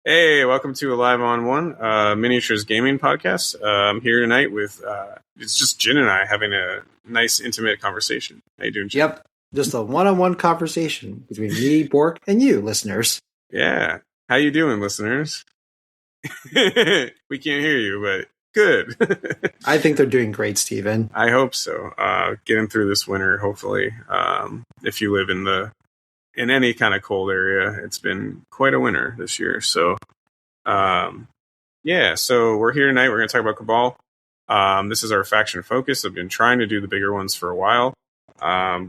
Hey, welcome to Alive on One, miniatures gaming podcast. I'm here tonight with it's just Jian and I having a nice, intimate conversation. How you doing, Jian? Yep, just a one-on-one conversation between me, Bork, and you, listeners. Yeah, how you doing, listeners? We can't hear you, but good. I think they're doing great, Stephen. I hope so. Getting through this winter, hopefully. If you live in any kind of cold area, it's been quite a winter this year. So, so we're here tonight. We're going to talk about Cabal. This is our faction focus. I've been trying to do the bigger ones for a while.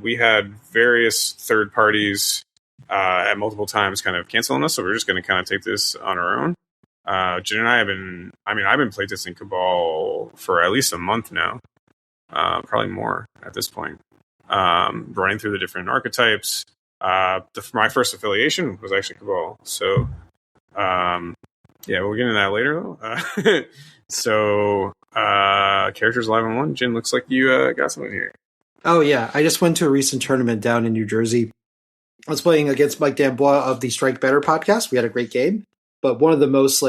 We had various third parties at multiple times kind of canceling us, so we're just going to kind of take this on our own. Jen and I have been, I've been playtesting Cabal for at least a month now, probably more at this point, running through the different archetypes. My first affiliation was actually Cabal, so we'll get into that later though. Characters Live on One. Jen, looks like you got something here. Oh yeah, I just went to a recent tournament down in New Jersey. I was playing against Mike Dambois of the Strike Better podcast. We had a great game, but one of the most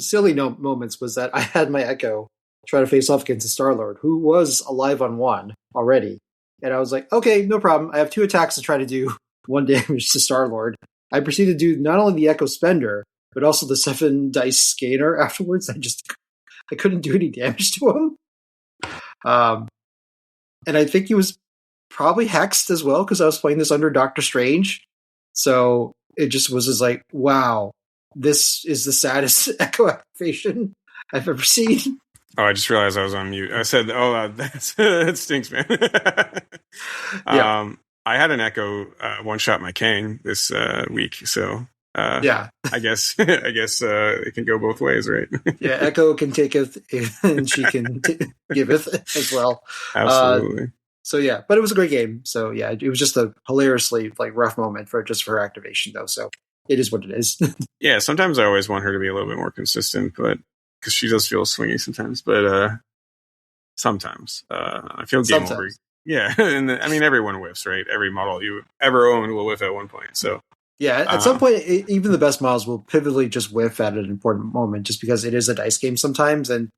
silly moments was that I had my Echo try to face off against the Star-Lord, who was alive on one already, and I was like, okay, no problem. I have 2 attacks to try to do 1 damage to Star-Lord. I proceeded to do not only the Echo Spender, but also the 7 dice scanner afterwards. I couldn't do any damage to him. And I think he was probably hexed as well, because I was playing this under Doctor Strange. So it just was like, wow, this is the saddest Echo activation I've ever seen. Oh, I just realized I was on mute. I said, that stinks, man. Yeah. I had an Echo one-shot my Kang this week, so I guess it can go both ways, right? Yeah, Echo can taketh and she can giveth as well. Absolutely. But it was a great game. So yeah, it was just a hilariously rough moment for her activation though. So it is what it is. Yeah, sometimes I always want her to be a little bit more consistent, but because she does feel swingy sometimes. But sometimes I feel game over. Yeah, and everyone whiffs, right? Every model you ever owned will whiff at one point. So yeah, at some point, even the best models will pivotally just whiff at an important moment, just because it is a dice game sometimes, and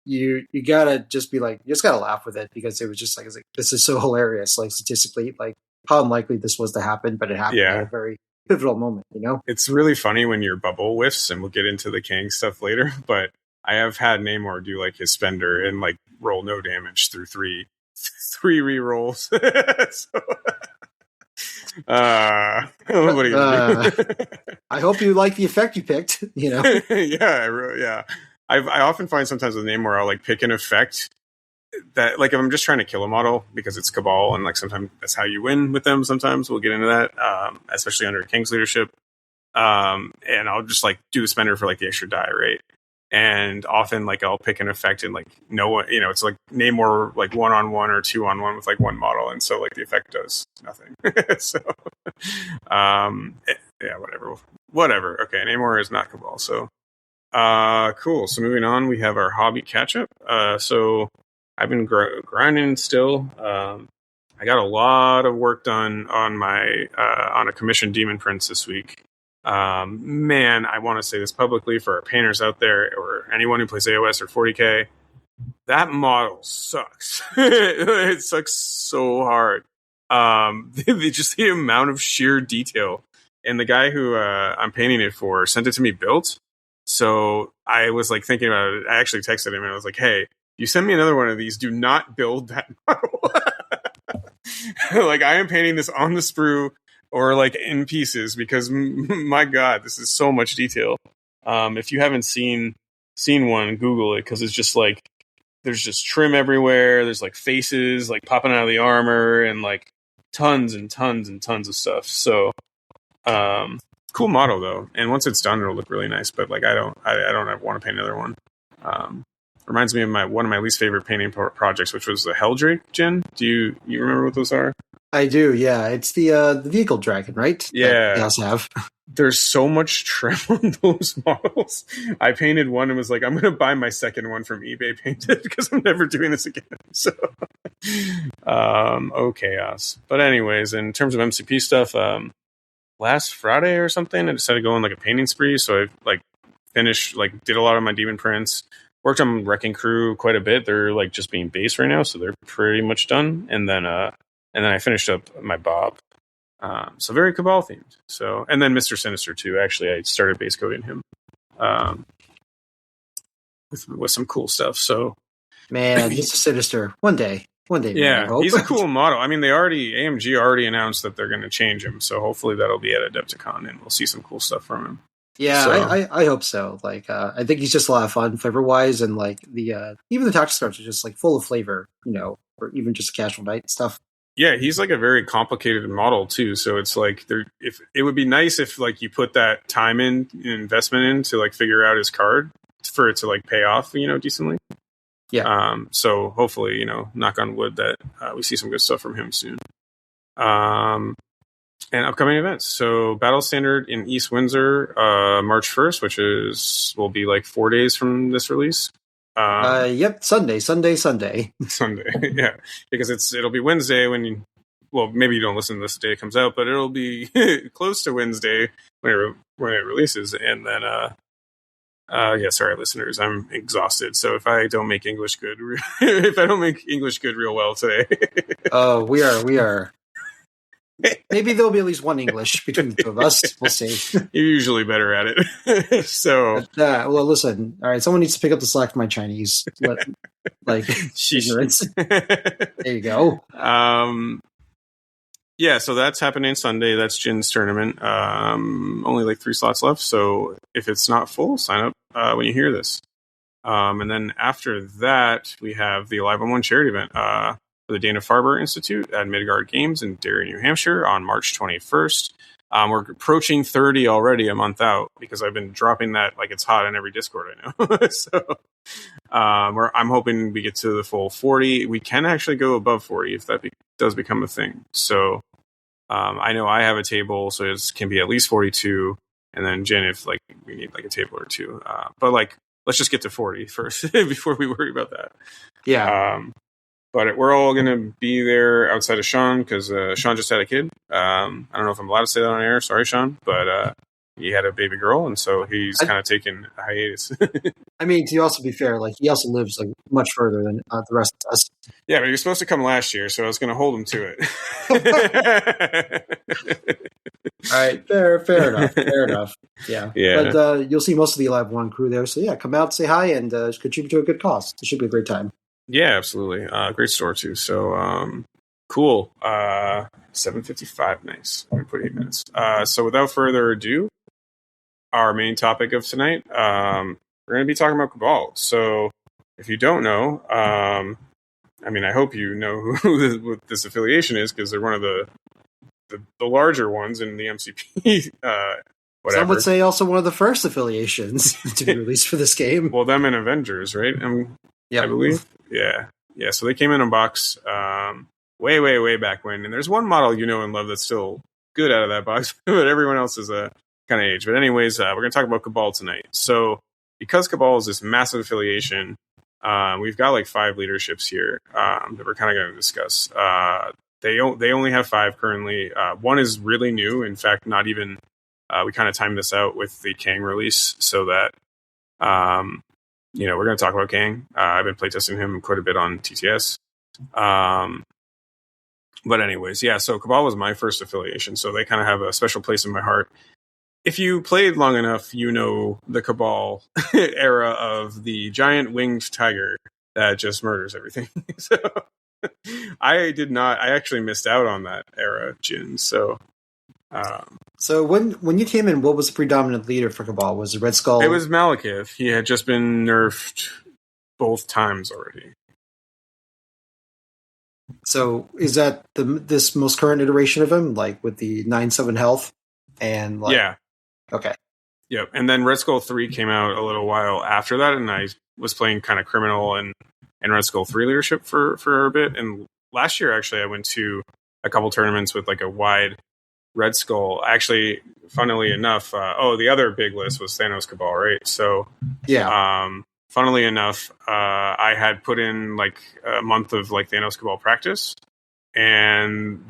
you gotta just be you just gotta laugh with it, because it was just this is so hilarious, statistically, how unlikely this was to happen, but it happened at a very pivotal moment. It's really funny when your bubble whiffs, and we'll get into the Kang stuff later. But I have had Namor do his spender and roll no damage through three re-rolls. I hope you like the effect you picked. Yeah. I often find sometimes with Namor, I'll pick an effect that if I'm just trying to kill a model because it's Cabal, and sometimes that's how you win with them. Sometimes we'll get into that, especially under Kang's leadership. And I'll just do the spender for the extra die, right? And often I'll pick an effect and no one, it's Namor 1-on-1 or 2-on-1 with one model, and so the effect does nothing. So whatever. Okay, Namor is not Cabal. So cool. So moving on, we have our hobby catch up. So I've been grinding still. I got a lot of work done on my on a commissioned Demon Prince this week. Man, I want to say this publicly for our painters out there, or anyone who plays AOS or 40k. That model sucks. It sucks so hard. Just the amount of sheer detail. And the guy who I'm painting it for sent it to me built. So I was thinking about it. I actually texted him and I was like, hey, you send me another one of these. Do not build that model. I am painting this on the sprue or in pieces, because my God, this is so much detail. If you haven't seen one, Google it, because it's just there's just trim everywhere. There's faces popping out of the armor, and tons and tons and tons of stuff. So cool model though, and once it's done, it'll look really nice. But I don't want to paint another one. Reminds me of one of my least favorite painting projects, which was the Helldrake. Jen, do you remember what those are? I do, yeah. It's the vehicle dragon, right? Yeah. They also have. There's so much trim on those models. I painted one and was I'm going to buy my second one from eBay painted, because I'm never doing this again. So, chaos. But anyways, in terms of MCP stuff, last Friday or something, I decided to go on a painting spree. So I finished, like, did a lot of my demon prints. Worked on Wrecking Crew quite a bit. They're like just being base right now, so they're pretty much done. And then I finished up my Bob. So very Cabal themed. So, and then Mr. Sinister too. Actually, I started base coding him with some cool stuff. So, man, Mr. Sinister. One day, yeah, man, he's a cool model. I mean, AMG already announced that they're going to change him. So hopefully that'll be at Adepticon, and we'll see some cool stuff from him. Yeah, so. I hope so. Like, I think he's just a lot of fun flavor wise, and like the even the tactics cards are just like full of flavor, or even just casual night stuff. Yeah, he's like a very complicated model too. So it's like if it would be nice if like you put that time in investment in to like figure out his card for it to like pay off, decently. Yeah. So hopefully, knock on wood that we see some good stuff from him soon. And upcoming events. So Battle Standard in East Windsor, March 1st, which will be like 4 days from this release. Yep, Sunday. Sunday, yeah, because it'll be Wednesday maybe you don't listen to this the day it comes out, but it'll be close to Wednesday when it releases, and then yeah, sorry listeners, I'm exhausted. So if I don't make English good, real well today, oh, we are. Maybe there'll be at least one English between the two of us. We'll see. You're usually better at it. So, well, listen. All right, someone needs to pick up the slack for my Chinese. Ignorance. There you go. Yeah, so that's happening Sunday. That's Jin's tournament. Only like 3 slots left. So if it's not full, sign up when you hear this. And then after that, we have the Alive on One charity event. For the Dana-Farber Institute at Midgard Games in Derry, New Hampshire on March 21st. We're approaching 30 already, a month out, because I've been dropping that like it's hot on every Discord I know. So I'm hoping we get to the full 40. We can actually go above 40 if that does become a thing. So I know I have a table, so it can be at least 42. And then Jen, if like we need like a table or two. But like, let's just get to 40 first before we worry about that. Yeah. But we're all going to be there outside of Sean because Sean just had a kid. I don't know if I'm allowed to say that on air. Sorry, Sean. But he had a baby girl, and so he's kind of taking a hiatus. I mean, to also be fair, like he also lives like much further than the rest of us. Yeah, but he was supposed to come last year, so I was going to hold him to it. All right, fair enough. Yeah. But you'll see most of the Alive One crew there. So yeah, come out, say hi, and contribute to a good cause. It should be a great time. Yeah, absolutely. Great store too. So cool. 7:55. Nice. I'm gonna put 8 minutes. So without further ado, our main topic of tonight, we're going to be talking about Cabal. So if you don't know, I mean, I hope you know who this affiliation is because they're one of the larger ones in the MCP. Whatever. Some would say also one of the first affiliations to be released for this game. Well, them and Avengers, right? I believe. Yeah. So they came in a box way back when, and there's one model and love that's still good out of that box, but everyone else is kind of aged. But anyways, we're going to talk about Cabal tonight. So because Cabal is this massive affiliation, we've got like 5 leaderships here that we're kind of going to discuss. They only have 5 currently. One is really new. In fact, not even. We kind of timed this out with the Kang release so that. We're going to talk about Kang. I've been playtesting him quite a bit on TTS. But anyways, yeah, so Cabal was my first affiliation, so they kind of have a special place in my heart. If you played long enough, the Cabal era of the giant winged tiger that just murders everything. So I did not. I actually missed out on that era, Jin. So when you came in, what was the predominant leader for Cabal? Was it Red Skull? It was Malekith. He had just been nerfed both times already. So is that this most current iteration of him, like with the 9/7 health? And yeah. Okay. Yep. And then Red Skull 3 came out a little while after that, and I was playing kind of Criminal and Red Skull 3 leadership for a bit. And last year, actually, I went to a couple tournaments with like a wide Red Skull. Actually, funnily enough, the other big list was Thanos Cabal, right? So, yeah. Funnily enough, I had put in like a month of like Thanos Cabal practice, and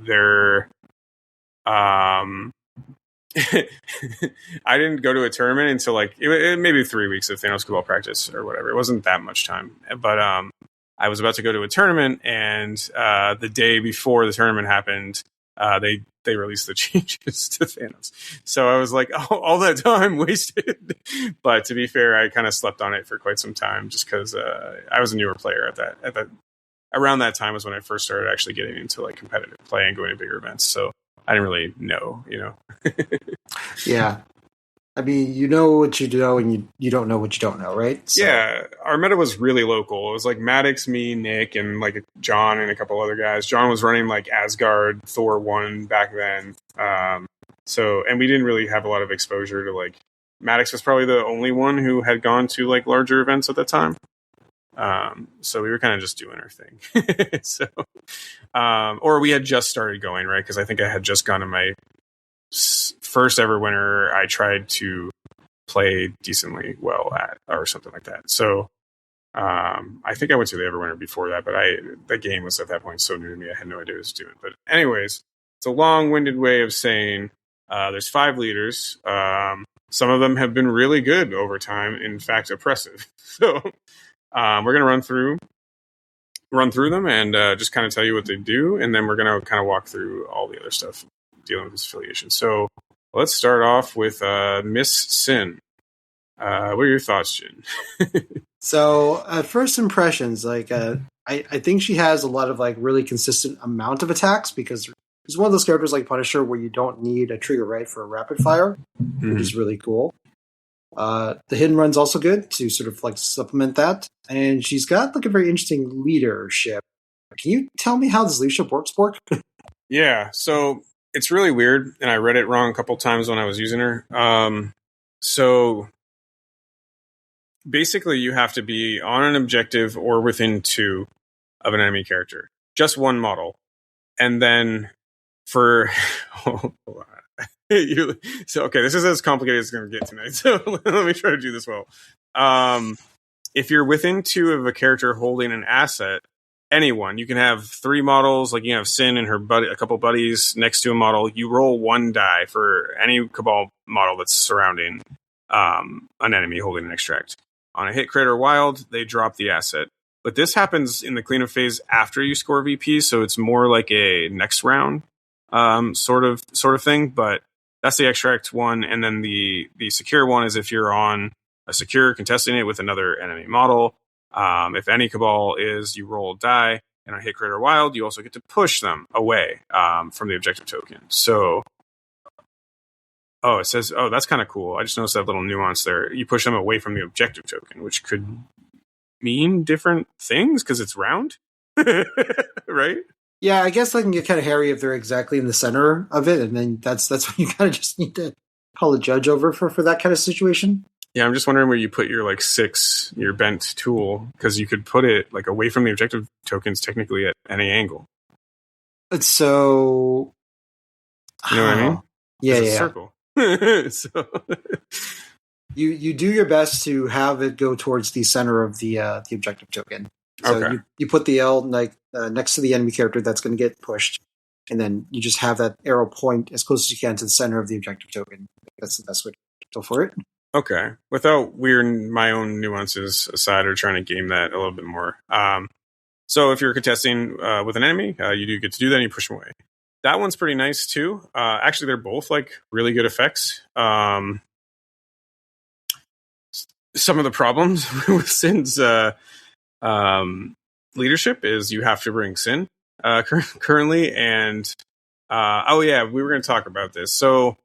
I didn't go to a tournament until like maybe 3 weeks of Thanos Cabal practice or whatever. It wasn't that much time, but I was about to go to a tournament, and the day before the tournament happened, they released the changes to Thanos. So I was like, oh, all that time wasted. But to be fair, I kind of slept on it for quite some time, just because I was a newer player at that. Around that time was when I first started actually getting into like competitive play and going to bigger events. So I didn't really know, Yeah. I mean, you know what you know, and you don't know what you don't know, right? So. Yeah, our meta was really local. It was like Maddox, me, Nick, and like John and a couple other guys. John was running like Asgard, Thor 1 back then. And we didn't really have a lot of exposure to like, Maddox was probably the only one who had gone to like larger events at the time. So we were kind of just doing our thing. Or we had just started going, right? Because I think I had just gone to my first ever winter. I tried to play decently well at, or something like that. So I think I went to the Everwinter before that, but the game was at that point so new to me, I had no idea what I was doing. But anyways, it's a long-winded way of saying there's 5 leaders. Some of them have been really good over time, in fact, oppressive. So we're going to run through them and just kind of tell you what they do, and then we're going to kind of walk through all the other stuff dealing with this affiliation. So let's start off with Miss Sin. What are your thoughts, Jin? So, first impressions, like I think she has a lot of like really consistent amount of attacks, because there's one of those characters like Punisher where you don't need a trigger right for a rapid fire, which is really cool. The hidden run's also good to sort of like supplement that, and she's got like a very interesting leadership. Can you tell me how this leadership works, Bork? Yeah, so it's really weird, and I read it wrong a couple times when I was using her. So basically, you have to be on an objective or within 2 of an enemy character, just one model, and then for okay, this is as complicated as it's going to get tonight. So let me try to do this well. If you're within 2 of a character holding an asset, anyone, you can have 3 models, like you can have Sin and her buddy, a couple buddies next to a model. You roll 1 die for any Cabal model that's surrounding an enemy holding an extract. On a hit, crit, or wild, they drop the asset. But this happens in the cleanup phase after you score VP, so it's more like a next round sort of thing. But that's the extract one, and then the secure one is if you're on a secure contesting it with another enemy model. If any Cabal is, you roll a die, and on hit, crit, or wild, you also get to push them away from the objective token. So, it says, that's kind of cool. I just noticed that little nuance there. You push them away from the objective token, which could mean different things because it's round, right? Yeah, I guess that can get kind of hairy if they're exactly in the center of it, and then that's when you kind of just need to call a judge over for that kind of situation. Yeah, I'm just wondering where you put your like 6, your bent tool, because you could put it like away from the objective tokens technically at any angle. So, you know what I mean? Yeah, it's a circle. So you do your best to have it go towards the center of the objective token. So okay. you put the L like next to the enemy character that's going to get pushed, and then you just have that arrow point as close as you can to the center of the objective token. That's the best way to go for it. Okay, without weirding my own nuances aside or trying to game that a little bit more. So if you're contesting with an enemy, you do get to do that and you push them away. That one's pretty nice too. Actually, they're both like really good effects. Some of the problems with Sin's leadership is you have to bring Sin currently, and we were going to talk about this. So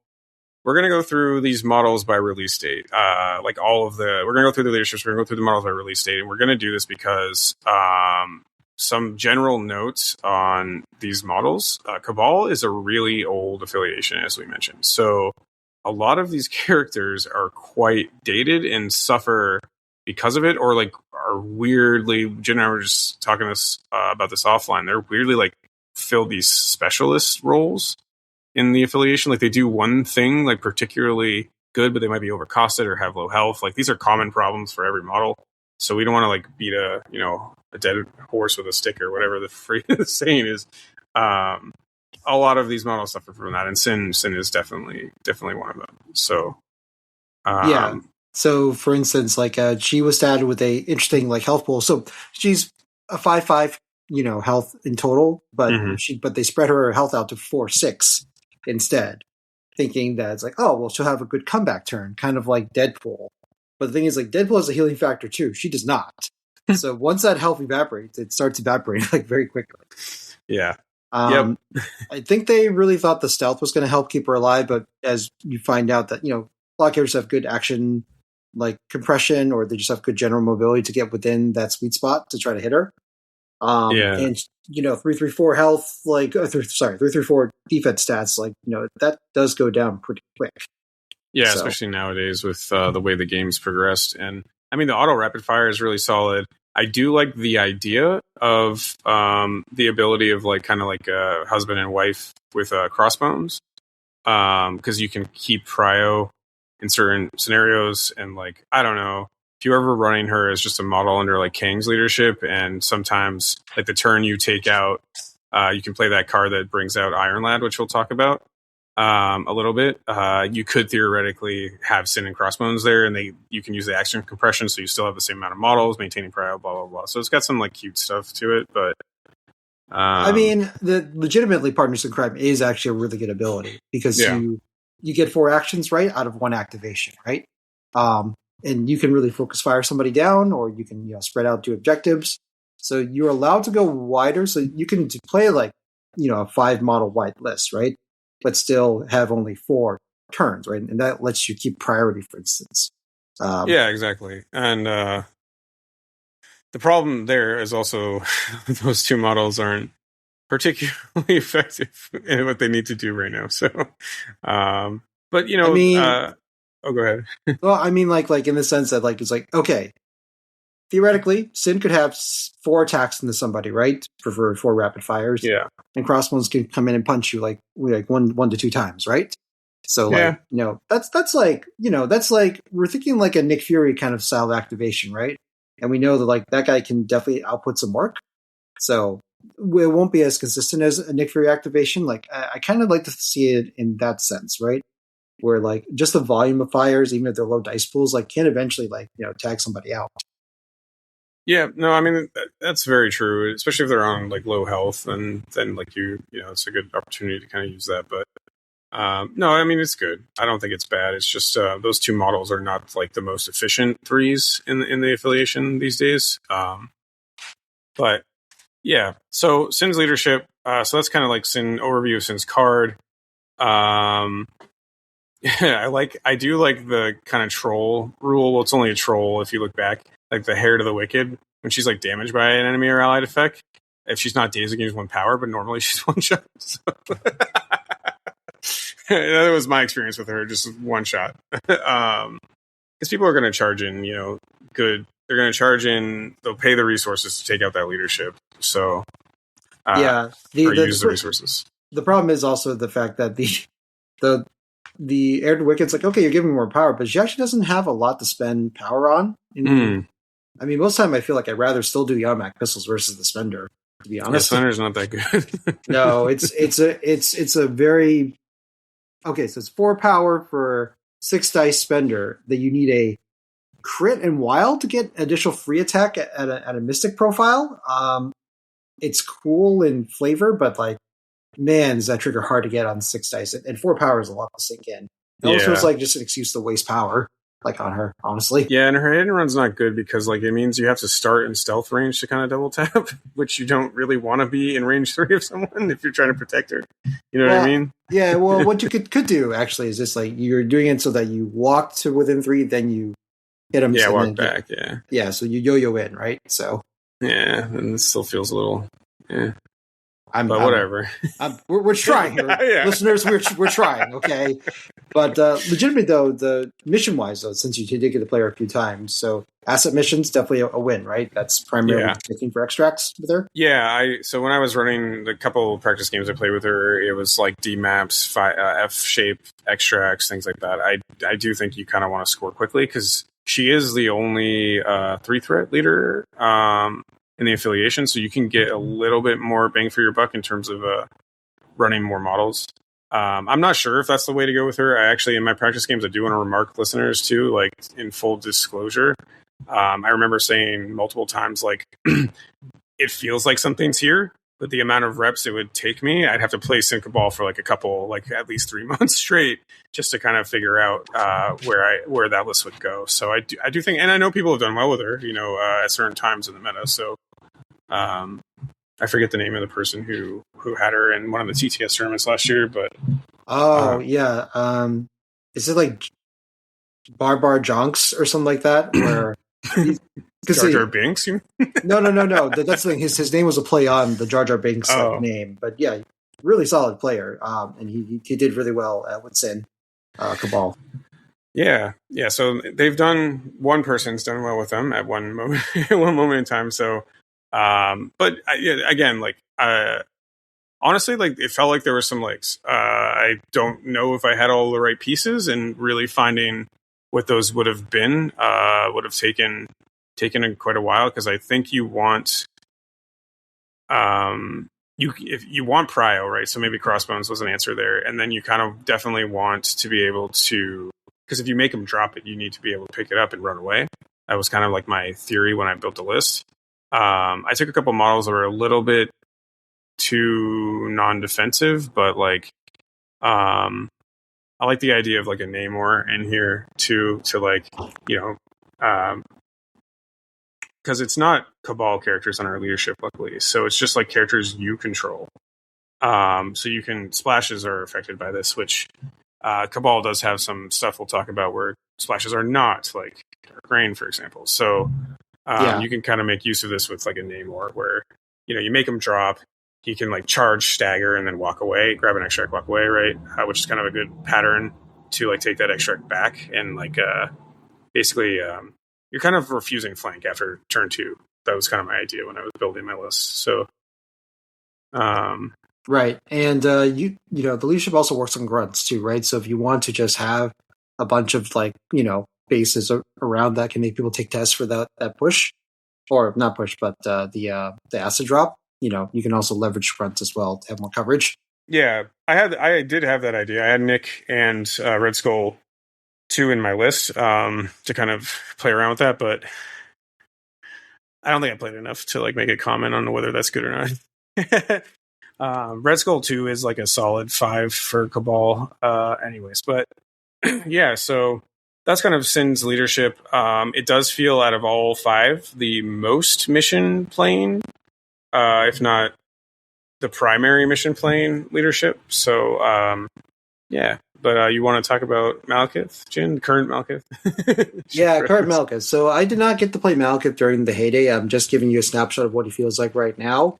we're going to go through these models by release date. We're going to go through the leaderships. We're going to go through the models by release date, and we're going to do this because some general notes on these models. Cabal is a really old affiliation, as we mentioned. So a lot of these characters are quite dated and suffer because of it, or like are weirdly. Jen and I were just talking about this offline. They're weirdly like fill these specialist roles in the affiliation. Like they do one thing like particularly good, but they might be overcosted or have low health. Like these are common problems for every model. So we don't want to like beat a dead horse with a stick or whatever the saying is. a lot of these models suffer from that, and Sin is definitely one of them. So, Yeah. So, for instance, like she was statted with a interesting like health pool. So she's a 5/5, health in total, but they spread her health out to 4/6 instead, thinking that it's like, oh well, she'll have a good comeback turn, kind of like Deadpool. But the thing is, like Deadpool has a healing factor too. She does not. So once that health evaporates, it starts evaporating like very quickly. Yeah. I think they really thought the stealth was going to help keep her alive, but as you find out that, a lot of characters have good action, like compression, or they just have good general mobility to get within that sweet spot to try to hit her. And, 334 health, 334 defense stats, that does go down pretty quick. Yeah, so. Especially nowadays with the way the game's progressed. And I mean, the auto rapid fire is really solid. I do like the idea of the ability of kind of like a husband and wife with crossbones, because you can keep prio in certain scenarios. And I don't know, if you're ever running her as just a model under Kang's leadership, and sometimes the turn you take out, you can play that card that brings out Iron Lad, which we'll talk about a little bit. You could theoretically have Sin and Crossbones there, and you can use the action compression, so you still have the same amount of models, maintaining prio, blah blah blah. So it's got some cute stuff to it, but I mean, the legitimately Partners in Crime is actually a really good ability, because you get 4 actions right out of 1 activation, right? And you can really focus fire somebody down, or you can spread out 2 objectives. So you're allowed to go wider, so you can play a 5 model wide list, right? But still have only 4 turns, right? And that lets you keep priority, for instance. Yeah, exactly. And the problem there is also those 2 models aren't particularly effective in what they need to do right now. So, but I mean, oh, go ahead. Well, I mean, like in the sense that it's okay, theoretically, Sin could have 4 attacks into somebody, right? For 4 rapid fires. Yeah. And Crossbones can come in and punch you one to 2 times, right? So that's we're thinking a Nick Fury kind of style of activation, right? And we know that that guy can definitely output some work. So it won't be as consistent as a Nick Fury activation. I kind of like to see it in that sense, right? Where just the volume of fires, even if they're low dice pools, can eventually tag somebody out. Yeah, no, I mean that's very true, especially if they're on low health, and then it's a good opportunity to kind of use that. But no, I mean it's good. I don't think it's bad. It's just those 2 models are not the most efficient 3s in the affiliation these days. But yeah, so Sin's leadership. So that's kind of Sin overview of Sin's card. Yeah, I do like the kind of troll rule. Well, it's only a troll if you look back, the Hair to the Wicked, when she's damaged by an enemy or allied effect. If she's not dazed, it gives 1 power, but normally she's 1 shot. So. That was my experience with her, just 1 shot. Because people are going to charge in, good. They're going to charge in. They'll pay the resources to take out that leadership. So use the resources. The problem is also the fact that the Heir to the Wicked's okay, you're giving me more power, but she actually doesn't have a lot to spend power on. I mean, most of the time I feel I'd rather still do Yarmak pistols versus the Spender, to be honest. The Spender's not that good. No, it's a very okay. So it's 4 power for 6 dice Spender that you need a crit and wild to get additional free attack at a Mystic profile. It's cool in flavor, but man, is that trigger hard to get on 6 dice, and 4 power is a lot to sink in. It also is just an excuse to waste power, on her, honestly. Yeah, and her hit and run's not good because it means you have to start in stealth range to kind of double tap, which you don't really want to be in range 3 of someone if you're trying to protect her. You know what I mean? Yeah. Well, what you could do actually is just you're doing it so that you walk to within 3, then you hit them. Yeah, walk back. Yeah. So you yo-yo in, right? So. Yeah, and it still feels a little. Yeah. But whatever. We're trying here. Yeah. Listeners, we're trying, okay? But legitimately, though, the mission-wise, though, since you did get to play her a few times, so asset missions, definitely a win, right? That's primarily looking for extracts with her? Yeah, so when I was running the couple of practice games I played with her, it was D maps, F-shape, extracts, things like that. I do think you kind of want to score quickly, because she is the only 3-threat leader in the affiliation, so you can get a little bit more bang for your buck in terms of running more models. I'm not sure if that's the way to go with her. I actually, in my practice games, I do want to remark listeners too, like in full disclosure. I remember saying multiple times, like, it feels like something's here, but the amount of reps it would take me, I'd have to play Cabal for like a couple, like at least 3 months straight, just to kind of figure out where that list would go. So I do think, and I know people have done well with her, at certain times in the meta. So I forget the name of the person who had her in one of the TTS tournaments last year, but yeah, is it like Barbar Jonks or something like that? Where Jar Jar Binks? No. That's the thing. His name was a play on the Jar Jar Binks name, but yeah, really solid player. And he did really well with Sin Cabal. Yeah. So one person's done well with them at one moment, in time. So, but again, like, honestly, like, it felt like there were some legs. I don't know if I had all the right pieces, and really finding what those would have been would have taken quite a while, because I think you want if you want prio, right? So maybe Crossbones was an answer there, and then you kind of definitely want to be able to, because if you make them drop it, you need to be able to pick it up and run away. That was kind of like my theory when I built the list. I took a couple models that were a little bit too non-defensive, but like, I like the idea of like a Namor in here too, to like, because it's not Cabal characters on our leadership, luckily. So it's just like characters you control. So you can, splashes are affected by this, which Cabal does have some stuff we'll talk about where splashes are not, like Dark Rain, for example. So you can kind of make use of this with like a Namor, where you make him drop. He can like charge, stagger, and then walk away, grab an extract, walk away, right? Which is kind of a good pattern to like take that extract back, and like basically you're kind of refusing flank after turn 2. That was kind of my idea when I was building my list. So right, and the leadership also works on grunts too, right? So if you want to just have a bunch of like bases around that can make people take tests for that push, or not push, but the acid drop. You can also leverage grunts as well to have more coverage. Yeah, I did have that idea. I had Nick and Red Skull 2 in my list to kind of play around with that, but I don't think I played enough to like make a comment on whether that's good or not. Red Skull 2 is like a solid 5 for Cabal, anyways. But yeah, so that's kind of Sin's leadership. It does feel, out of all 5, the most mission playing, if not the primary mission playing leadership. So yeah. But you want to talk about Malekith, Jin? Current Malekith? Yeah, current Malekith. So I did not get to play Malekith during the heyday. I'm just giving you a snapshot of what he feels like right now.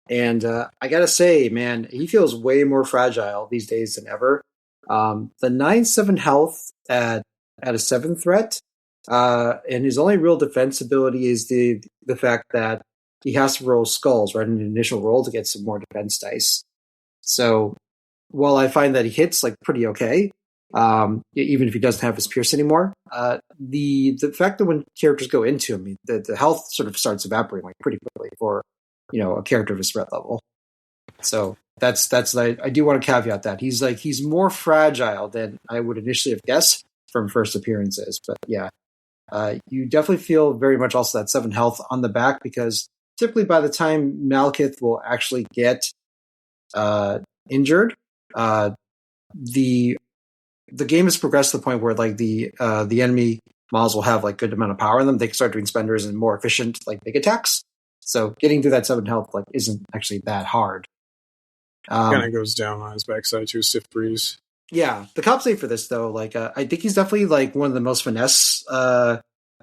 And I got to say, man, he feels way more fragile these days than ever. The 9/7 health at a 7 threat, and his only real defense ability is the fact that he has to roll skulls, right, in an initial roll to get some more defense dice. So while I find that he hits like pretty okay, even if he doesn't have his pierce anymore, the fact that when characters go into him, the health sort of starts evaporating like pretty quickly for a character of his threat level. So that's I do want to caveat that he's more fragile than I would initially have guessed from first appearances. But yeah, you definitely feel very much also that 7 health on the back, because typically by the time Malekith will actually get injured, the game has progressed to the point where like the enemy models will have like good amount of power in them. They can start doing spenders and more efficient like big attacks. So getting through that 7 health like isn't actually that hard. Kind of goes down on his backside to a stiff breeze. Yeah, the cop save for this though, like I think he's definitely like one of the most finesse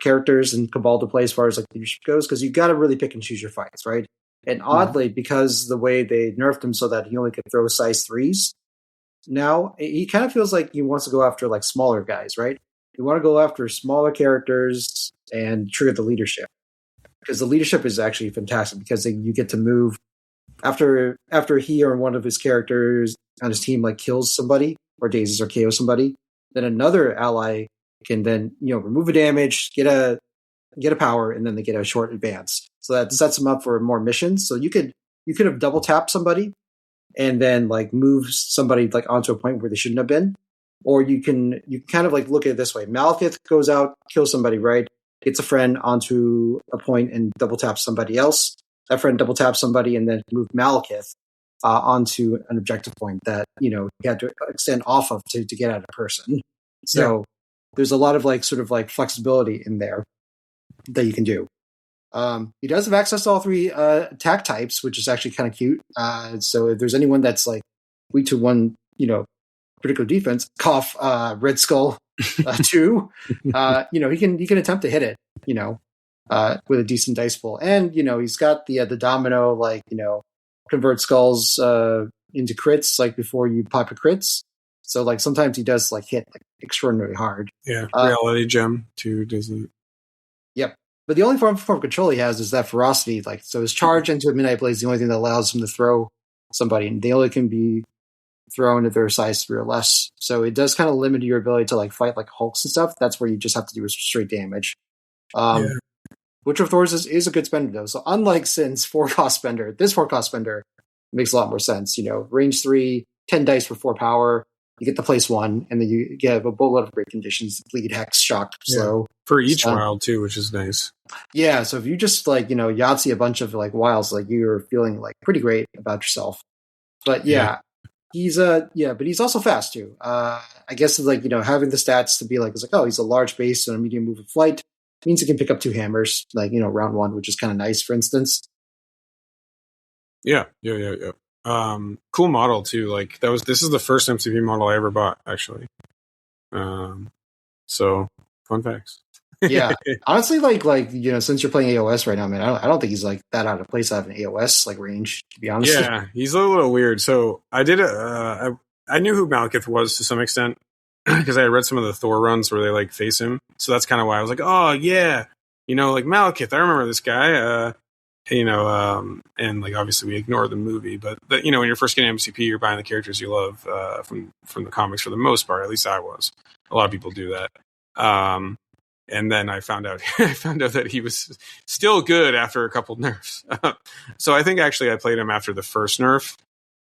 characters in Cabal to play as far as like leadership goes, because you got to really pick and choose your fights, right? And oddly, because the way they nerfed him so that he only could throw size 3s, now he kind of feels like he wants to go after like smaller guys, right? You want to go after smaller characters and trigger the leadership, because the leadership is actually fantastic, because you get to move after he or one of his characters on his team like kills somebody or dazes or KOs somebody, then another ally can then remove a damage, get a power, and then they get a short advance. So that sets them up for more missions. So you could have double tapped somebody and then like move somebody like onto a point where they shouldn't have been. Or you can kind of like look at it this way. Malekith goes out, kills somebody, right? Gets a friend onto a point and double taps somebody else. That friend double taps somebody and then move Malekith onto an objective point that, you had to extend off of to get at a person. So there's a lot of like sort of like flexibility in there that you can do. He does have access to all three attack types, which is actually kind of cute. So if there's anyone that's like weak to one, particular defense, cough, Red Skull 2, he can attempt to hit it, with a decent dice pool. And, he's got the domino, like, convert skulls into crits, like before you pop your crits. So like sometimes he does like hit like extraordinarily hard. Yeah, reality gem too, doesn't. Yep. But the only form of control he has is that ferocity. Like, so his charge into a Midnight Blade is the only thing that allows him to throw somebody, and they only can be thrown if they're size 3 or less. So it does kind of limit your ability to like fight like Hulks and stuff. That's where you just have to do straight damage. Butcher of Thors is a good spender though. So unlike Sin's 4-cost spender, this 4-cost spender makes a lot more sense. Range 3, 10 dice for 4 power. You get the place 1, and then you get a boatload of great conditions: bleed, hex, shock, slow. For each wild too, which is nice. Yeah, so if you just like, Yahtzee a bunch of like wilds, like you're feeling like pretty great about yourself. But he's but he's also fast too. I guess like, having the stats to be like, it's like, oh, he's a large base and a medium move of flight means he can pick up 2 hammers, like, round 1, which is kind of nice, for instance. Yeah. Cool model too. Like this is the first MCP model I ever bought, actually. So fun facts. Yeah, honestly, like since you're playing AOS right now, man, I don't think he's like that out of place out of an AOS like range, to be honest. Yeah, he's a little weird. So I did I knew who Malekith was to some extent because I had read some of the Thor runs where they like face him. So that's kind of why I was like, oh yeah, like Malekith. I remember this guy. And like obviously we ignore the movie, but when you're first getting MCP, you're buying the characters you love from the comics for the most part. At least I was. A lot of people do that. And then I found out that he was still good after a couple nerfs. So I think actually I played him after the first nerf.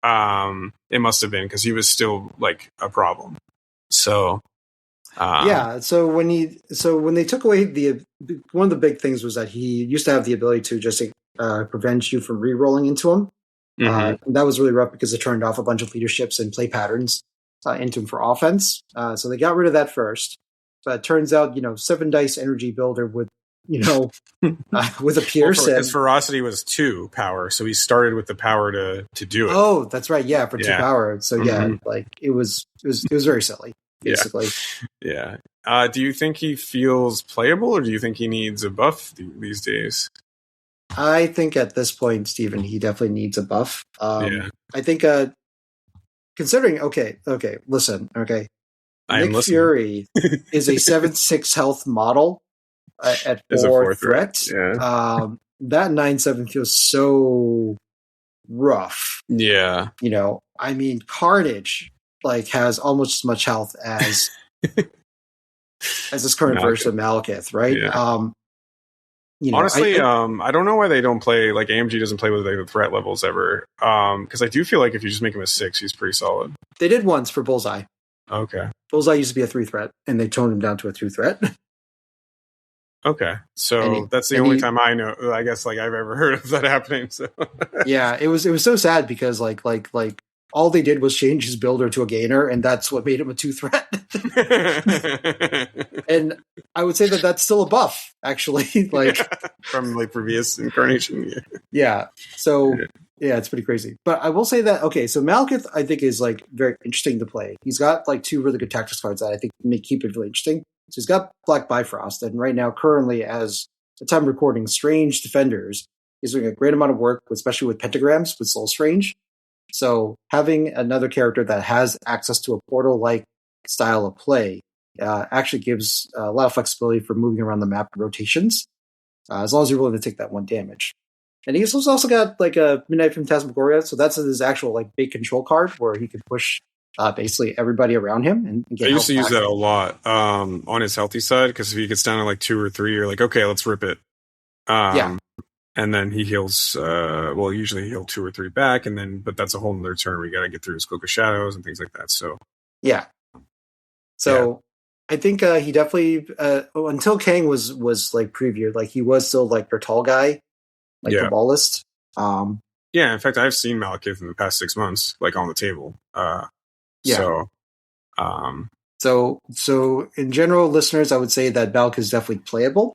It must have been because he was still like a problem. So So when they took away one of the big things was that he used to have the ability to just prevent you from re-rolling into him. And that was really rough because it turned off a bunch of leaderships and play patterns into him for offense. So they got rid of that first. But it turns out, 7 dice energy builder with, with a Pierce. His ferocity was 2 power, so he started with the power to do it. Oh, that's right. Yeah, for 2 power. So like it was very silly, basically. Yeah. Do you think he feels playable, or do you think he needs a buff these days? I think at this point, Stephen, he definitely needs a buff. I think, considering, listen. Nick Fury is a 7/6 health model at 4 threat. Yeah. That 9/7 feels so rough. Yeah. I mean, Carnage like has almost as much health as this current version of Malekith, right? Yeah. Honestly, I don't know why they don't play, like AMG doesn't play with the threat levels ever. Because I do feel like if you just make him a 6, he's pretty solid. They did once for Bullseye. Okay. Bullseye used to be a 3 threat, and they toned him down to a 2 threat. Okay, so that's the only time I know, I guess, like I've ever heard of that happening. So yeah, it was so sad because like all they did was change his builder to a gainer, and that's what made him a 2 threat. And I would say that that's still a buff, actually, like from like previous incarnation. Yeah. So yeah, it's pretty crazy. But I will say that so Malekith I think is like very interesting to play. He's got like 2 really good tactics cards that I think may keep it really interesting. So he's got Black Bifrost, and right now, currently, as the time recording, Strange Defenders is doing a great amount of work, especially with pentagrams with Soul Strange. So having another character that has access to a portal-like style of play actually gives a lot of flexibility for moving around the map in rotations, as long as you're willing to take that 1 damage. And he's also got like a Midnight Phantasmagoria, so that's his actual like big control card where he can push basically everybody around him. And get I used to use that a lot on his healthy side, because if he gets down to like 2 or 3, you're like, okay, let's rip it. And then he heals, well, usually he heal 2 or 3 back, but that's a whole nother turn. We got to get through his Cloak of Shadows and things like that. So, Yeah. So I think he definitely, until Kang was like previewed, like he was still like your tall guy, like Cabalist. Yeah, in fact, I've seen Malekith in the past 6 months, like on the table. So in general, listeners, I would say that Malekith is definitely playable.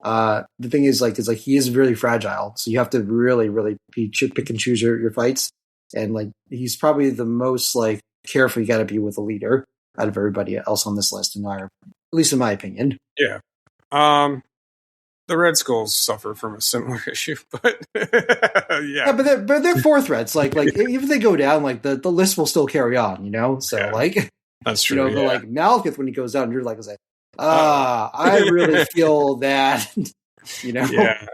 The thing is, like, he is really fragile, so you have to really, really pick and choose your fights. And like, he's probably the most like careful you got to be with a leader out of everybody else on this list, at least in my opinion. Yeah. The Red Skulls suffer from a similar issue, but yeah, but they're 4 threats. Like even if they go down, like the list will still carry on, you know. So like, that's true. But like Malekith, when he goes down, you're like, I really feel that, you know. Yeah,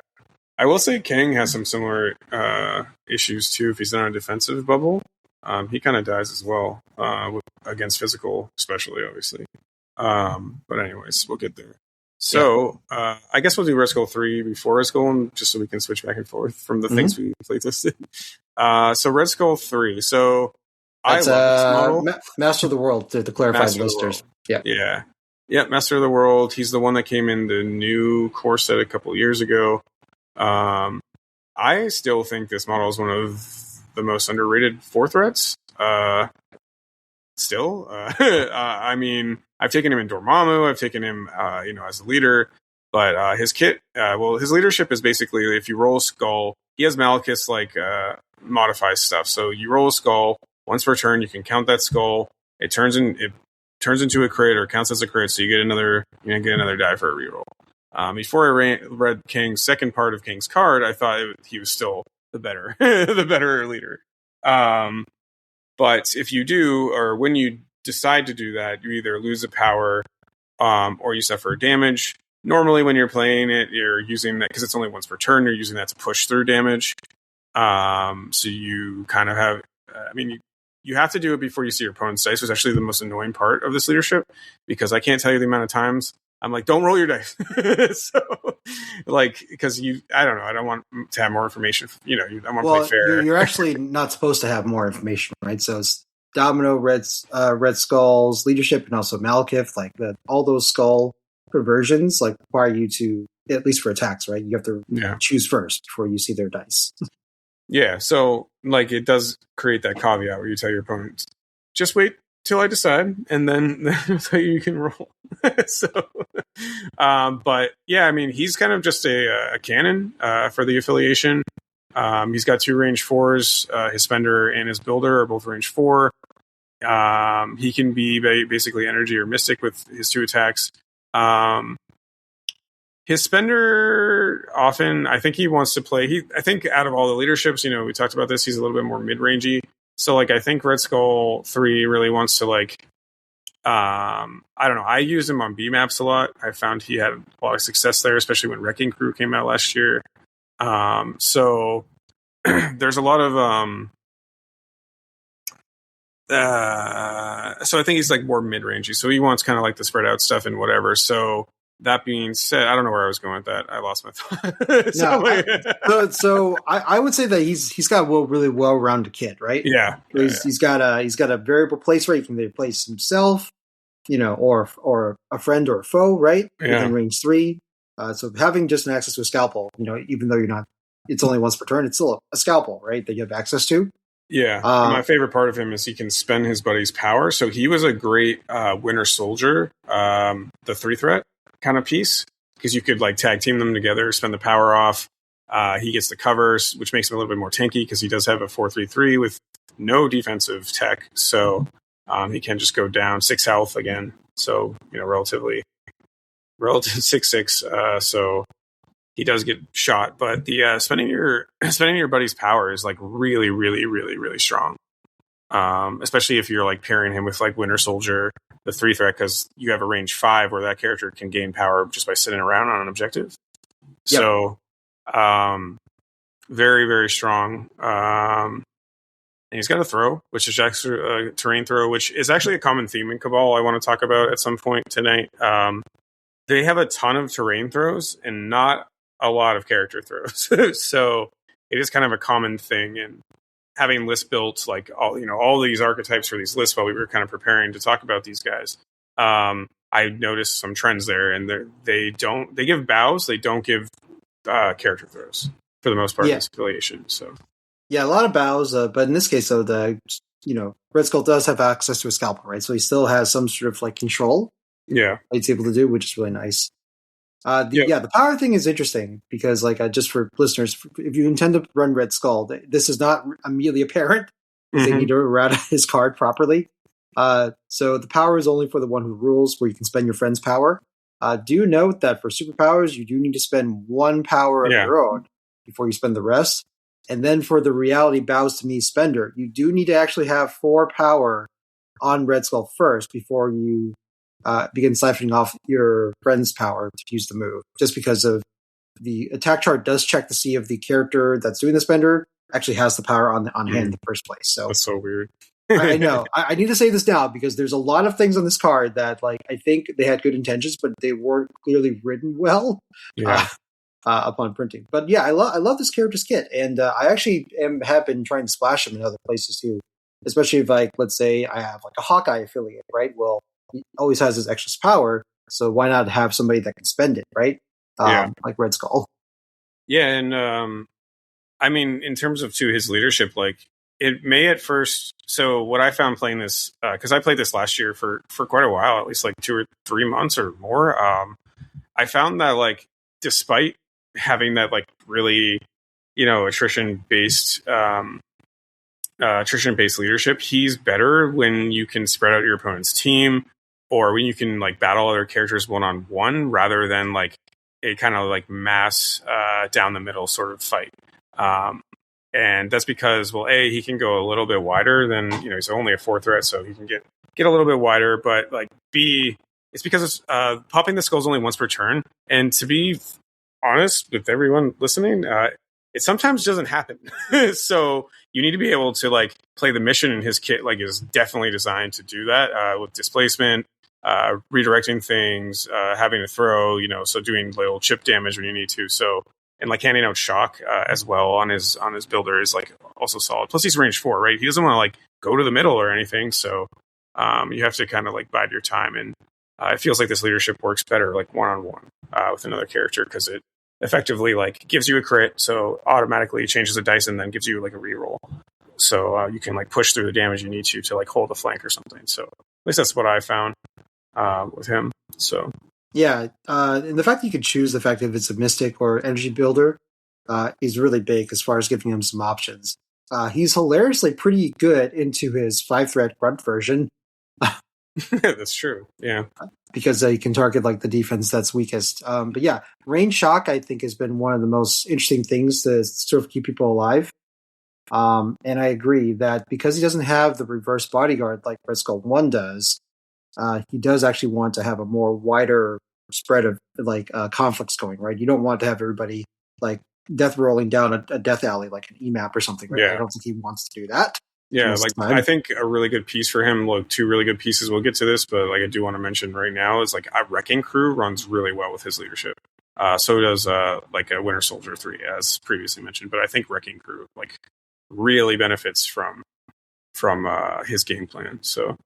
I will say Kang has some similar issues too. If he's not on a defensive bubble, he kind of dies as well against physical, especially obviously. But anyways, we'll get there. So I guess we'll do Red Skull 3 before Red Skull, just so we can switch back and forth from the things we playtested. So Red Skull 3. So that's, I love this model. Master of the World, to clarify the listeners. Yeah, Master of the World. He's the one that came in the new core set a couple years ago. I still think this model is one of the most underrated 4 threats. I mean, I've taken him in Dormammu, I've taken him, as a leader, but his kit, his leadership is basically, if you roll a skull, he has Malekith's, like, modifies stuff. So you roll a skull, once per turn, you can count that skull, it turns into a crit, or counts as a crit, so you get another die for a reroll. Before I read Kang's second part of Kang's card, I thought he was still the better leader. But if you do, or when you decide to do that, you either lose a power or you suffer damage. Normally, when you're playing it, you're using that, because it's only once per turn, you're using that to push through damage. So you kind of have, you have to do it before you see your opponent's dice, which is actually the most annoying part of this leadership, because I can't tell you the amount of times I'm like, don't roll your dice. So, like, because I don't know, I don't want to have more information. I want to play fair. You're actually not supposed to have more information, right? So it's Domino, Red Skull's leadership, and also Malekith, like all those skull conversions, like require you to, at least for attacks, right? You have to choose first before you see their dice. Yeah, so like it does create that caveat where you tell your opponent, just wait till I decide, and then that's how you can roll. So, but yeah, I mean, he's kind of just a cannon for the affiliation. He's got 2 range 4s. His spender and his builder are both range 4. He can be basically energy or mystic with his 2 attacks. His spender often, I think he wants to play. I think out of all the leaderships, we talked about this, he's a little bit more mid-rangey. So, like, I think Red Skull 3 really wants to, like, I don't know. I used him on B maps a lot. I found he had a lot of success there, especially when Wrecking Crew came out last year. So there's a lot of so I think he's like more mid-rangey. So he wants kind of like the spread out stuff and whatever. So that being said, I don't know where I was going with that. I lost my thought. So I would say that he's got a really well-rounded kit, right? Yeah. He's got a variable place where he can either place himself, or a friend or a foe, right? Within range 3. So having just an access to a scalpel, even though it's only once per turn, it's still a scalpel, right? That you have access to. Yeah. My favorite part of him is he can spend his buddy's power. So he was a great Winter Soldier, the 3 threat kind of piece, because you could like tag team them together, spend the power off. He gets the covers, which makes him a little bit more tanky because he does have a 4/3/3 with no defensive tech. So he can just go down 6 health again. So, relative 6/6. So he does get shot, but the spending your buddy's power is like really, really, really, really strong. Especially if you're like pairing him with like Winter Soldier, the 3 threat, because you have a range 5 where that character can gain power just by sitting around on an objective. Yep. So, very, very strong. And he's got a throw, which is actually a terrain throw, which is actually a common theme in Cabal I want to talk about at some point tonight. They have a ton of terrain throws and not a lot of character throws. So it is kind of a common thing. And having lists built, like all these archetypes for these lists while we were kind of preparing to talk about these guys, I noticed some trends there, and they give bows, they don't give character throws for the most part in this affiliation. So yeah, a lot of bows, but in this case, though, Red Skull does have access to a scalpel, right? So he still has some sort of like control. Yeah, he's able to do, which is really nice. The power thing is interesting because, like, just for listeners, if you intend to run Red Skull, this is not immediately apparent. They need to route his card properly. So the power is only for the one who rules, where you can spend your friend's power. Do note that for superpowers, you do need to spend one power of your own before you spend the rest. And then for the reality bows to me spender, you do need to actually have 4 power on Red Skull first before you begin siphoning off your friend's power to use the move. Just because of the attack chart does check to see if the character that's doing the spender actually has the power on hand in the first place. So that's so weird. I know. I need to say this now because there's a lot of things on this card that, like, I think they had good intentions, but they weren't clearly written well upon printing. But yeah, I love this character's kit, and I actually have been trying to splash him in other places too. Especially if, like, let's say I have like a Hawkeye affiliate, right? Well, he always has his extra power, so why not have somebody that can spend it, right? Like Red Skull. Yeah, and I mean, in terms of his leadership, like, it may at first. So what I found playing this, because I played this last year for quite a while, at least like 2 or 3 months or more. I found that, like, despite having that, like, really, attrition based leadership, he's better when you can spread out your opponent's team, or when you can, like, battle other characters one-on-one rather than, like, a kind of like mass down the middle sort of fight. And that's because, well, A, he can go a little bit wider than, he's only a 4 threat, so he can get a little bit wider. But, like, B, it's because it's, popping the skulls only once per turn. And to be honest with everyone listening, it sometimes doesn't happen. So you need to be able to, like, play the mission, and his kit, like, is definitely designed to do that with displacement, redirecting things, having to throw, so doing little chip damage when you need to. So, and, like, handing out shock as well on his builder is, like, also solid. Plus he's range 4, right? He doesn't want to, like, go to the middle or anything. So you have to kind of, like, bide your time. And it feels like this leadership works better, like, one-on-one with another character, because it effectively, like, gives you a crit, so automatically changes the dice and then gives you, like, a reroll. So you can, like, push through the damage you need to like, hold a flank or something. So at least that's what I found with him. So yeah, and the fact that you could choose the fact if it's a mystic or energy builder is really big as far as giving him some options. He's hilariously pretty good into his 5-threat grunt version. That's true. Yeah, because he can target, like, the defense that's weakest. But yeah, range shock, I think, has been one of the most interesting things to sort of keep people alive. And I agree that because he doesn't have the reverse bodyguard like Red Skull 1 does, he does actually want to have a more wider spread of, like, conflicts going, right? You don't want to have everybody, like, death rolling down a death alley like an EMAP or something, right? Yeah. I don't think he wants to do that. Yeah, like, I think a really good piece for him, like, 2 really good pieces, we'll get to this, but, like, I do want to mention right now is, like, a Wrecking Crew runs really well with his leadership. So does, like, a Winter Soldier 3, as previously mentioned. But I think Wrecking Crew, like, really benefits from his game plan. So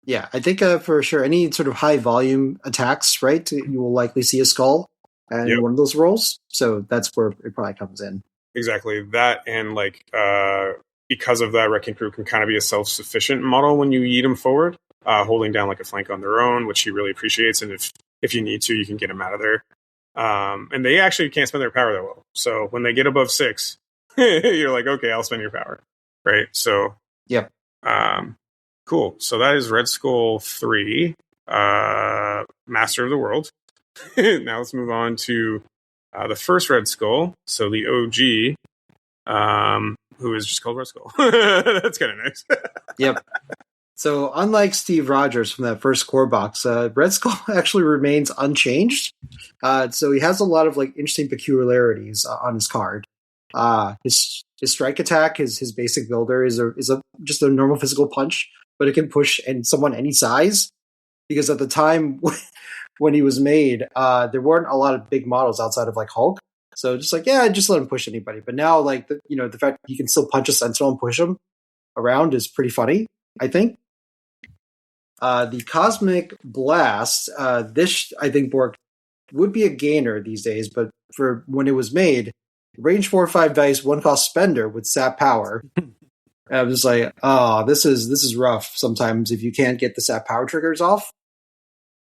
yeah, I think for sure any sort of high volume attacks, right, you will likely see a skull in one of those roles. So that's where it probably comes in. Exactly that, and, like, because of that, Wrecking Crew can kind of be a self-sufficient model when you yeet them forward, holding down, like, a flank on their own, which he really appreciates. And if you need to, you can get them out of there. And they actually can't spend their power that well. So when they get above 6, you're like, okay, I'll spend your power, right? So yep. Cool. So that is Red Skull 3, Master of the World. Now let's move on to the first Red Skull. So the OG. Who is just called Red Skull. That's kind of nice. Yep. So unlike Steve Rogers from that first core box, Red Skull actually remains unchanged. So he has a lot of, like, interesting peculiarities on his card. His strike attack, his basic builder is just a normal physical punch, but it can push someone any size. Because at the time when he was made, there weren't a lot of big models outside of, like, Hulk. So just like, yeah, just let him push anybody. But now, like, the fact he can still punch a sentinel and push him around is pretty funny, I think. The Cosmic Blast, this, I think, Bork, would be a gainer these days, but for when it was made, range 4 or 5 dice, 1 cost spender with sap power. And I was just like, oh, this is rough sometimes if you can't get the sap power triggers off.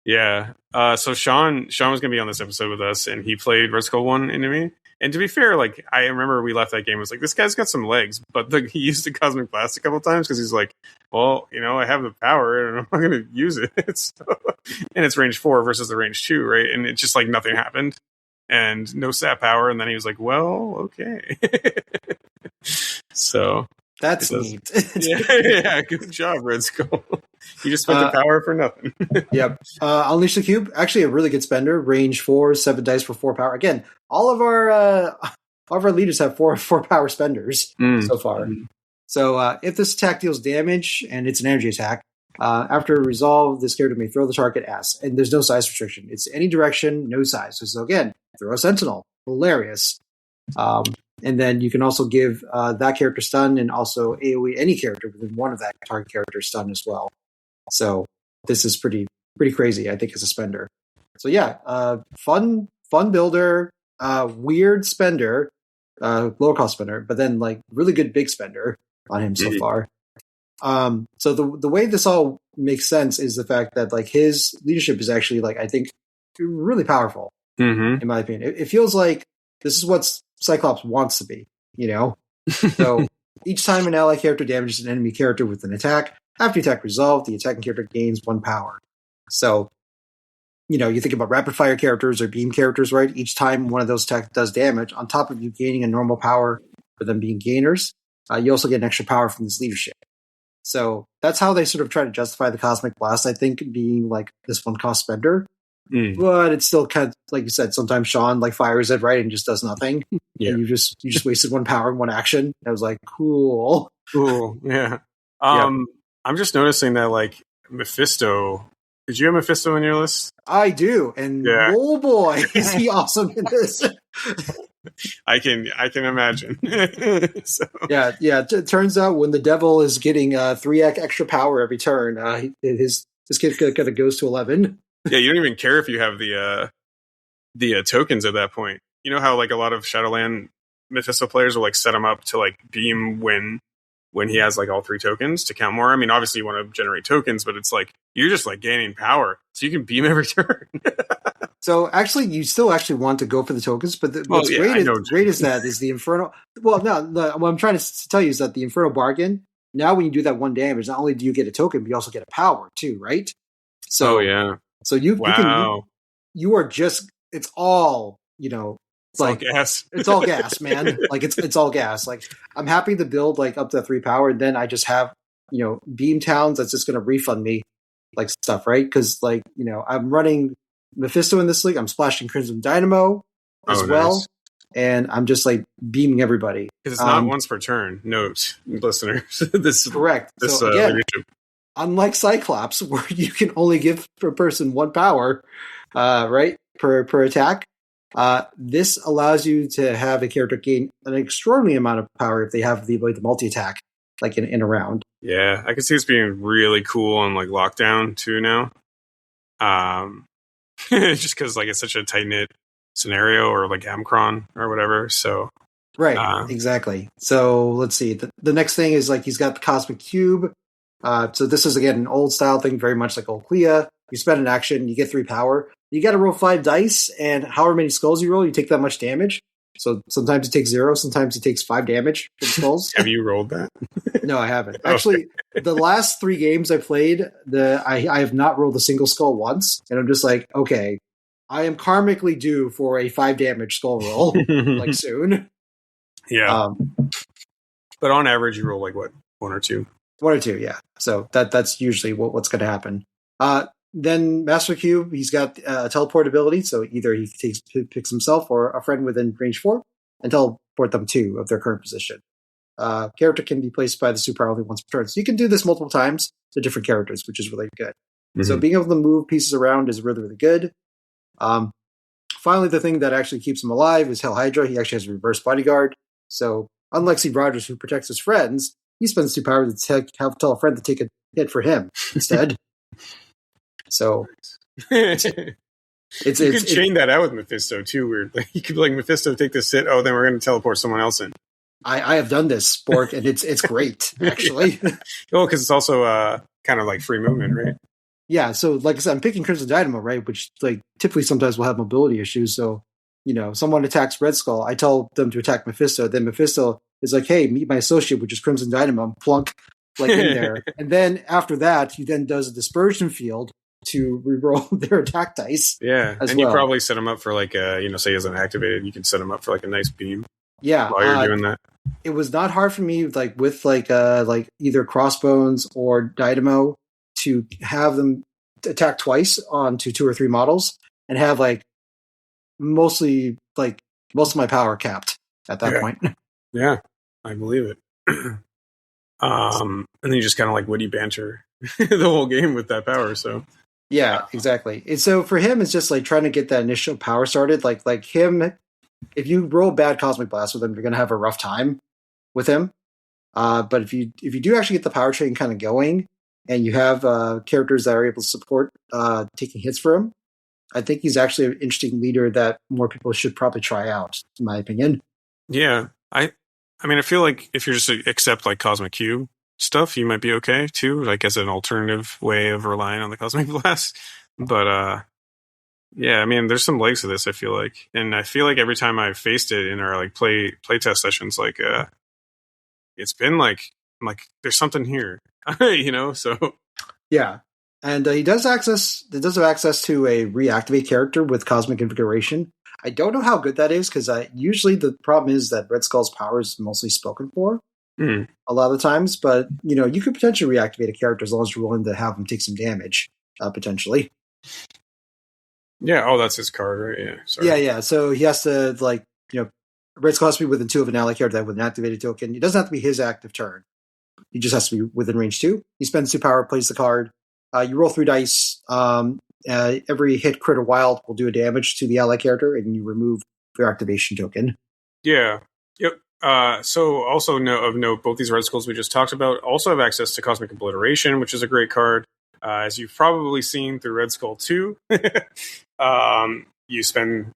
Yeah. So Sean was going to be on this episode with us, and he played Red Skull 1 Enemy. And to be fair, like, I remember we left that game, was like, this guy's got some legs, but he used the Cosmic Blast a couple times because he's like, well, I have the power and I'm not going to use it. And it's range 4 versus the range 2, right? And it's just like nothing happened and no sap power. And then he was like, well, okay. So that's neat. Yeah, good job, Red Skull. You just spent the power for nothing. Yep. Unleash the Cube, actually a really good spender. Range 4, 7 dice for 4 power. Again, all of our leaders have four power spenders so far. So if this attack deals damage and it's an energy attack, after resolve, this character may throw the target S, and there's no size restriction. It's any direction, no size. So again, throw a sentinel, hilarious. And then you can also give that character stun, and also AoE any character within one of that target character stun as well. So this is pretty crazy, I think, as a spender. So yeah, fun builder, weird spender, lower cost spender, but then like really good big spender on him so far. So the way this all makes sense is the fact that like his leadership is actually like, I think, really powerful in my opinion. It feels like this is what Cyclops wants to be, So each time an ally character damages an enemy character with an attack, after the attack resolved, the attacking character gains 1 power. So, you think about rapid fire characters or beam characters, right? Each time one of those attacks does damage, on top of you gaining a normal power for them being gainers, you also get an extra power from this leadership. So that's how they sort of try to justify the Cosmic Blast, I think, being like this 1 cost spender. But it's still kind of, like you said, sometimes Sean like fires it right and just does nothing. Yeah. And you just wasted 1 power in 1 action. I was like, cool. Yeah. I'm just noticing that like Mephisto. Did you have Mephisto on your list? I do, and oh boy, is he awesome in this! I can imagine. So. Yeah. It turns out when the devil is getting 3x extra power every turn, his kid kind of goes to 11. Yeah, you don't even care if you have the tokens at that point. You know how like a lot of Shadowland Mephisto players will like set him up to like beam when he has like all 3 tokens to count more. I mean, obviously you want to generate tokens, but it's like you're just like gaining power, so you can beam every turn. So actually, you still actually want to go for the tokens, but what's great is that is the Infernal. Well, no, what I'm trying to tell you is that the Infernal Bargain. Now, when you do that 1 damage, not only do you get a token, but you also get a power too, right? So So you are just, it's all, it's like all gas. It's all gas, man. Like it's all gas. Like I'm happy to build like up to 3 power, and then I just have, beam towns that's just going to refund me like stuff, right? Because like, I'm running Mephisto in this league. I'm splashing Crimson Dynamo as well. Nice. And I'm just like beaming everybody. Because it's not once per turn. Note, listeners. This is correct. So again, leadership. Unlike Cyclops, where you can only give per person 1 power, right, per attack, this allows you to have a character gain an extraordinary amount of power if they have the ability to multi-attack, like in a round. Yeah, I can see this being really cool on like Lockdown too now. Just because like it's such a tight knit scenario, or like Amcron or whatever. So right, exactly. So let's see. The next thing is like he's got the Cosmic Cube. So this is, again, an old style thing, very much like old Clea. You spend an action, you get 3 power. You got to roll 5 dice, and however many skulls you roll, you take that much damage. So sometimes it takes 0, sometimes it takes 5 damage for the skulls. Have you rolled that? No, I haven't. Actually, the last 3 games I played, I have not rolled a single skull once, and I'm just like, okay, I am karmically due for a 5 damage skull roll, like soon. Yeah. But on average, you roll like what, 1 or 2? 1 or 2, yeah. So that's usually what's going to happen. Then Master Cube, he's got teleport ability, so either he picks himself or a friend within range 4 and teleport them to of their current position. Character can be placed by the super only once per turn. So you can do this multiple times to different characters, which is really good. Mm-hmm. So being able to move pieces around is really, really good. Finally, the thing that actually keeps him alive is Hell Hydra. He actually has a reverse bodyguard. So, unlike Steve Rogers, who protects his friends, he spends 2 power to tell a friend to take a hit for him instead. So, you could chain that out with Mephisto too. Weirdly, you could like Mephisto take this hit. Oh, then we're going to teleport someone else in. I have done this, Bork, and it's great actually. Well, because it's also kind of like free movement, right? Yeah. So, like I said, I'm picking Crimson Dynamo, right? Which like typically sometimes will have mobility issues. So, someone attacks Red Skull, I tell them to attack Mephisto. Then Mephisto is like, "Hey, meet my associate, which is Crimson Dynamo." Plunk, like in there, and then after that, he then does a dispersion field to reroll their attack dice. Yeah, and you probably set him up for like say he hasn't activated, you can set him up for like a nice beam. Yeah, while you're doing that. It was not hard for me, like with like either Crossbones or Dynamo, to have them attack twice onto 2 or 3 models and have like most of my power capped at that point. Yeah, I believe it. And then you just kind of like witty banter the whole game with that power. So yeah, exactly. And so for him, it's just like trying to get that initial power started. Like him, if you roll bad Cosmic Blast with him, you're going to have a rough time with him. But if you do actually get the power train kind of going, and you have characters that are able to support taking hits for him, I think he's actually an interesting leader that more people should probably try out, in my opinion. Yeah, I mean, I feel like if you just accept like Cosmic Cube stuff, you might be okay too, like as an alternative way of relying on the Cosmic Blast. But yeah, I mean, there's some legs to this, I feel like, and I feel like every time I've faced it in our like play test sessions, like it's been like there's something here, So yeah, and he does have access to a reactivate character with Cosmic Invigoration. I don't know how good that is because usually the problem is that Red Skull's power is mostly spoken for a lot of the times, but you could potentially reactivate a character as long as you're willing to have him take some damage, potentially. Yeah. Oh, that's his card, right? Yeah. Sorry. Yeah. So he has to Red Skull has to be within 2 of an ally character with an activated token. It doesn't have to be his active turn. He just has to be within range 2. He spends 2 power, plays the card. You roll 3 dice. Every hit, crit, or wild will do a damage to the ally character, and you remove their activation token. Yeah. Yep. So also of note, both these Red Skulls we just talked about also have access to Cosmic Obliteration, which is a great card. As you've probably seen through Red Skull 2, you spend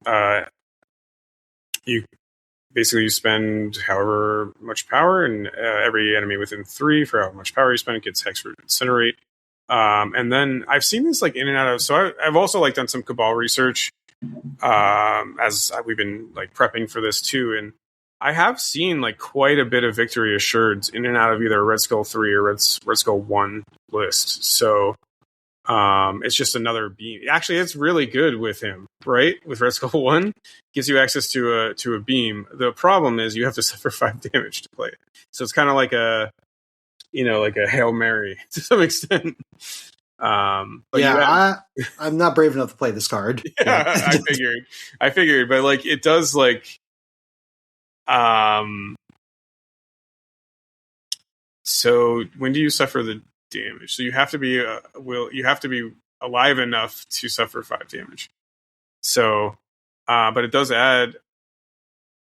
you spend however much power, and every enemy within 3 for however much power you spend gets Hex Root Incinerate. And then I've seen this like in and out of. So I've also like done some Cabal research as we've been like prepping for this too, and I have seen like quite a bit of Victory Assureds in and out of either Red Skull 3 or Red Skull 1 list. So it's just another beam. Actually, it's really good with him, right? With Red Skull 1, gives you access to a beam. The problem is you have to suffer 5 damage to play it. So it's kind of like a Hail Mary to some extent. But yeah, I'm not brave enough to play this card. Yeah, I figured, but like it does like so when do you suffer the damage? So you have to be alive enough to suffer 5 damage. So but it does add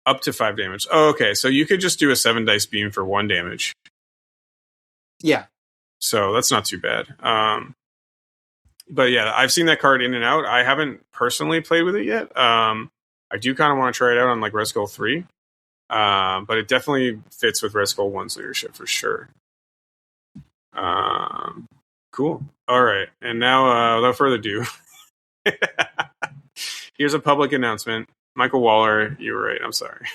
up to 5 damage. Oh, okay. So you could just do a 7 dice beam for 1 damage. Yeah. So that's not too bad. But yeah, I've seen that card in and out. I haven't personally played with it yet. I do kind of want to try it out on like Red Skull 3. But it definitely fits with Red Skull 1's leadership for sure. Cool. All right. And now, without further ado, here's a public announcement. Michael Waller, you were right. I'm sorry.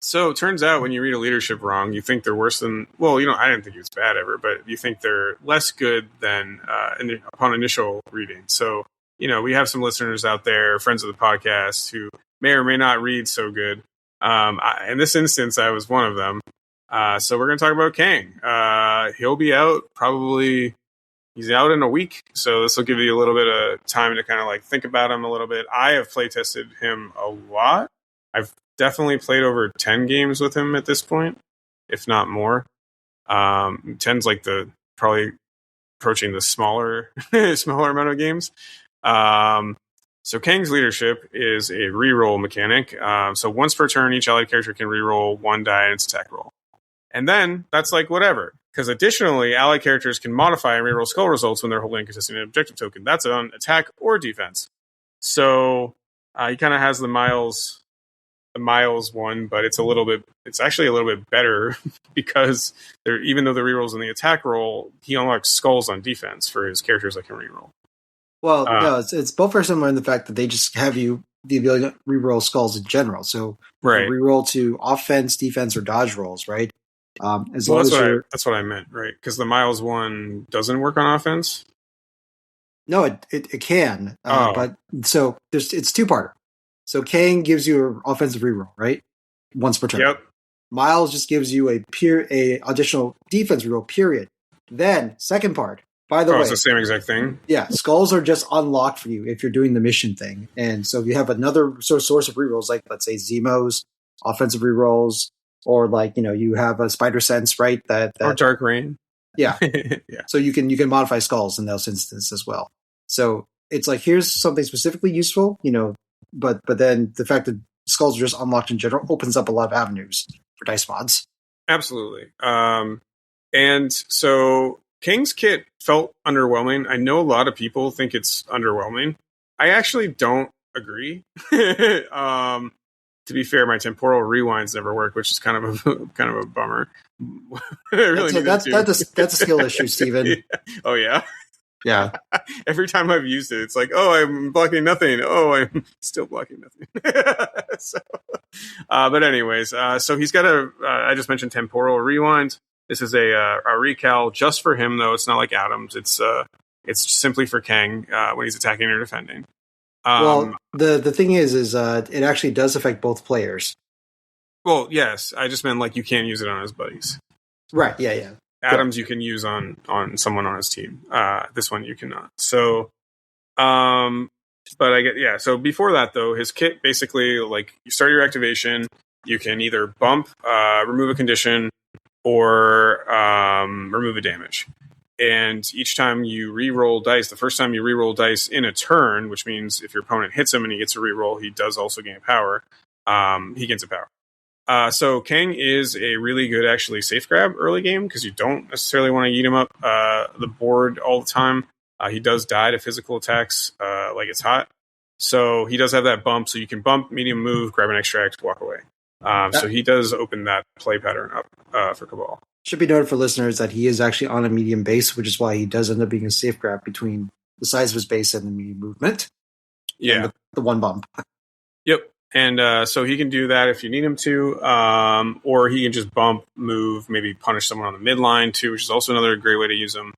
So it turns out when you read a leadership wrong, you think they're worse than, well, I didn't think it was bad ever, but you think they're less good than upon initial reading. So, we have some listeners out there, friends of the podcast, who may or may not read so good. In this instance, I was one of them. So we're going to talk about Kang. He'll be out probably, he's out in a week. So this will give you a little bit of time to kind of like think about him a little bit. I have play tested him a lot. I've definitely played over 10 games with him at this point, if not more. 10's like probably approaching the smaller amount of games. So Kang's leadership is a reroll mechanic. So once per turn, each allied character can reroll one die in its attack roll. And then that's like whatever. Because additionally, allied characters can modify and reroll skull results when they're holding a contesting an objective token. That's on attack or defense. So he kind of has the Miles one, but it's actually a little bit better because even though the rerolls in the attack roll, he unlocks skulls on defense for his characters that can reroll. Well, no, it's both very similar in the fact that they just have you the ability to reroll skulls in general. So right, reroll to offense, defense, or dodge rolls, right? That's what I meant, right? Because the Miles one doesn't work on offense. No, it can, but so it's two-parter. So Kang gives you an offensive reroll, right? Once per turn. Yep. Miles just gives you a additional defense reroll. Period. Then second part. By the way, it's the same exact thing. Yeah, skulls are just unlocked for you if you're doing the mission thing, and so if you have another source of rerolls, like let's say Zemos, offensive rerolls, or like you have a Spider Sense, right? That or Dark Rain. Yeah, yeah. So you can modify skulls in those instances as well. So it's like here's something specifically useful, but then the fact that skulls are just unlocked in general opens up a lot of avenues for dice mods. Absolutely. And so Kang's kit felt underwhelming. I know a lot of people think it's underwhelming. I actually don't agree. To be fair, my temporal rewinds never work, which is kind of a bummer. That's a skill issue, Stephen. Yeah. Oh yeah. Yeah. Every time I've used it, it's like, oh, I'm blocking nothing. Oh, I'm still blocking nothing. But anyways, so he's got I just mentioned temporal rewind. This is a recal just for him, though. It's not like Adams. It's simply for Kang when he's attacking or defending. Well, the thing is it actually does affect both players. Well, yes. I just meant like you can't use it on his buddies. Right. Yeah. Adams you can use on someone on his team. This one you cannot. So, but So before that though, his kit basically like you start your activation, you can either bump, remove a condition, or remove a damage. And each time you re-roll dice, the first time you re-roll dice in a turn, which means if your opponent hits him and he gets a re-roll, he does also gain power. He gains a power. So Kang is a really good, actually, safe grab early game because you don't necessarily want to eat him up the board all the time. He does die to physical attacks like it's hot. So he does have that bump. So you can bump, medium move, grab an extract, walk away. So he does open that play pattern up for Cabal. Should be noted for listeners that he is actually on a medium base, which is why he does end up being a safe grab between the size of his base and the medium movement. Yeah. The one bump. Yep. And so he can do that if you need him to, or he can just bump, move, maybe punish someone on the midline too, which is also another great way to use him.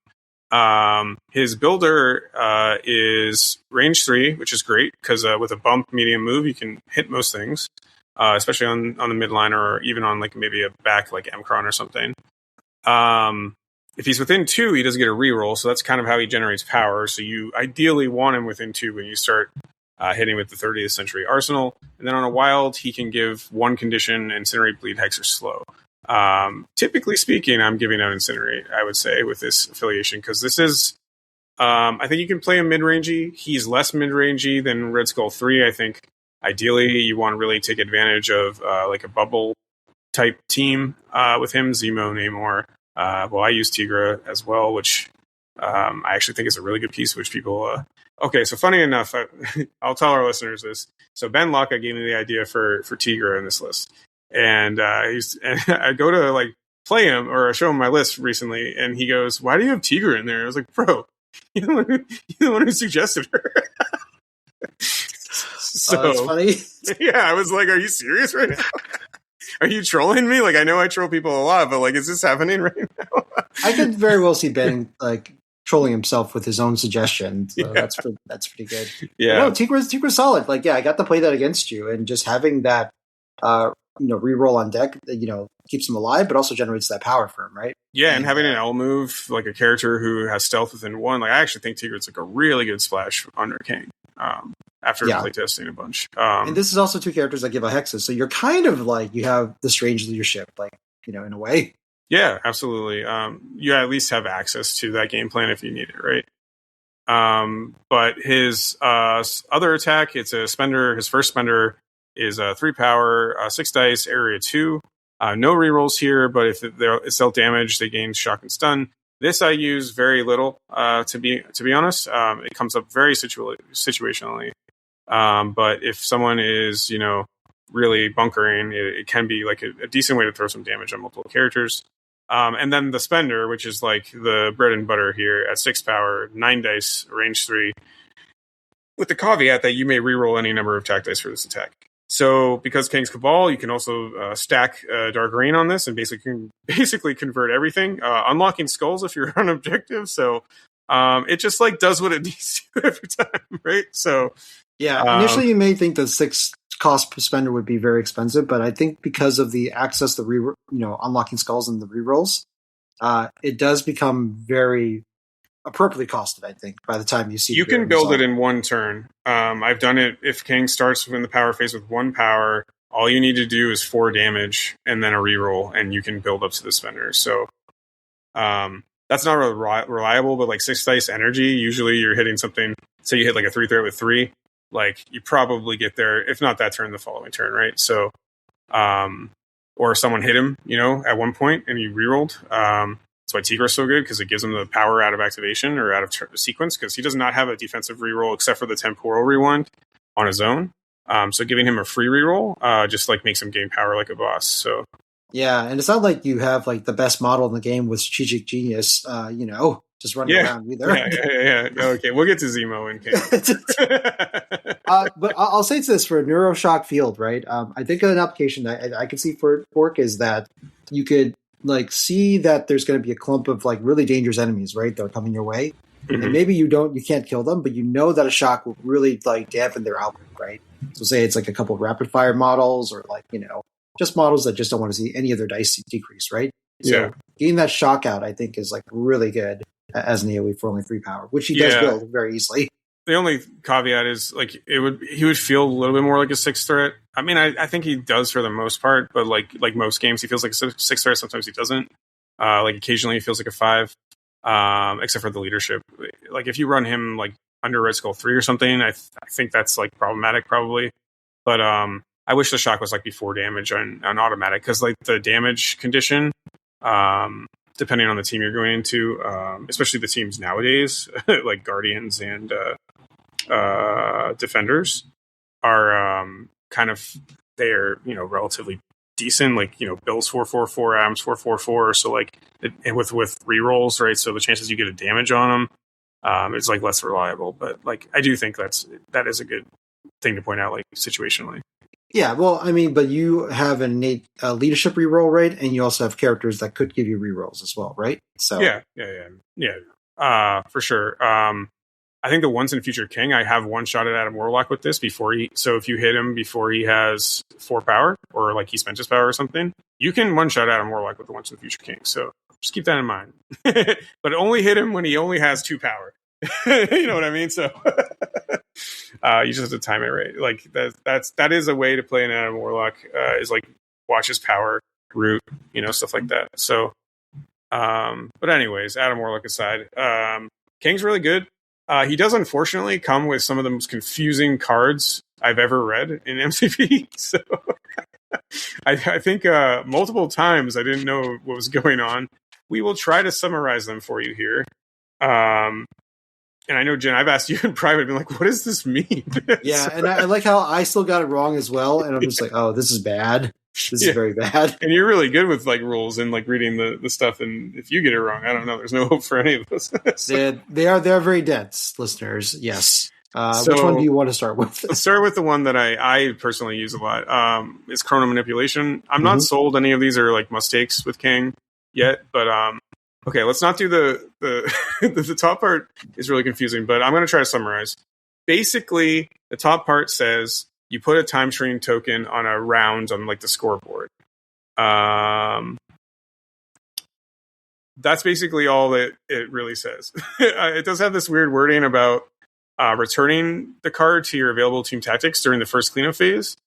His builder is range 3, which is great because with a bump, medium move, you can hit most things, especially on the midline or even on like maybe a back like Mcron or something. If he's within 2, he doesn't get a reroll, so that's kind of how he generates power. So you ideally want him within 2 when you start hitting with the 30th Century Arsenal. And then on a wild, he can give 1 condition, Incinerate, Bleed, Hex, or Slow. Typically speaking, I'm giving out Incinerate, I would say, with this affiliation, because this is, I think you can play him mid-rangey. He's less mid-rangey than Red Skull 3, I think. Ideally, you want to really take advantage of like a bubble type team with him, Zemo, Namor. I use Tigra as well, which I actually think is a really good piece, which people... Okay, so funny enough, I'll tell our listeners this. So Ben Locke gave me the idea for Tigra in this list. And I go to like play him or show him my list recently, and he goes, "Why do you have Tigra in there?" I was like, "Bro, you're the one who suggested her." So that's funny. Yeah, I was like, "Are you serious right now? Are you trolling me? Like, I know I troll people a lot, but like, is this happening right now?" I could very well see Ben like trolling himself with his own suggestion. So Yeah. that's pretty good. Yeah, No, Tigra's solid. Like, yeah, I got to play that against you, and just having that, reroll on deck, keeps him alive, but also generates that power for him, right? Yeah, and having an L move, like a character who has stealth within 1, like I actually think Tigra's like a really good splash under Kang. After playtesting a bunch. And this is also 2 characters that give out hexes, so you're kind of like, you have the strange leadership, like, in a way. Yeah, absolutely. You at least have access to that game plan if you need it, right? But his other attack, it's a spender. His first spender is 3 power, 6 dice, area 2. No rerolls here, but if it's dealt damage, they gain shock and stun. This I use very little, to be honest. It comes up very situationally. But if someone is, really bunkering, it can be like a decent way to throw some damage on multiple characters. And then the spender, which is like the bread and butter here at 6 power, 9 dice, range 3, with the caveat that you may reroll any number of attack dice for this attack. So because Kang's Cabal, you can also stack Dark Rain on this and basically convert everything, unlocking skulls if you're on objective. So it just like does what it needs to every time, right? So yeah, initially you may think the 6 cost per spender would be very expensive, but I think because of the access to unlocking skulls and the rerolls, it does become very appropriately costed, I think, by the time you see you can build it in one turn. I've done it if Kang starts in the power phase with 1 power. All you need to do is 4 damage and then a reroll, and you can build up to the spender. So that's not really reliable, but like 6 dice energy, usually you're hitting something. Say you hit like a 3 threat with 3, like you probably get there, if not that turn, the following turn, right? So, or someone hit him, at one point and he rerolled. That's why Tigra's so good, because it gives him the power out of activation or out of sequence, because he does not have a defensive reroll except for the temporal rewind on his own. So giving him a free reroll just like makes him gain power like a boss. So yeah, and it's not like you have like the best model in the game with strategic genius, just running around either. Yeah. Okay, we'll get to Zemo in case. But I'll say this for Neuroshock Field, right? I think an application that I can see for Fork is that you could like see that there's going to be a clump of like really dangerous enemies, right? That are coming your way. Mm-hmm. And maybe you can't kill them, but you know that a shock will really like dampen their output, right? So say it's like a couple of rapid fire models or like, just models that just don't want to see any of their dice decrease, right? So getting that shock out, I think, is like really good as an AoE for only 3 power, which he does build very easily. The only caveat is like he would feel a little bit more like a 6 threat. I mean, I think he does for the most part, but like most games, he feels like a 6 threat. Sometimes he doesn't. Like occasionally, he feels like a 5, except for the leadership. Like if you run him like under Red Skull 3 or something, I think that's like problematic probably. But I wish the shock was like before damage on automatic, because like the damage condition, depending on the team you're going into, especially the teams nowadays, like Guardians and Defenders, are kind of, they're relatively decent. Like Bill's 444, Adams 444. So like with rerolls, right? So the chances you get a damage on them is like less reliable. But like I do think that is a good thing to point out, like situationally. Yeah, well, I mean, but you have an innate leadership reroll, right? And you also have characters that could give you rerolls as well, right? So yeah, for sure. I think the once in future King, I have one shot at Adam Warlock with this so if you hit him before he has 4 power, or like he spent his power or something, you can one shot Adam Warlock with the once in future King. So just keep that in mind. But only hit him when he only has 2 power. You know what I mean? So you just have to time it right. Like that is a way to play an Adam Warlock, is like watch his power, root, stuff like that. So but anyways, Adam Warlock aside, Kang's really good. He does unfortunately come with some of the most confusing cards I've ever read in MCP. So I think multiple times I didn't know what was going on. We will try to summarize them for you here. And I know, Jen, I've asked you in private, been like, what does this mean? Yeah, and I like how I still got it wrong as well. And I'm just like, oh, this is bad. This is very bad. And you're really good with like rules and like reading the stuff. And if you get it wrong, I don't know. There's no hope for any of us. So, they are very dense, listeners. Yes. Which one do you want to start with? Let's start with the one that I personally use a lot. It's Chrono Manipulation. I'm not sold any of these are like mistakes with Kang yet, but okay, let's not do the top part is really confusing, but I'm going to try to summarize. Basically, the top part says you put a time stream token on a round on like the scoreboard. That's basically all that it really says. It does have this weird wording about returning the card to your available team tactics during the first cleanup phase.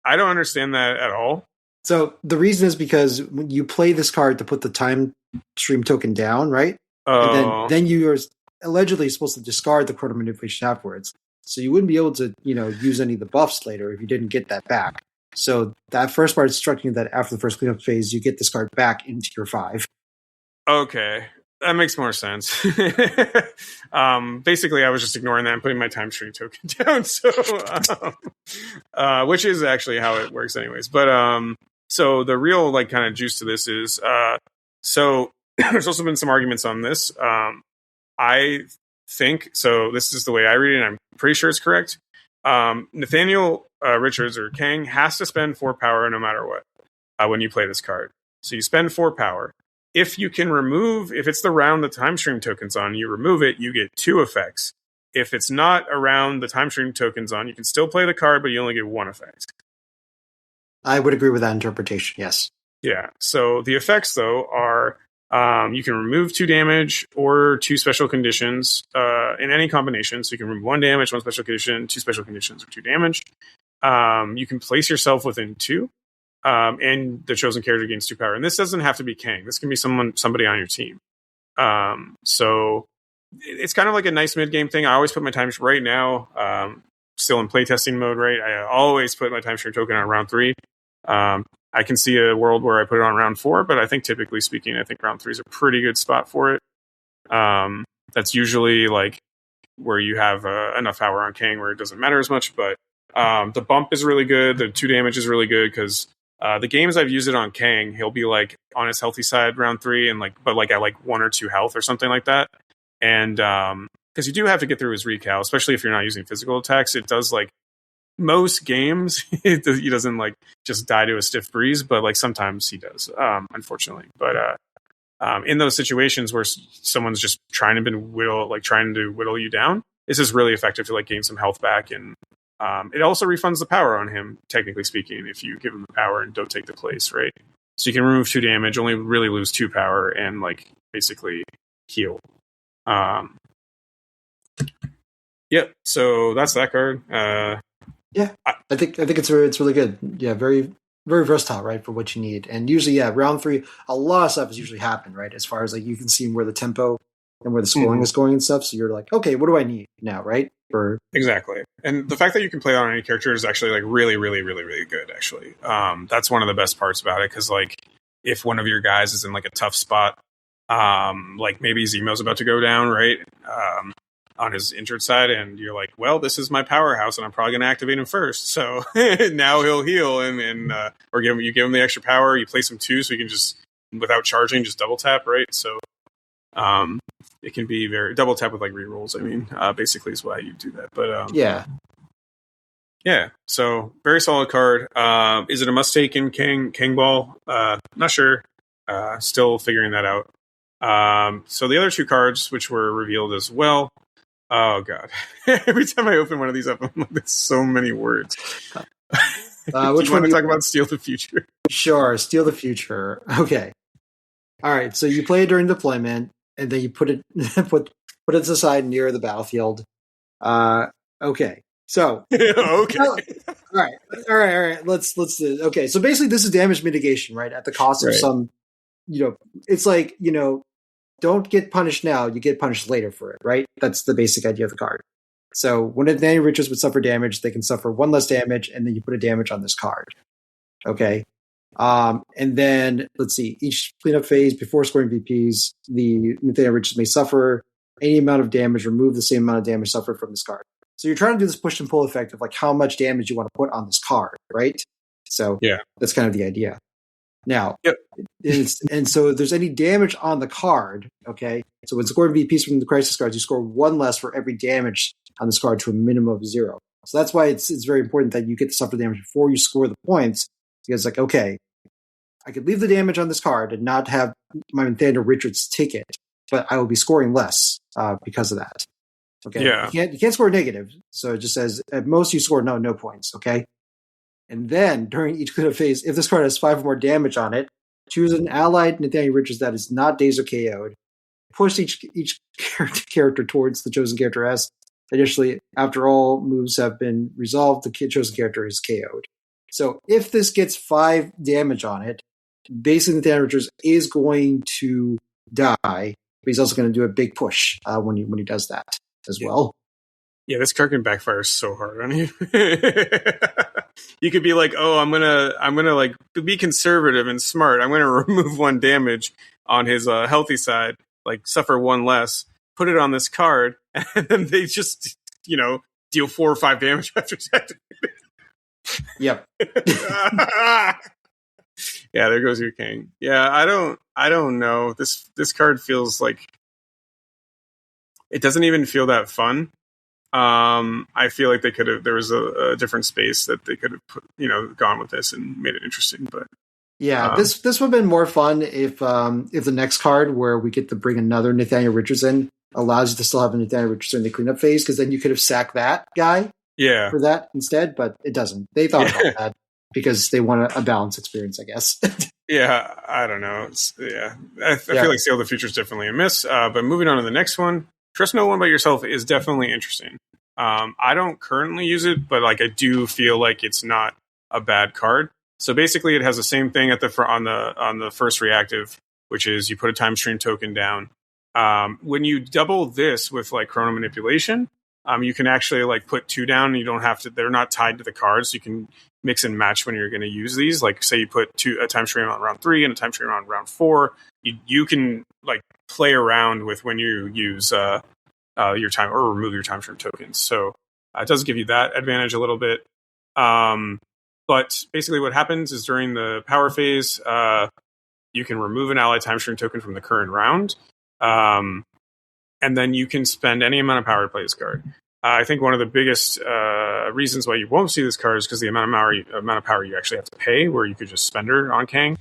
I don't understand that at all. So the reason is because when you play this card to put the time stream token down, right? And then you are allegedly supposed to discard the chrono manipulation afterwards. So you wouldn't be able to, use any of the buffs later if you didn't get that back. So that first part is instructing that after the first cleanup phase, you get this card back into your 5. Okay. That makes more sense. Basically, I was just ignoring that and putting my time stream token down. So, which is actually how it works, anyways. But so the real kind of juice to this is so there's also been some arguments on this. I think so. This is the way I read it, and I'm pretty sure it's correct. Nathaniel Richards or Kang has to spend 4 power no matter what when you play this card. So you spend 4 power. If you can remove, if it's the round the time stream token's on, you remove it, you get 2 effects. If it's not around the time stream token's on, you can still play the card, but you only get 1 effect. I would agree with that interpretation, yes. Yeah. So the effects, though, are you can remove 2 damage or 2 special conditions in any combination. So you can remove 1 damage, 1 special condition, 2 special conditions, or 2 damage. You can place yourself within 2. And the chosen character gains 2 power. And this doesn't have to be Kang. This can be somebody on your team. So it's kind of like a nice mid-game thing. I always put my time right now, still in playtesting mode, right? I always put my time stream token on round 3. I can see a world where I put it on round 4, but I think typically speaking, I think round 3 is a pretty good spot for it. That's usually where you have enough power on Kang where it doesn't matter as much, but the bump is really good. The 2 damage is really good because the games I've used it on Kang, he'll be on his healthy side round 3 and but at 1 or 2 health or something like that. And because you do have to get through his recal, especially if you're not using physical attacks. It does most games he doesn't just die to a stiff breeze, but sometimes he does, unfortunately. But in those situations where someone's just trying to whittle you down, this is really effective to gain some health back. And it also refunds the power on him, technically speaking, if you give him the power and don't take the place, right? So you can remove 2 damage, only really lose 2 power, and basically heal. Yep. So that's that card. Yeah, I think it's really good. Yeah, very very versatile, right, for what you need. And usually, round 3, a lot of stuff is usually happening, right? As far as you can see where the tempo and where the scoring is going and stuff. So you're okay, what do I need now, right? Exactly. And the fact that you can play that on any character is actually really, really, really, really good, actually. That's one of the best parts about it, because if one of your guys is in a tough spot, maybe Zemo's about to go down, right? On his injured side, and you're well, this is my powerhouse, and I'm probably going to activate him first. So now he'll heal, and or you give him the extra power. You place him 2, so you can just, without charging, just double tap, right? So it can be very double tap with rerolls. I mean, basically is why you do that. But yeah. So very solid card. Is it a must take in Kang Ball? Not sure. Still figuring that out. So the other 2 cards, which were revealed as well. Oh God! Every time I open one of these up, I'm there's so many words. Which one do you want to talk about? Steal the Future. Sure, Steal the Future. Okay. All right. So you play it during deployment, and then you put it put it aside near the battlefield. Okay. So okay. All right. Let's do it. Okay. So basically, this is damage mitigation, right? At the cost of some, it's don't get punished now, you get punished later for it, right? That's the basic idea of the card. So when Nathaniel Richards would suffer damage, they can suffer 1 less damage, and then you put a damage on this card. Okay. And then, let's see, each cleanup phase before scoring VPs, the Nathaniel Richards may suffer any amount of damage, remove the same amount of damage suffered from this card. So you're trying to do this push and pull effect of how much damage you want to put on this card, right? So that's kind of the idea. Now, and so if there's any damage on the card, okay, so when scoring VPs from the crisis cards, you score 1 less for every damage on this card to a minimum of 0. So that's why it's very important that you get to suffer damage before you score the points, because okay, I could leave the damage on this card and not have my Nathaniel Richards take it, but I will be scoring less because of that. Okay, you can't score negative, so it just says at most you score no points. Okay. And then, during each cleanup phase, if this card has 5 or more damage on it, choose an allied Nathaniel Richards that is not dazed or KO'd. Push each character towards the chosen character S. Additionally, after all moves have been resolved, the chosen character is KO'd. So if this gets 5 damage on it, basically Nathaniel Richards is going to die but he's also going to do a big push when he does that as well. Yeah, this card can backfire so hard on you. You could be like, "Oh, I'm gonna like be conservative and smart. I'm gonna remove 1 damage on his healthy side, like suffer 1 less. Put it on this card, and then they just deal 4 or 5 damage after it's activated." Yep. Yeah, there goes your Kang. Yeah, I don't know. This card feels like it doesn't even feel that fun. I feel like there was a different space that they could have put, gone with this and made it interesting. But yeah, this would have been more fun if the next card where we get to bring another Nathaniel Richardson allows you to still have a Nathaniel Richardson in the cleanup phase, because then you could have sacked that guy for that instead, but it doesn't. They thought about that because they want a balanced experience, I guess. Yeah, I don't know. I feel like Seal of the Future is definitely a miss. But moving on to the next one, Trust No One But Yourself is definitely interesting. I don't currently use it, but like I do feel like it's not a bad card. So basically, it has the same thing at on the first reactive, which is you put a time stream token down. When you double this with like chrono manipulation, you can actually like put 2 down. And you don't have to; they're not tied to the cards. So you can mix and match when you're going to use these. Like say you put a time stream on round 3 and a time stream on round 4. You can like play around with when you use your time or remove your time stream tokens. So it does give you that advantage a little bit. But basically what happens is during the power phase, you can remove an ally time stream token from the current round. And then you can spend any amount of power to play this card. I think one of the biggest reasons why you won't see this card is because the amount of power you actually have to pay, where you could just spend her on Kang.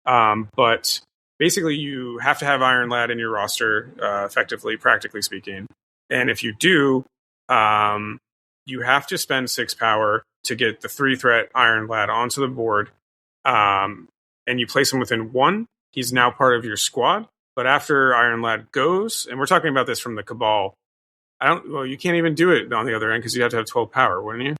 But basically, you have to have Iron Lad in your roster, effectively, practically speaking. And if you do, you have to spend 6 power to get the 3-threat Iron Lad onto the board. And you place him within 1. He's now part of your squad. But after Iron Lad goes, and we're talking about this from the Cabal, you can't even do it on the other end because you have to have 12 power, wouldn't you?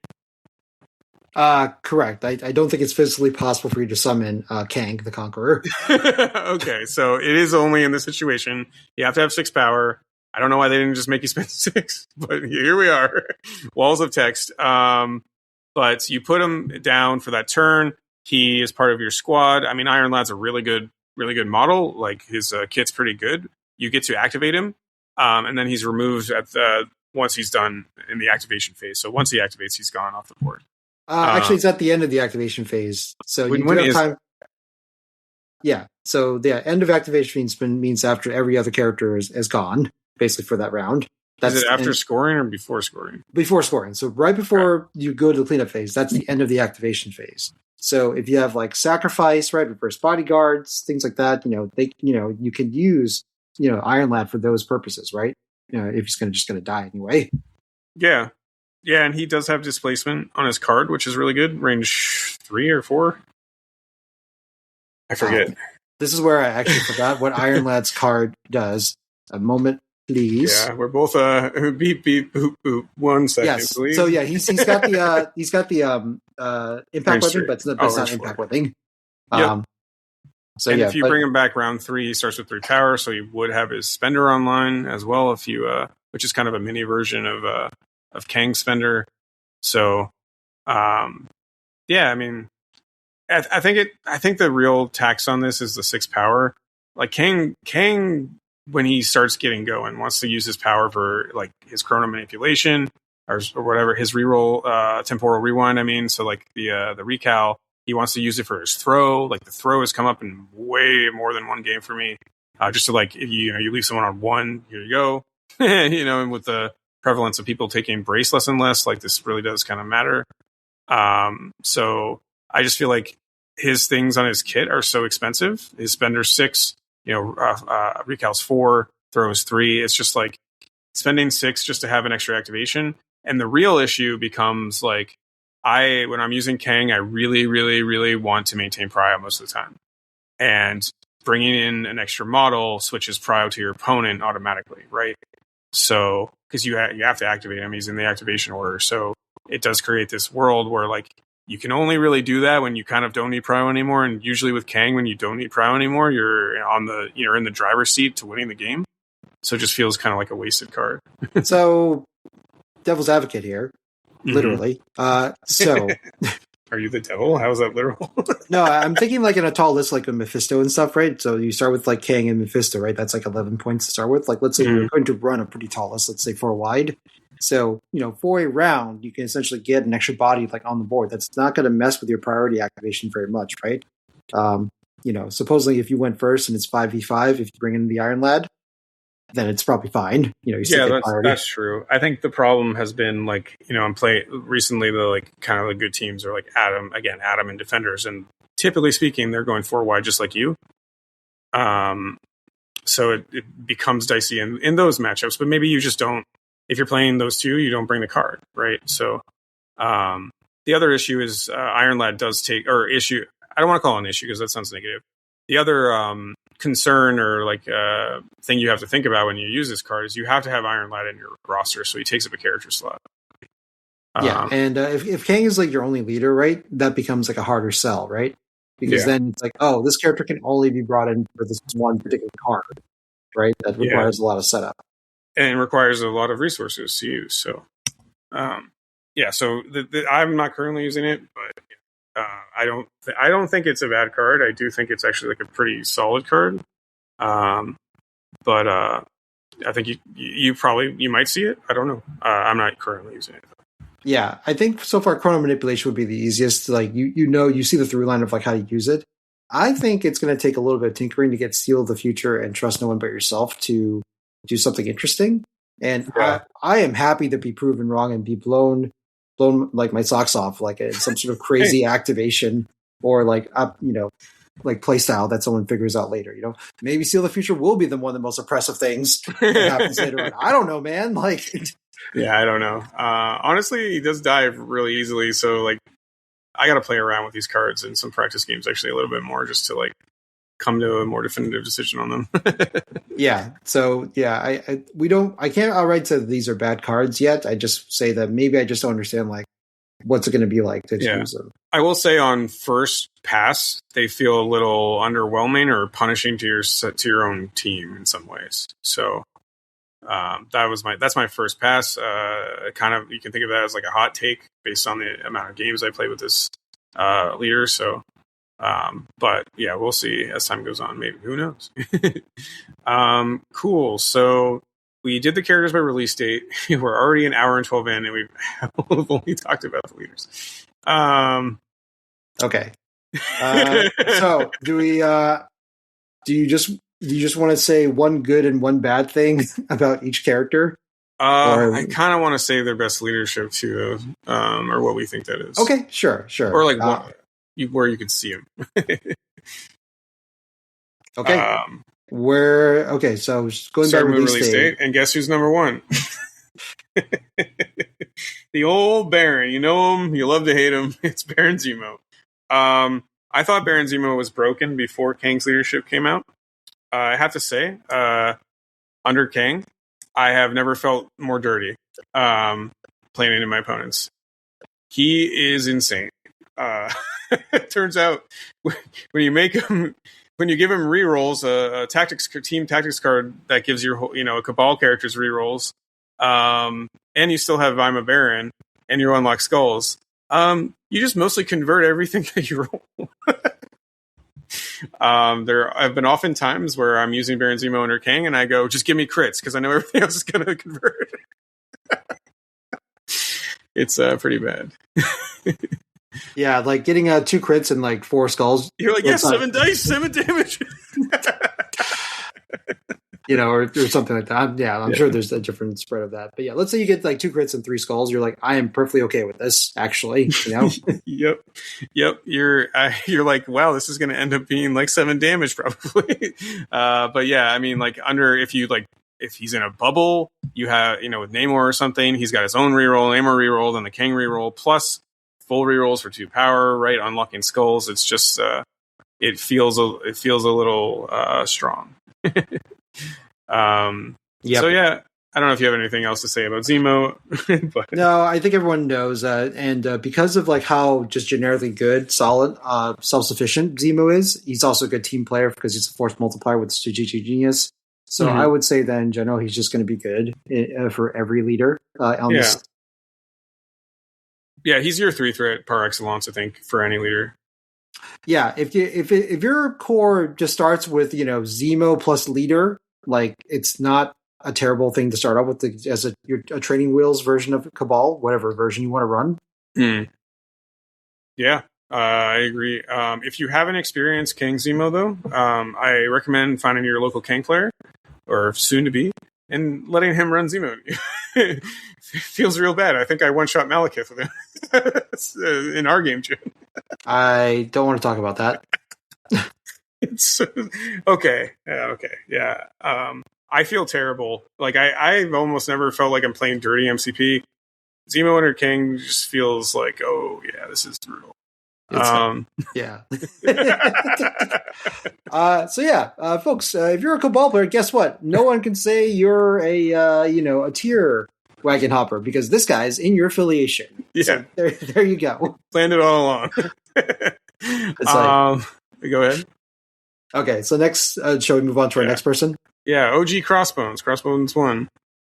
Correct. I don't think it's physically possible for you to summon Kang the Conqueror. Okay, so it is only in this situation. You have to have 6 power. I don't know why they didn't just make you spend 6, but here we are. Walls of text. But you put him down for that turn. He is part of your squad. I mean, Iron Lad's a really good model. Like his kit's pretty good. You get to activate him, and then he's removed once he's done in the activation phase. So once he activates, he's gone off the board. Actually, it's at the end of the activation phase. So you do have time. Yeah. So the end of activation means after every other character is gone, basically for that round. Is it after scoring or before scoring? Before scoring. So right before you go to the cleanup phase, that's the end of the activation phase. So if you have like sacrifice, right, reverse bodyguards, things like that, you can use, Iron Lad for those purposes, right? If he's just going to die anyway. Yeah. Yeah, and he does have displacement on his card, which is really good. Range 3 or 4. I forget. This is where I actually forgot what Iron Lad's card does. A moment, please. Yeah, we're both beep beep boop boop. 1 second, yes. please. So yeah, he's got the impact weapon, but it's not impact weapon. Yep. So if you bring him back round 3, he starts with 3 power, so you would have his spender online as well, if you which is kind of a mini version of Kang Spender. So, yeah, I mean, I think the real tax on this is the 6 power. Like Kang, when he starts getting going, wants to use his power for like his chrono manipulation or whatever, his reroll, temporal rewind. I mean, so like the recal, he wants to use it for his throw. Like the throw has come up in way more than one game for me. Just to like, if you leave someone on 1, here you go. And with the prevalence of people taking brace less and less, like this really does kind of matter. So I just feel like his things on his kit are so expensive. His spender 6, recal's 4, throws 3. It's just like spending 6 just to have an extra activation. And the real issue becomes like, when I'm using Kang, I really, really, really want to maintain prio most of the time. And bringing in an extra model switches prio to your opponent automatically, right? So, because you have to activate him, he's in the activation order. So it does create this world where like you can only really do that when you kind of don't need prio anymore. And usually with Kang, when you don't need prio anymore, you're in the driver's seat to winning the game. So it just feels kind of like a wasted card. So, devil's advocate here, literally. So, are you the devil? How is that literal? No, I'm thinking like in a tall list, like with Mephisto and stuff, right? So you start with like Kang and Mephisto, right? That's like 11 points to start with. Like, let's say we're going to run a pretty tall list, let's say 4 wide. So, for a round, you can essentially get an extra body like on the board. That's not going to mess with your priority activation very much, right? Supposedly if you went first and it's 5v5, if you bring in the Iron Lad, then it's probably fine. That's true. I think the problem has been like, I'm playing recently, the like kind of the good teams are like Adam and Defenders, and typically speaking, they're going 4 wide just like you. So it becomes dicey in those matchups, but maybe you just don't. If you're playing those two, you don't bring the card, right? So the other issue is Iron Lad does take, or issue. I don't want to call it an issue because that sounds negative. The other concern or like thing you have to think about when you use this card is you have to have Iron Lad in your roster, so he takes up a character slot. And if Kang is like your only leader, right, that becomes like a harder sell, right? Because then it's like, oh, this character can only be brought in for this one particular card, right? That requires a lot of setup. And requires a lot of resources to use. So, so I'm not currently using it, but I don't think it's a bad card. I do think it's actually like a pretty solid card. But I think you might see it. I don't know. I'm not currently using it. Yeah, I think so far Chrono Manipulation would be the easiest. Like you see the through line of like how to use it. I think it's going to take a little bit of tinkering to get Seal of the Future and Trust No One But Yourself to do something interesting. And I am happy to be proven wrong and be blown like my socks off, like some sort of crazy activation or like like play style that someone figures out later. Maybe Seal of the Future will be one of the most oppressive things that happens later on. I don't know, man. Like, yeah, I don't know. Honestly, he does die really easily, so like I got to play around with these cards in some practice games actually a little bit more just to like come to a more definitive decision on them. Yeah. So I can't outright say that these are bad cards yet. I just say that maybe I just don't understand like what's it going to be like to use them. I will say on first pass, they feel a little underwhelming or punishing to your own team in some ways. So that's my first pass. Kind of, you can think of that as like a hot take based on the amount of games I played with this leader. So, but yeah, we'll see as time goes on. Maybe, who knows? Cool. So we did the characters by release date. We're already an hour and 12 in, and we've only talked about the leaders. Okay. So do you just want to say one good and one bad thing about each character? I kind of want to say their best leadership too, or what we think that is. Okay, sure. Or like where you could see them. Okay. So going back to release date, and guess who's number one? The old Baron. You know him. You love to hate him. It's Baron Zemo. I thought Baron Zemo was broken before Kang's leadership came out. I have to say, under Kang, I have never felt more dirty playing into my opponents. He is insane. It turns out when you give him rerolls, a team tactics card that gives you a Cabal character's rerolls, and you still have I'm a Baron, and you unlock skulls. You just mostly convert everything that you roll. There have been often times where I'm using Baron Zemo under Kang, and I go, just give me crits, because I know everything else is going to convert. It's pretty bad. Yeah, like getting 2 crits and like 4 skulls. You're like, 7 dice, 7 damage. Or something like that. Yeah, I'm sure there's a different spread of that. But yeah, let's say you get like 2 crits and 3 skulls. You're like, I am perfectly okay with this, actually. Yep. You're like, wow, this is going to end up being like 7 damage probably. But yeah, I mean, like if he's in a bubble, you have, with Namor or something, he's got his own reroll, Namor reroll, then the Kang reroll, plus full rerolls for 2 power, right? Unlocking skulls. It's just, it feels a little strong. So yeah, I don't know if you have anything else to say about Zemo. But no, I think everyone knows, and because of like how just generically good, solid, self-sufficient Zemo is, he's also a good team player because he's a force multiplier with strategic genius. So I would say that in general, he's just going to be good for every leader on this. Yeah, he's your 3-threat par excellence, I think, for any leader. Yeah, if your core just starts with Zemo plus leader, like it's not a terrible thing to start off with as a training wheels version of Cabal, whatever version you want to run. Yeah, I agree. If you haven't experienced Kang Zemo, though, I recommend finding your local Kang player, or soon to be, and letting him run Zemo. It feels real bad. I think I one-shot Malekith with him in our game, Jim. I don't want to talk about that. It's okay. Yeah. I feel terrible. Like I've almost never felt like I'm playing dirty MCP. Zemo under King just feels like, oh yeah, this is brutal. Yeah. So yeah, folks, if you're a Cabal player, guess what? No one can say you're a tier wagon hopper because this guy's in your affiliation. Yeah. So there you go. Planned it all along. Go ahead. Okay, so next, shall we move on to our next person? Yeah, OG Crossbones. Crossbones 1.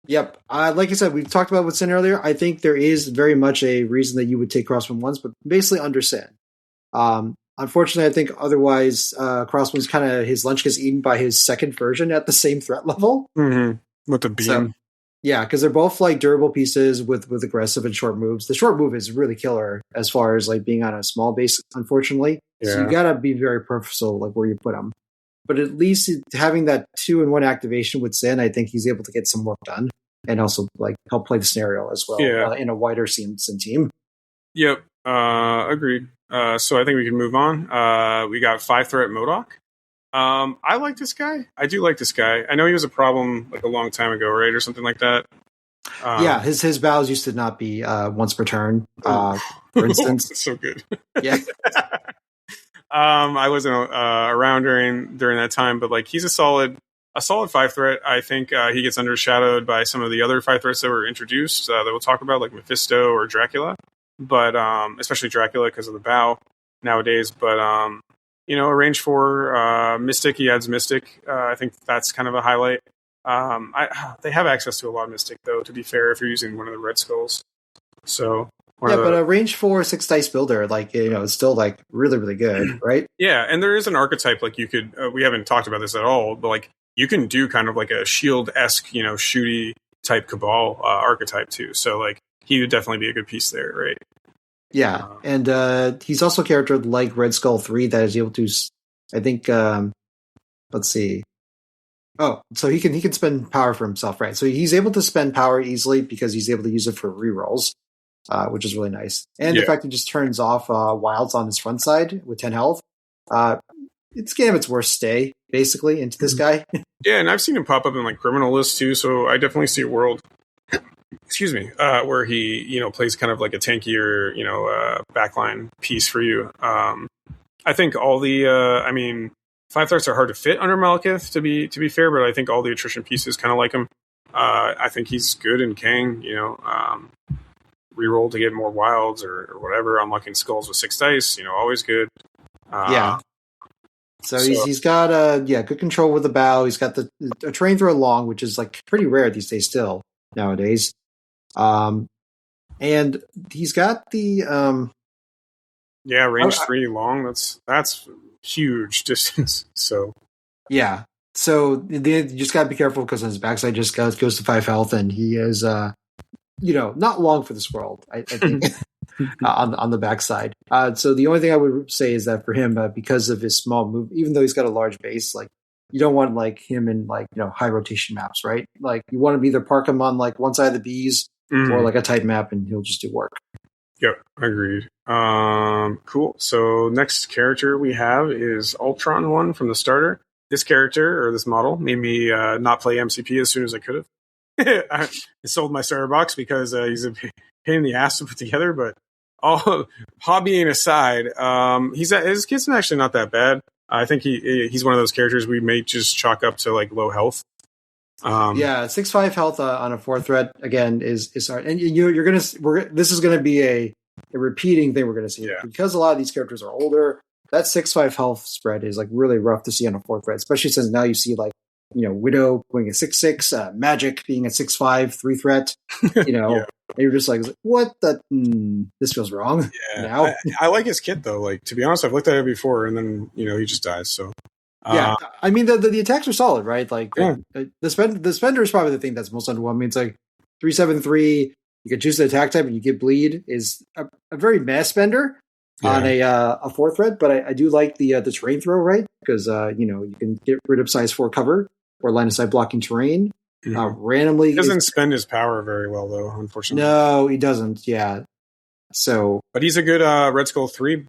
Yep. Like I said, we talked about with Sin earlier. I think there is very much a reason that you would take Crossbones 1s, but basically under Sin. Unfortunately, I think otherwise, Crossbones kind of, his lunch gets eaten by his second version at the same threat level. With the beam. So, yeah, because they're both like durable pieces with aggressive and short moves. The short move is really killer as far as like being on a small base, unfortunately. Yeah. So you gotta be very purposeful like where you put them. But at least having that 2-in-1 activation with Sin, I think he's able to get some work done and also like help play the scenario as well in a wider Sin team. Yep, agreed. So I think we can move on. We got 5-threat MODOK. I like this guy. I do like this guy. I know he was a problem like a long time ago, right, or something like that. Yeah, his bows used to not be once per turn, for instance. So good. Yeah. I wasn't around during that time, but like he's a solid 5-threat. I think he gets undershadowed by some of the other 5-threats that were introduced that we'll talk about, like Mephisto or Dracula, but especially Dracula because of the bow nowadays. But a range 4 Mystic, he adds Mystic. I think that's kind of a highlight. They have access to a lot of Mystic, though, to be fair, if you're using one of the Red Skulls. So but a range 4 6 dice builder, like it's still like really, really good, right? Yeah, and there is an archetype like you could. We haven't talked about this at all, but like you can do kind of like a shield-esque, shooty type Cabal archetype too. So like he would definitely be a good piece there, right? Yeah, and he's also a character like Red Skull 3 that is able to, I think. Let's see. Oh, so he can spend power for himself, right? So he's able to spend power easily because he's able to use it for rerolls. Which is really nice. And the fact he just turns off wilds on his front side with 10 health. It's Gambit's worst stay, basically, into this guy. Yeah, and I've seen him pop up in like criminal lists too, so I definitely see a world where he, plays kind of like a tankier, backline piece for you. I think all the 5-threats are hard to fit under Malekith, to be fair, but I think all the attrition pieces kind of like him. I think he's good in Kang, reroll to get more wilds or whatever. Unlocking skulls with 6 dice, always good. So he's got good control with the bow. He's got a train throw long, which is like pretty rare these days still nowadays. And he's got the range 3 long. That's huge distance. So yeah. So you just gotta be careful because on his backside just goes to 5 health, and he is not long for this world, I think, on the backside. So the only thing I would say is that for him, because of his small move, even though he's got a large base, like you don't want like him in like high rotation maps, right? Like you want to either park him on like one side of the bees or like a tight map, and he'll just do work. Yep, agreed. Cool. So next character we have is Ultron 1 from the starter. This character or this model made me not play MCP as soon as I could have. I sold my starter box because he's a pain in the ass to put together, but all hobbying aside, his kit's actually not that bad. I think he's one of those characters we may just chalk up to like low health. 6-5 health on a 4-threat again is hard, and this is gonna be a repeating thing we're gonna see because a lot of these characters are older. That 6-5 health spread is like really rough to see on a 4-threat, especially since now you see like Widow going at 6/6, Magic being at 6/5, 3 threat. Yeah. And you're just like, what the? This feels wrong. Yeah, Now. I like his kit though. Like, to be honest, I've looked at it before, and then he just dies. So Yeah, I mean the attacks are solid, right? Like yeah. the spender is probably the thing that's most underwhelming. It's like 3/7/3. You can choose the attack type and you get bleed is a very mass spender on a 4 threat. But I do like the terrain throw, right? Because you can get rid of size 4 cover or line of sight blocking terrain. Randomly, he doesn't spend his power very well though, unfortunately. No, he doesn't. Yeah. So, but he's a good Red Skull 3.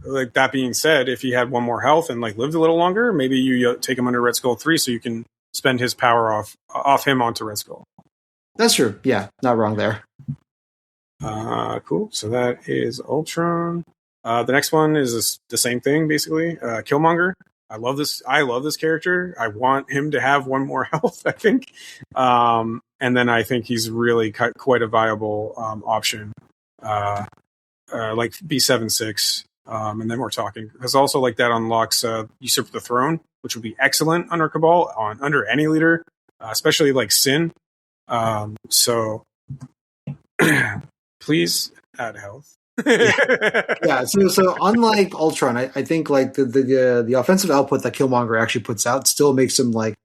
Like, that being said, if he had one more health and like lived a little longer, maybe you take him under Red Skull 3 so you can spend his power off him onto Red Skull. That's true. Yeah, not wrong there. Cool. So that is Ultron. The next one is the same thing, basically. Killmonger. I love this character. I want him to have one more health, I think. And then I think he's really quite a viable option. Like B7/6, and then we're talking, because also like that unlocks Usurp the Throne, which would be excellent under Cabal, under any leader, especially like Sin. So please add health. Yeah. So unlike Ultron, I think like the offensive output that Killmonger actually puts out still makes him like,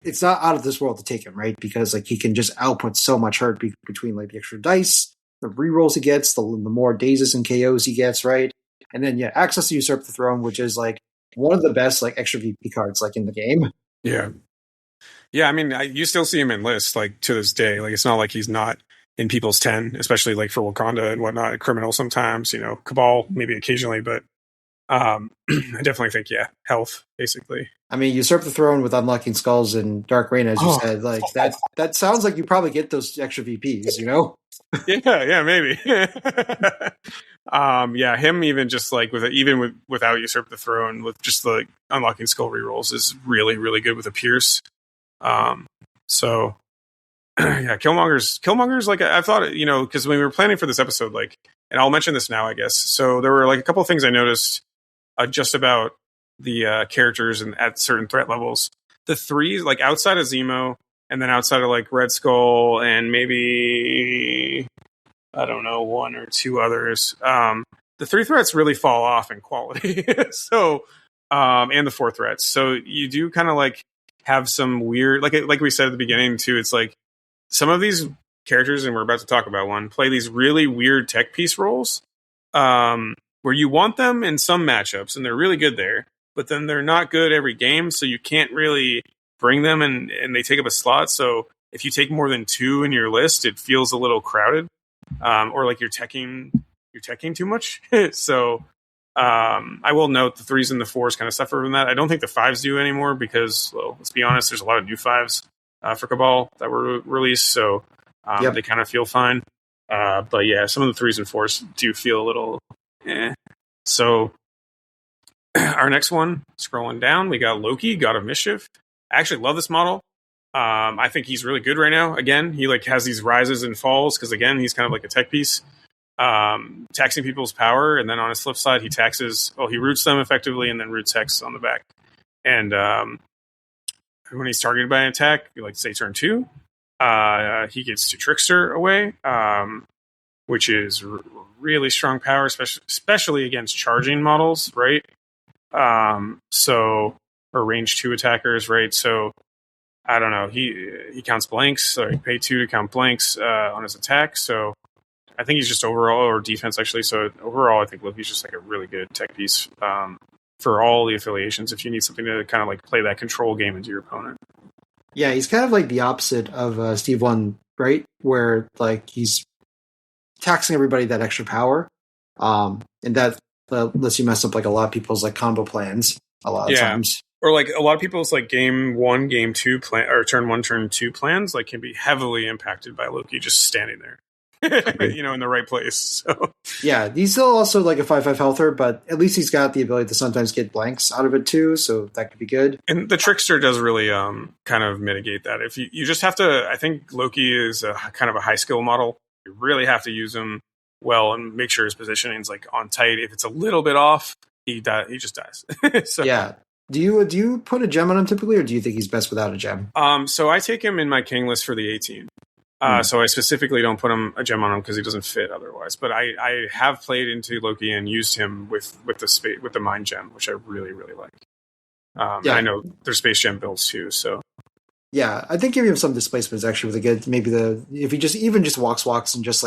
it's not out of this world to take him, right? Because like he can just output so much hurt between like the extra dice, the rerolls he gets, the more dazes and KOs he gets, right? And then access to Usurp the Throne, which is like one of the best like extra VP cards like in the game. Yeah. I mean, you still see him in lists like to this day. Like, it's not like he's not in people's 10, especially like for Wakanda and whatnot. Criminal sometimes, Cabal maybe occasionally, but I definitely think health basically. I mean, Usurp the Throne with unlocking skulls and Dark Reign, as you said, like that sounds like you probably get those extra VPs, Yeah, maybe. Him even just like without Usurp the Throne, with just like unlocking skull rerolls is really, really good with a Pierce. So Killmonger's like, I thought, because when we were planning for this episode, like, and I'll mention this now, I guess. So there were like a couple of things I noticed just about the characters and at certain threat levels. The 3, like outside of Zemo, and then outside of like Red Skull and maybe, I don't know, 1 or 2 others, the 3 threats really fall off in quality. So, and the 4 threats. So you do kind of like have some weird, like we said at the beginning too, it's like some of these characters, and we're about to talk about one, play these really weird tech piece roles, where you want them in some matchups and they're really good there, but then they're not good every game, so you can't really bring them, and they take up a slot. So if you take more than 2 in your list, it feels a little crowded, or like you're teching too much. So I will note the 3s and the 4s kind of suffer from that. I don't think the 5s do anymore because, well, let's be honest, there's a lot of new 5s for Cabal that were released, so they kind of feel fine. But yeah, some of the 3s and 4s do feel a little So our next one, scrolling down, we got Loki, God of Mischief. I actually love this model. I think he's really good right now. Again, he like has these rises and falls because, again, he's kind of like a tech piece, taxing people's power, and then on his flip side, he roots them effectively and then roots Hex on the back. And when he's targeted by an attack, like say turn 2, he gets to Trickster away, which is really strong power, especially against charging models, right? Or range 2 attackers, right? So I don't know. He counts blanks, so he pay 2 to count blanks on his attack. So I think he's just overall, or defense actually. So overall, I think Loki's just like a really good tech piece for all the affiliations. If you need something to kind of like play that control game into your opponent. Yeah, he's kind of like the opposite of Steve 1, right? Where like he's taxing everybody that extra power, and that lets you mess up like a lot of people's like combo plans a lot of times. Or like a lot of people's like game 1, game 2 plan, or turn 1, turn 2 plans, like can be heavily impacted by Loki just standing there, in the right place. So yeah, he's still also like a 5/5 healther, but at least he's got the ability to sometimes get blanks out of it too, so that could be good. And the Trickster does really kind of mitigate that. If you just have to, I think Loki is a kind of a high skill model. You really have to use him well and make sure his positioning is like on tight. If it's a little bit off, he just dies. So yeah. Do you put a gem on him typically, or do you think he's best without a gem? So I take him in my King list for the 18. So I specifically don't put a gem on him because he doesn't fit otherwise. But I have played into Loki and used him with the mind gem, which I really really like. And I know there's space gem builds too. So yeah, I think giving him some displacement is actually really good. Maybe if he just walks and just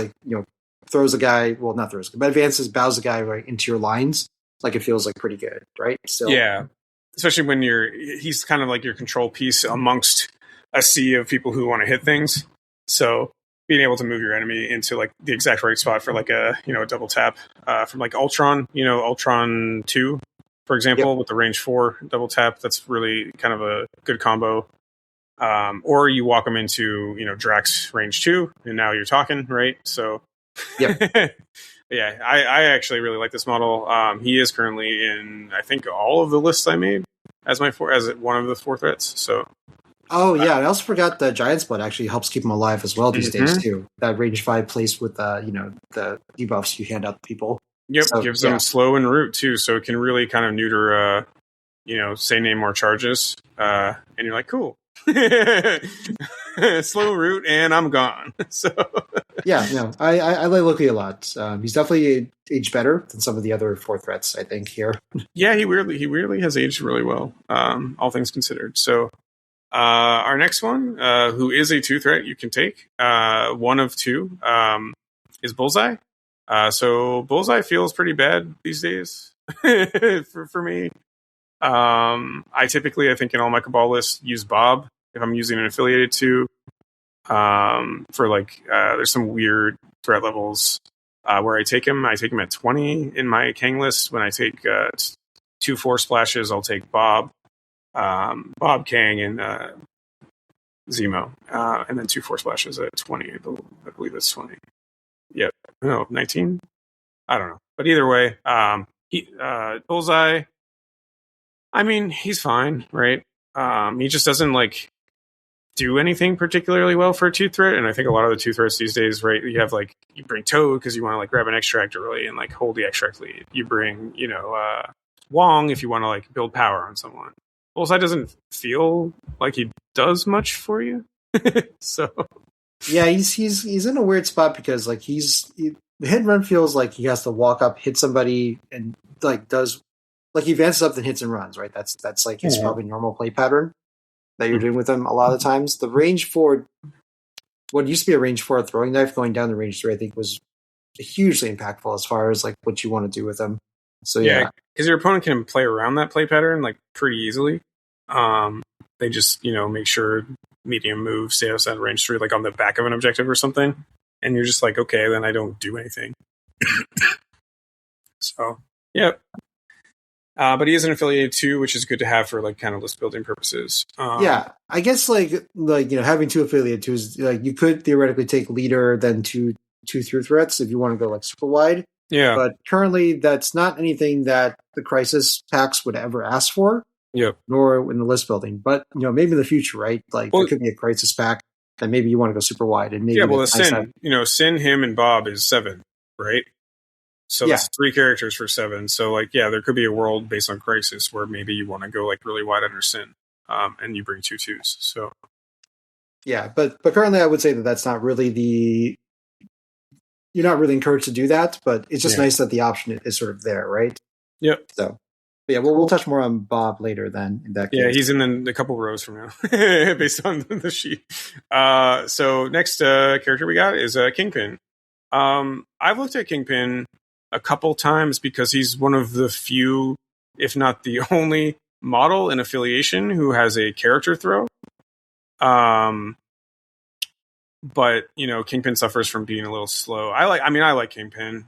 throws a guy, well not throws, but advances, bows a guy right into your lines, like it feels like pretty good, right? So yeah, especially when he's kind of like your control piece amongst a sea of people who want to hit things. So being able to move your enemy into like the exact right spot for like a double tap from like Ultron, Ultron 2, for example, with the range 4 double tap, that's really kind of a good combo. Or you walk them into Drax range 2, and now you're talking, right? So yeah, I actually really like this model. He is currently in I think all of the lists I made as one of the 4 threats. So. Oh yeah, I also forgot the Giant's Blood actually helps keep him alive as well these days too. That range 5 placed with the debuffs you hand out to people. Yep, so, gives them slow and root too, so it can really kind of neuter say name more charges. And you're like, cool. Slow root and I'm gone. So I like Loki a lot. He's definitely aged better than some of the other 4 threats, I think, here. Yeah, he weirdly has aged really well, all things considered. So our next one, who is a 2 threat you can take, one of 2, is Bullseye. So Bullseye feels pretty bad these days for me. I typically, I think in all my Cabal lists, use Bob if I'm using an affiliated 2. For there's some weird threat levels where I take him. I take him at 20 in my Kang list. When I take 2 Force Splashes, I'll take Bob, Kang, and Zemo, and then 2 Force Splashes at 20. I believe that's 20. Yep. No, 19. I don't know, but either way, Bullseye. I mean, he's fine, right? He just doesn't do anything particularly well for a 2 threat, and I think a lot of the 2 threats these days, right? You have you bring Toad because you want to grab an extract early and hold the extract lead. You bring Wong if you want to build power on someone. Bullseye doesn't feel like he does much for you, so yeah, he's in a weird spot because the hit and run feels like he has to walk up, hit somebody, and does he advances up then hits and runs, right? That's his probably normal play pattern that you're doing with him a lot of the times. The range 4, what used to be a range 4 throwing knife going down to range 3, I think was hugely impactful as far as what you want to do with him. So yeah, because your opponent can play around that play pattern pretty easily. They just make sure medium move stay outside range 3, on the back of an objective or something, and you're just okay, then I don't do anything. So yeah. But he is an affiliated 2, which is good to have for kind of list building purposes. Yeah, I guess having 2 affiliated 2s, you could theoretically take leader then 2 through threats if you want to go super wide. Yeah, but currently that's not anything that the crisis packs would ever ask for. Yep. Nor in the list building, but maybe in the future, right? There could be a crisis pack that maybe you want to go super wide, and maybe the Sin, Sin, him, and Bob is 7, right? So that's 3 characters for 7. So there could be a world based on crisis where maybe you want to go really wide under Sin, and you bring 2 2s. So yeah, but currently I would say that that's not really you're not really encouraged to do that, but it's just nice that the option is sort of there, right? Yep. So. Yeah, we'll touch more on Bob later then. In that case. Yeah, he's in a couple rows from now, based on the sheet. So next character we got is Kingpin. I've looked at Kingpin a couple times because he's one of the few, if not the only, model in affiliation who has a character throw. But Kingpin suffers from being a little slow. I like Kingpin.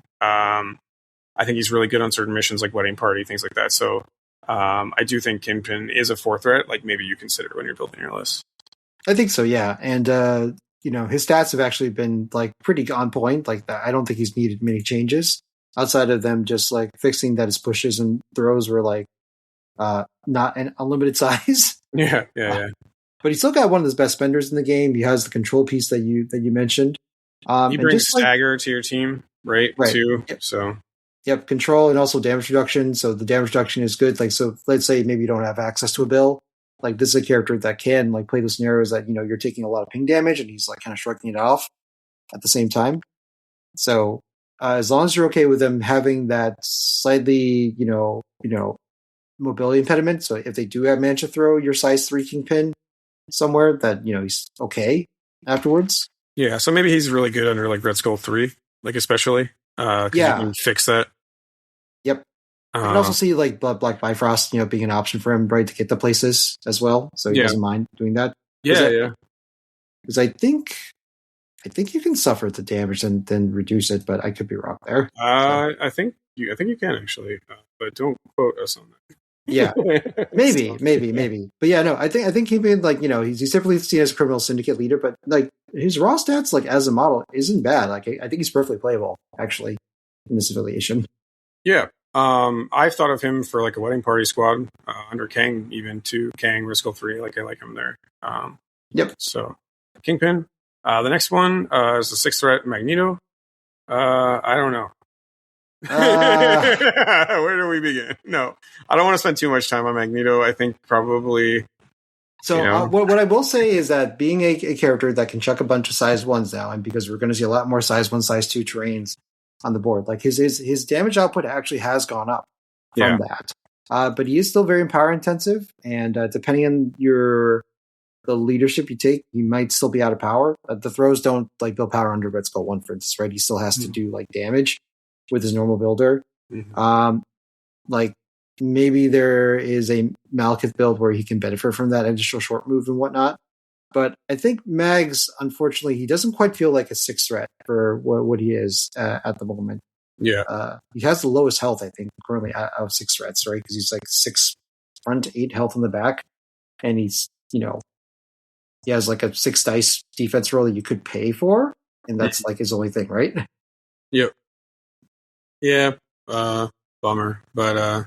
I think he's really good on certain missions like Wedding Party, things like that. So I do think Kingpin is a 4 threat, maybe you consider when you're building your list. I think so, yeah. And, his stats have actually been pretty on point. I don't think he's needed many changes outside of them just fixing that his pushes and throws were not an unlimited size. Yeah. But he's still got one of his best spenders in the game. He has the control piece that you mentioned. You bring Stagger to your team, right? Too. Yep. So Yep, control and also damage reduction. So the damage reduction is good. Like, so let's say maybe you don't have access to a bill. Like, this is a character that can like play those scenarios that, you know, you're taking a lot of ping damage and he's like kind of shrugging it off at the same time. So as long as you're okay with them having that slightly, mobility impediment. So if they do have managed to throw your size 3 kingpin somewhere, that, you know, he's okay afterwards. Yeah, so maybe he's really good under like Red Skull 3, like especially because you can fix that. Yep. I can also see like Black Bifrost, you know, being an option for him, right, to get the places as well. So he doesn't mind doing that. Yeah. Because I think you can suffer the damage and then reduce it, but I could be wrong there. I think you can actually, but don't quote us on that. Yeah, maybe. But yeah, no, I think he made like, you know, he's typically seen as a criminal syndicate leader, but like his raw stats, like as a model, isn't bad. Like I think he's perfectly playable actually in this affiliation. Yeah, I've thought of him for like a wedding party squad under Kang, even to Kang Risco 3. Like I like him there. Yep. So Kingpin. The next one is the 6th threat, Magneto. I don't know. Where do we begin? No, I don't want to spend too much time on Magneto. I think probably. So what I will say is that being a character that can chuck a bunch of size 1s now, and because we're going to see a lot more size 1, size 2 terrains on the board, like his damage output actually has gone up from that. But he is still very power intensive, and depending on the leadership you take, he might still be out of power. The throws don't like build power under Red Skull 1, for instance, right? He still has to do like damage with his normal builder. Like maybe there is a Malekith build where he can benefit from that additional short move and whatnot. But I think Mags, unfortunately, he doesn't quite feel like a 6 threat for what he is at the moment. Yeah. He has the lowest health, I think, currently out of 6 threats, right? Because he's like 6 front, 8 health in the back. And he's, you know, he has like a 6 dice defense roll that you could pay for. And that's like his only thing, right? Yep. Yeah. Bummer. But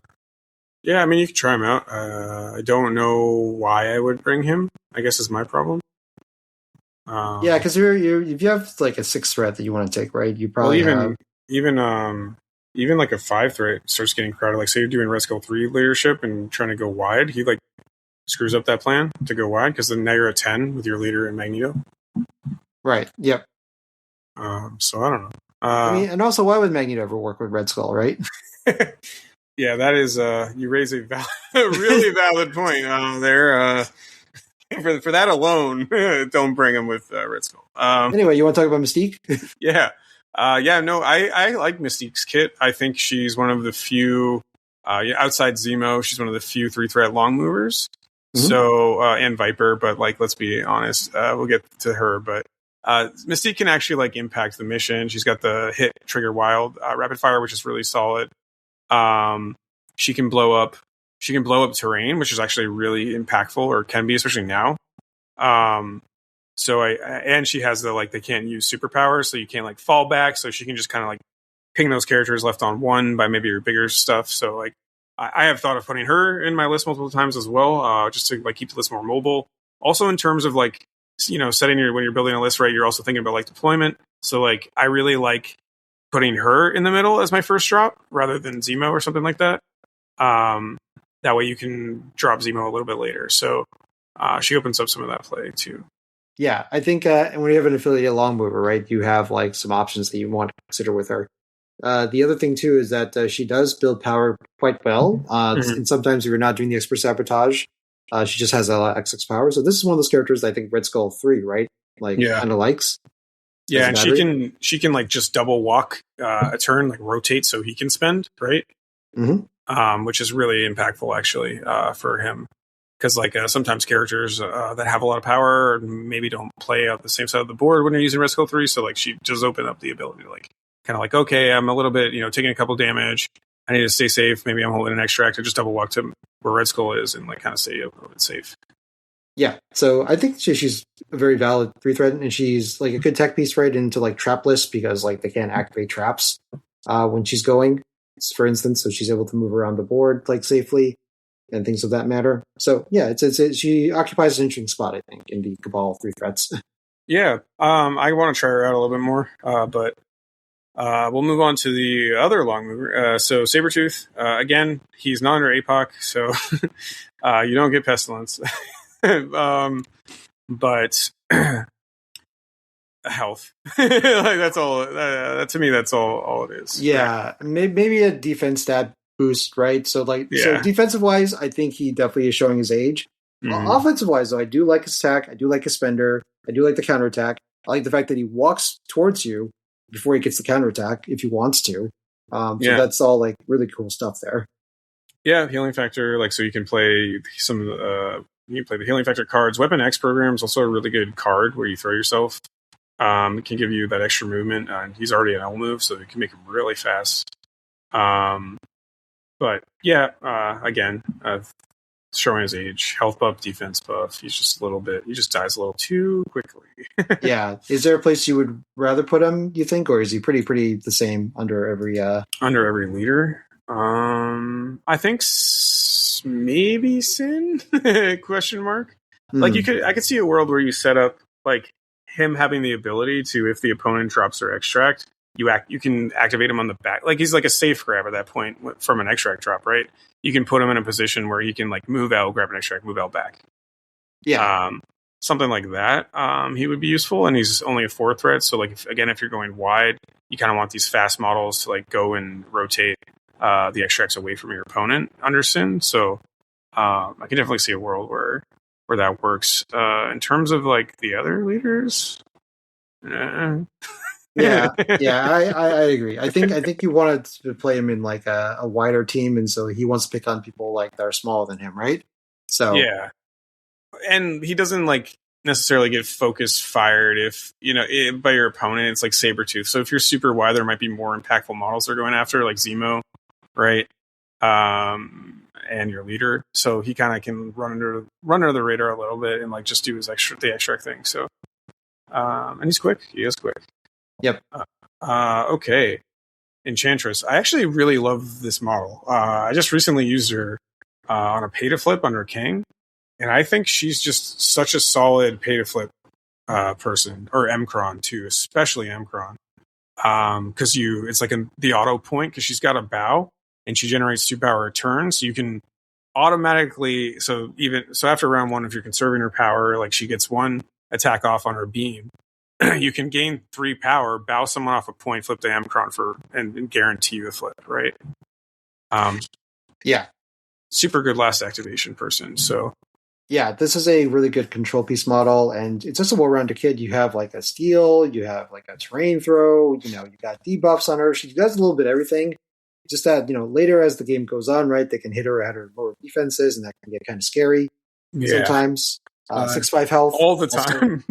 yeah, I mean, you can try him out. I don't know why I would bring him, I guess is my problem. Yeah, because if you have like a 6 threat that you want to take, right? You probably even like a 5 threat starts getting crowded. Like say you're doing Red Skull 3 leadership and trying to go wide, he like screws up that plan to go wide because then now you're at 10 with your leader and Magneto. Right. Yep. So I don't know. I mean, and also, why would Magneto ever work with Red Skull, right? Yeah, that is. You raise a really valid point there. For that alone, don't bring him with Red Skull. Anyway, you want to talk about Mystique? Yeah. No, I like Mystique's kit. I think she's one of the few, outside Zemo, she's one of the few 3-threat long movers. So, and Viper, but like, let's be honest, we'll get to her, but Mystique can actually like impact the mission. She's got the hit trigger wild rapid fire, which is really solid. She can blow up terrain, which is actually really impactful, or can be, especially now. And she has they can't use superpowers, so you can't like fall back, so she can just kind of like ping those characters left on 1 by maybe your bigger stuff. So like I have thought of putting her in my list multiple times as well, just to like keep the list more mobile. Also in terms of like, you know, when you're building a list, right, you're also thinking about like deployment. So like I really like putting her in the middle as my first drop rather than Zemo or something like that. That way you can drop Zemo a little bit later. So she opens up some of that play too. Yeah, I think when you have an affiliated long mover, right, you have like some options that you want to consider with her. The other thing too is that she does build power quite well. And sometimes if you're not doing the expert sabotage, she just has a lot of XX power. So this is one of those characters that I think Red Skull 3, right? Like kind of likes. Yeah, and she can like just double walk a turn, like rotate so he can spend, right? Which is really impactful actually for him. Because like sometimes characters that have a lot of power maybe don't play out the same side of the board when you're using Red Skull 3. So like she does open up the ability to like kind of like, okay, I'm a little bit, you know, taking a couple damage. I need to stay safe. Maybe I'm holding an extract. I just double walk to where Red Skull is and like kind of stay a little bit safe. Yeah, so I think she's a very valid 3-threat, and she's like a good tech piece right into like trap lists because like they can't activate traps when she's going, for instance. So she's able to move around the board like safely and things of that matter. So yeah, she occupies an interesting spot, I think, in the Cabal 3 threats. Yeah, I want to try her out a little bit more, but We'll move on to the other long mover. So Sabretooth, again, he's not under APOC, so you don't get Pestilence. But health. Like that's all. To me, that's all it is. Yeah, right? Maybe a defense stat boost, right? So so defensive wise, I think he definitely is showing his age. Offensive wise, though, I do like his attack. I do like his spender. I do like the counterattack. I like the fact that he walks towards you before he gets the counterattack if he wants to. So that's all like really cool stuff there. Yeah, healing factor. Like, so you can play some. You can play the healing factor cards. Weapon X program is also a really good card where you throw yourself. It can give you that extra movement. He's already an L move, so it can make him really fast. But yeah, again, showing his age, health buff, defense buff. He's just a little bit. He just dies a little too quickly. Yeah. Is there a place you would rather put him? You think, or is he pretty the same under every leader? I think maybe Sin? Question mark. Like I could see a world where you set up like him having the ability to, if the opponent drops their extract, you can activate him on the back. Like he's like a safe grab at that point from an extract drop, right? You can put him in a position where he can like move out, grab an extract, move out back. Yeah. Something like that. He would be useful, and he's only a 4 threat. So like if you're going wide, you kind of want these fast models to like go and rotate the extracts away from your opponent under Sin. So I can definitely see a world where that works. In terms of like the other leaders, yeah, I agree. I think you wanted to play him in like a wider team, and so he wants to pick on people like that are smaller than him, right? So yeah, and he doesn't like necessarily get focus fired if by your opponent. It's like Sabretooth. So if you're super wide, there might be more impactful models they're going after, like Zemo, right? And your leader, so he kind of can run under the radar a little bit and like just do his extra thing. So, and he's quick. He is quick. Yep. Okay. Enchantress. I actually really love this model. I just recently used her on a pay to flip under Kang, and I think she's just such a solid pay to flip person, or Mcron too, especially Mcron. Because it's like the auto point because she's got a bow. And she generates 2 power a turn, so you can automatically. So after round 1, if you're conserving her power, like she gets 1 attack off on her beam, you can gain 3 power, bow someone off a point, flip to Amcron and guarantee you a flip, right? Yeah, super good last activation person. So yeah, this is a really good control piece model, and it's just a well-rounded kid. You have like a steal, you have like a terrain throw, you got debuffs on her. She does a little bit of everything. Just that, later as the game goes on, right, they can hit her at her lower defenses, and that can get kind of scary sometimes. 6-5 health. All the time.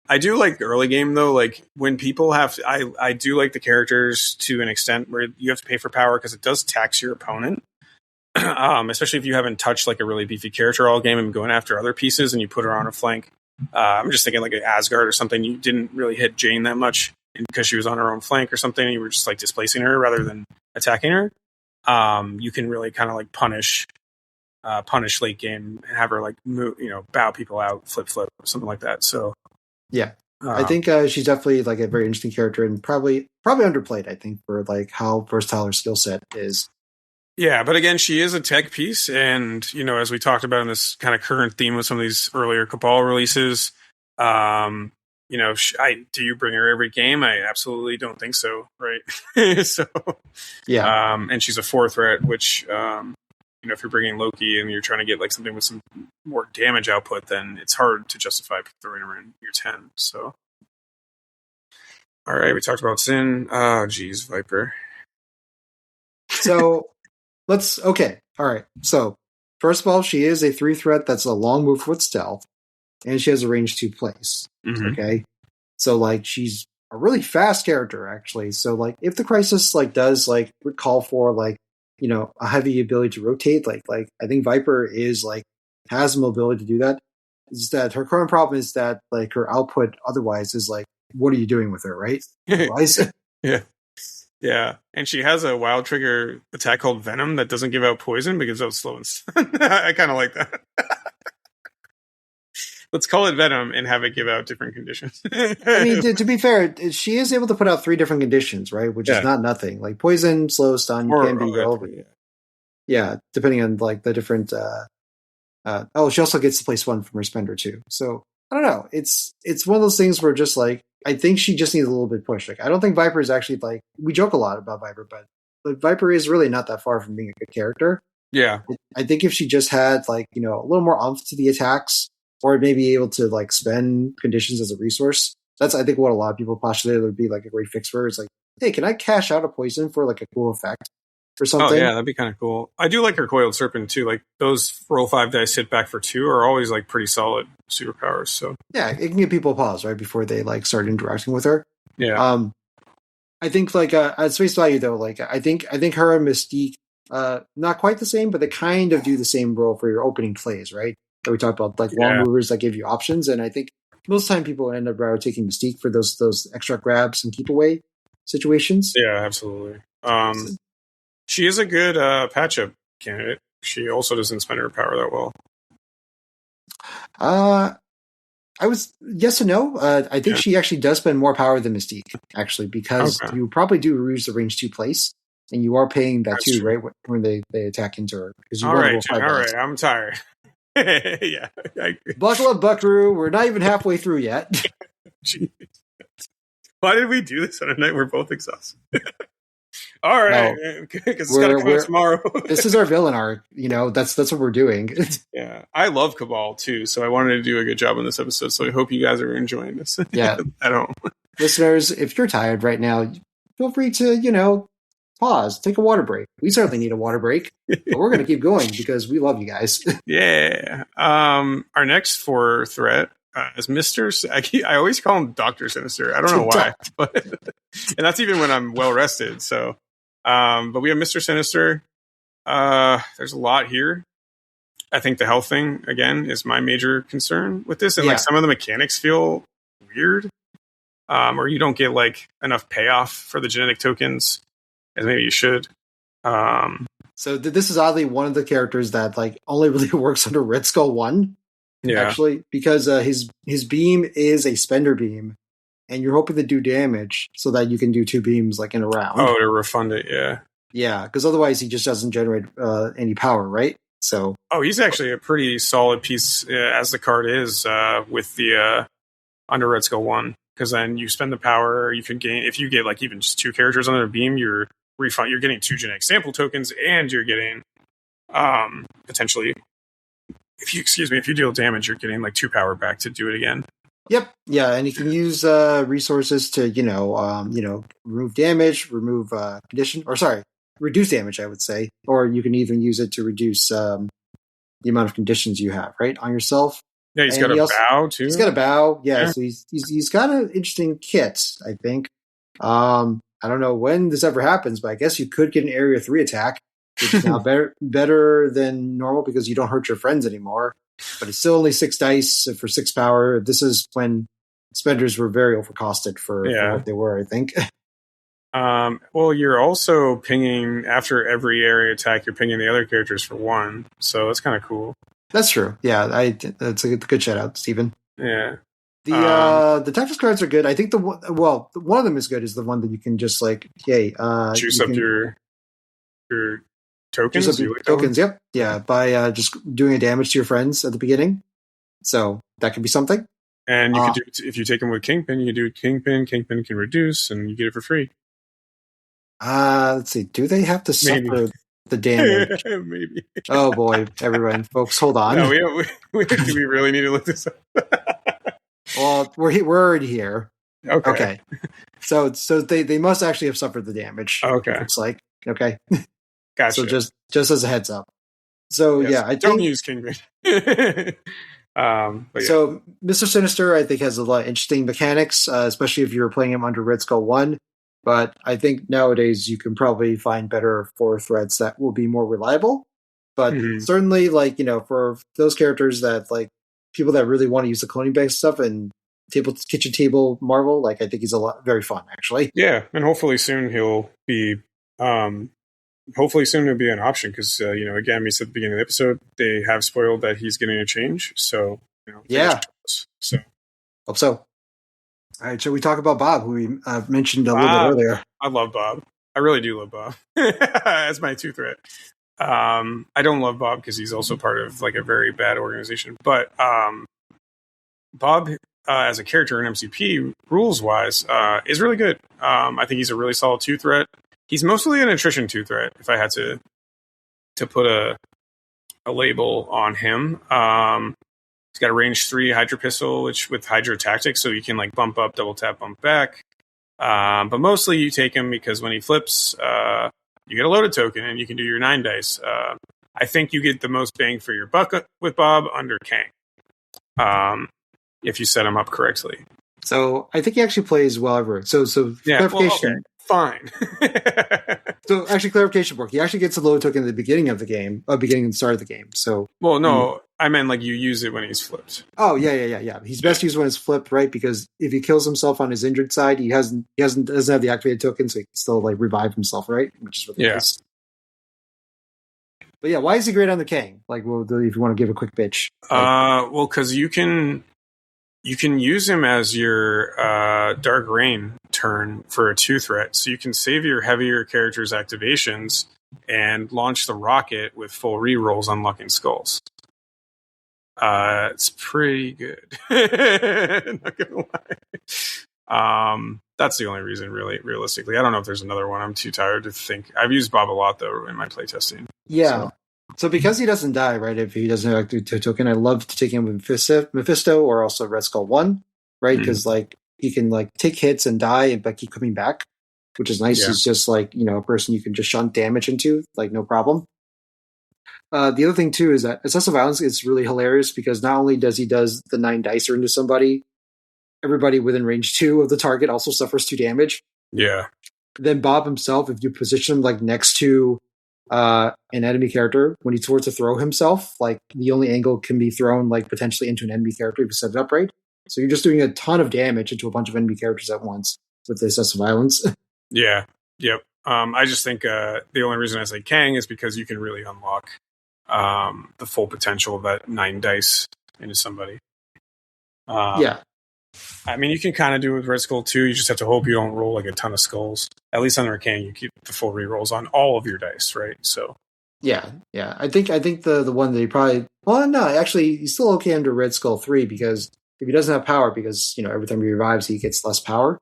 I do like early game, though. Like, when people I do like the characters to an extent where you have to pay for power because it does tax your opponent. Especially if you haven't touched like a really beefy character all game and going after other pieces and you put her on a flank. I'm just thinking like an Asgard or something. You didn't really hit Jane that much because she was on her own flank or something. And you were just like displacing her rather than attacking her. You can really kind of like punish late game and have her like move, bow people out, flip, something like that. So yeah, I think she's definitely like a very interesting character and probably underplayed. I think for like how versatile her skill set is. Yeah, but again, she is a tech piece, and as we talked about in this kind of current theme with some of these earlier Cabal releases, do you bring her every game? I absolutely don't think so, right? So, yeah, and she's a 4 threat, which if you're bringing Loki and you're trying to get like something with some more damage output, then it's hard to justify throwing her in your 10. So, all right, we talked about Sin. Oh, geez, Viper. So. Okay. All right. So, first of all, she is a 3 threat that's a long move with stealth, and she has a range 2 place. Mm-hmm. Okay. So, like, she's a really fast character, actually. So, like, if the crisis, like, does, like, call for, like, a heavy ability to rotate, like, I think Viper is, like, has the mobility to do that. Is that her current problem is that, like, her output otherwise is, like, what are you doing with her, right? Yeah. Yeah, and she has a wild trigger attack called Venom that doesn't give out poison but gives out slow and stun. I kind of like that. let's call it Venom and have it give out different conditions. I mean, to be fair, she is able to put out 3 different conditions, right? Which is not nothing. Like poison, slow, stun can be relevant. Yeah, depending on like the different. She also gets to place 1 from her spender too. So I don't know. It's one of those things where just like I think she just needs a little bit push. Like I don't think Viper is actually like we joke a lot about Viper, but Viper is really not that far from being a good character. Yeah, I think if she just had like a little more oomph to the attacks, or maybe able to like spend conditions as a resource, that's I think what a lot of people postulated would be like a great fix for her. It's like, hey, can I cash out a poison for like a cool effect or something? Oh yeah, that'd be kind of cool. I do like her Coiled Serpent too. Like those roll 5 dice hit back for 2 are always like pretty solid superpowers. So yeah, it can give people pause right before they like start interacting with her. Yeah. I think like at face value though, like I think her and Mystique, not quite the same, but they kind of do the same role for your opening plays, right? That we talked about, like wall movers that give you options, and I think most of the time people end up taking Mystique for those extra grabs and keep away situations. Yeah, absolutely. She is a good patch-up candidate. She also doesn't spend her power that well. I was yes and no. I think she actually does spend more power than Mystique, actually, because you probably do use the range 2 place, and you are paying that too, right? When they attack into her. All right, I'm tired. Yeah. Buckle up, Buckaroo. We're not even halfway through yet. Why did we do this on a night we're both exhausted? All right, because it's got to come out tomorrow. This is our villain arc. That's what we're doing. Yeah, I love Cabal too, so I wanted to do a good job on this episode. So I hope you guys are enjoying this. Yeah, I don't. Listeners, if you're tired right now, feel free to pause, take a water break. We certainly need a water break, but we're going to keep going because we love you guys. Yeah. Our next 4 threat is Mr. I always call him Dr. Sinister. I don't know why, but and that's even when I'm well rested. So, but we have Mr. Sinister. There's a lot here. I think the health thing again is my major concern with this, and like some of the mechanics feel weird, or you don't get like enough payoff for the genetic tokens as maybe you should. So this is oddly one of the characters that like only really works under Red Skull 1. Yeah. Actually, because his beam is a spender beam, and you're hoping to do damage so that you can do 2 beams like in a round. Oh, to refund it, yeah. Yeah, because otherwise he just doesn't generate any power, right? So. Oh, he's actually a pretty solid piece as the card is with the under Red Skull 1, because then you spend the power, you can gain, if you get like even just 2 characters under a beam, you're getting 2 genetic sample tokens, and you're getting potentially, if you deal damage, you're getting like 2 power back to do it again. Yep. Yeah, and you can use resources to remove damage, remove condition, or sorry, reduce damage, I would say, or you can even use it to reduce the amount of conditions you have right on yourself. Yeah, he's got a bow too. He's got a bow. Yeah. So he's got an interesting kit, I think. I don't know when this ever happens, but I guess you could get an Area 3 attack, which is now better than normal because you don't hurt your friends anymore. But it's still only 6 dice for 6 power. This is when spenders were very overcosted for what they were, I think. Well, you're also pinging after every area attack. You're pinging the other characters for 1, so that's kind of cool. That's true. Yeah, that's a good shout out, Stephen. Yeah. The Texas cards are good. I think one of them is good. Is the one that you can just like, juice up your tokens. Tokens, yep, yeah, by just doing a damage to your friends at the beginning. So that could be something. And you could do if you take them with Kingpin, you can do Kingpin. Kingpin can reduce, and you get it for free. Let's see. Do they have to suffer the damage? Maybe. Oh boy, everyone, folks, hold on. No, do we really need to look this up? Well, we're already here. Okay. So they must actually have suffered the damage. Okay. Looks like okay. Gotcha. So just as a heads up. So yes, I don't use Kingpin. So Mr. Sinister, I think, has a lot of interesting mechanics, especially if you're playing him under Red Skull 1. But I think nowadays you can probably find better 4 threats that will be more reliable. But certainly, for those characters that people that really want to use the cloning-based stuff and kitchen table Marvel, I think he's very fun, actually. Yeah, and hopefully soon he'll be an option because again, we said at the beginning of the episode they have spoiled that he's getting a change, so fingers Yeah. crossed. So Hope so. All right, shall we talk about Bob, who we mentioned a little bit Bob, earlier? I love Bob. I really do love Bob as my two threat. I don't love Bob because he's also part of like a very bad organization. But Bob, as a character in MCP, rules wise, is really good. I think he's a really solid two threat. He's mostly an attrition two threat. If I had to put a label on him, he's got a range 3 Hydra pistol, which with Hydra tactics, so you can like bump up, double tap, bump back. But mostly you take him because when he flips, you get a loaded token and you can do your 9 dice. I think you get the most bang for your buck with Bob under Kang, if you set him up correctly. So I think he actually plays well everywhere. So Yeah, clarification. well, okay, fine. So actually, clarification work. He actually gets a load token at the beginning of the game, beginning and start of the game. So well, no, I meant like you use it when he's flipped. Oh yeah. He's best used when it's flipped, right? Because if he kills himself on his injured side, he doesn't have the activated token, so he can still like revive himself, right? Which is really nice. But yeah, why is he great on the Kang? Like, well, if you want to give a quick bitch. Well, because you can use him as your Dark Rain turn for a 2 threat, so you can save your heavier characters' activations and launch the rocket with full rerolls unlocking skulls. It's pretty good. Not gonna lie. That's the only reason, really, realistically. I don't know if there's another one. I'm too tired to think. I've used Bob a lot though in my playtesting. Yeah. So because he doesn't die, right? If he doesn't have active token, I love to take him with Mephisto or also Red Skull 1, right? Because like he can like take hits and die but keep coming back, which is nice. He's just like, a person you can just shunt damage into, like no problem. The other thing too is that excessive violence is really hilarious because not only does he the 9 dicer into somebody, everybody within range 2 of the target also suffers 2 damage. Yeah. Then Bob himself, if you position him like next to an enemy character, when he's forced to throw himself, like the only angle can be thrown like potentially into an enemy character if you set it up right. So you're just doing a ton of damage into a bunch of enemy characters at once with the excessive violence. Yeah. Yep. I just think the only reason I say Kang is because you can really unlock the full potential of that 9 dice into somebody. Yeah. I mean, you can kind of do it with Red Skull too. You just have to hope you don't roll like a ton of skulls. At least under Kang, you keep the full rerolls on all of your dice, right? So. Yeah. I think the one that he probably actually he's still okay under Red Skull 3 because if he doesn't have power, because every time he revives he gets less power.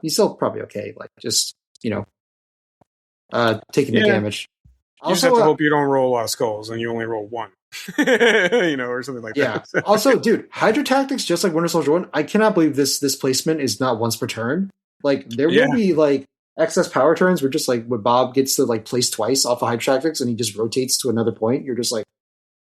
He's still probably okay. Like just taking the damage. You just have to hope you don't roll a lot of skulls and you only roll 1. Or something like that. Yeah. Also, dude, Hydra Tactics, just like Winter Soldier 1, I cannot believe this placement is not once per turn. Like, there will be, like, excess power turns where just, like, when Bob gets to, like, place twice off of Hydra Tactics and he just rotates to another point, you're just like,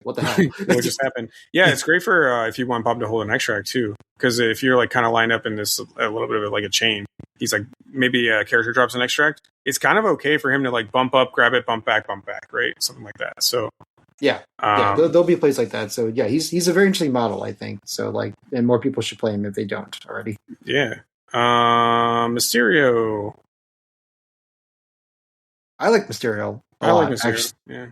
what the hell? What just happened? Yeah, it's great for if you want Bob to hold an extract, too. Because if you're, like, kind of lined up in this, a little bit of, like, a chain, he's, like, maybe a character drops an extract, it's kind of okay for him to, like, bump up, grab it, bump back, right? Something like that. So... Yeah, there'll be plays like that. So yeah, he's a very interesting model, I think. So like, and more people should play him if they don't already. Yeah, Mysterio. I like Mysterio. I like Mysterio. Yeah,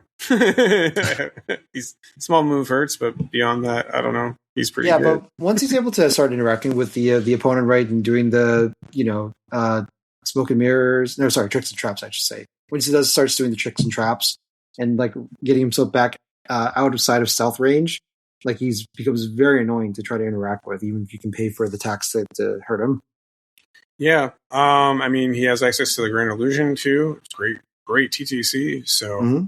he's small move hurts, but beyond that, I don't know. He's pretty good. But once he's able to start interacting with the opponent, right, and doing the smoke and mirrors, tricks and traps, I should say. Once he starts doing the tricks and traps. And like getting himself back out of sight of stealth range, like becomes very annoying to try to interact with, even if you can pay for the tax to hurt him. Yeah, I mean he has access to the Grand Illusion too. It's great TTC. So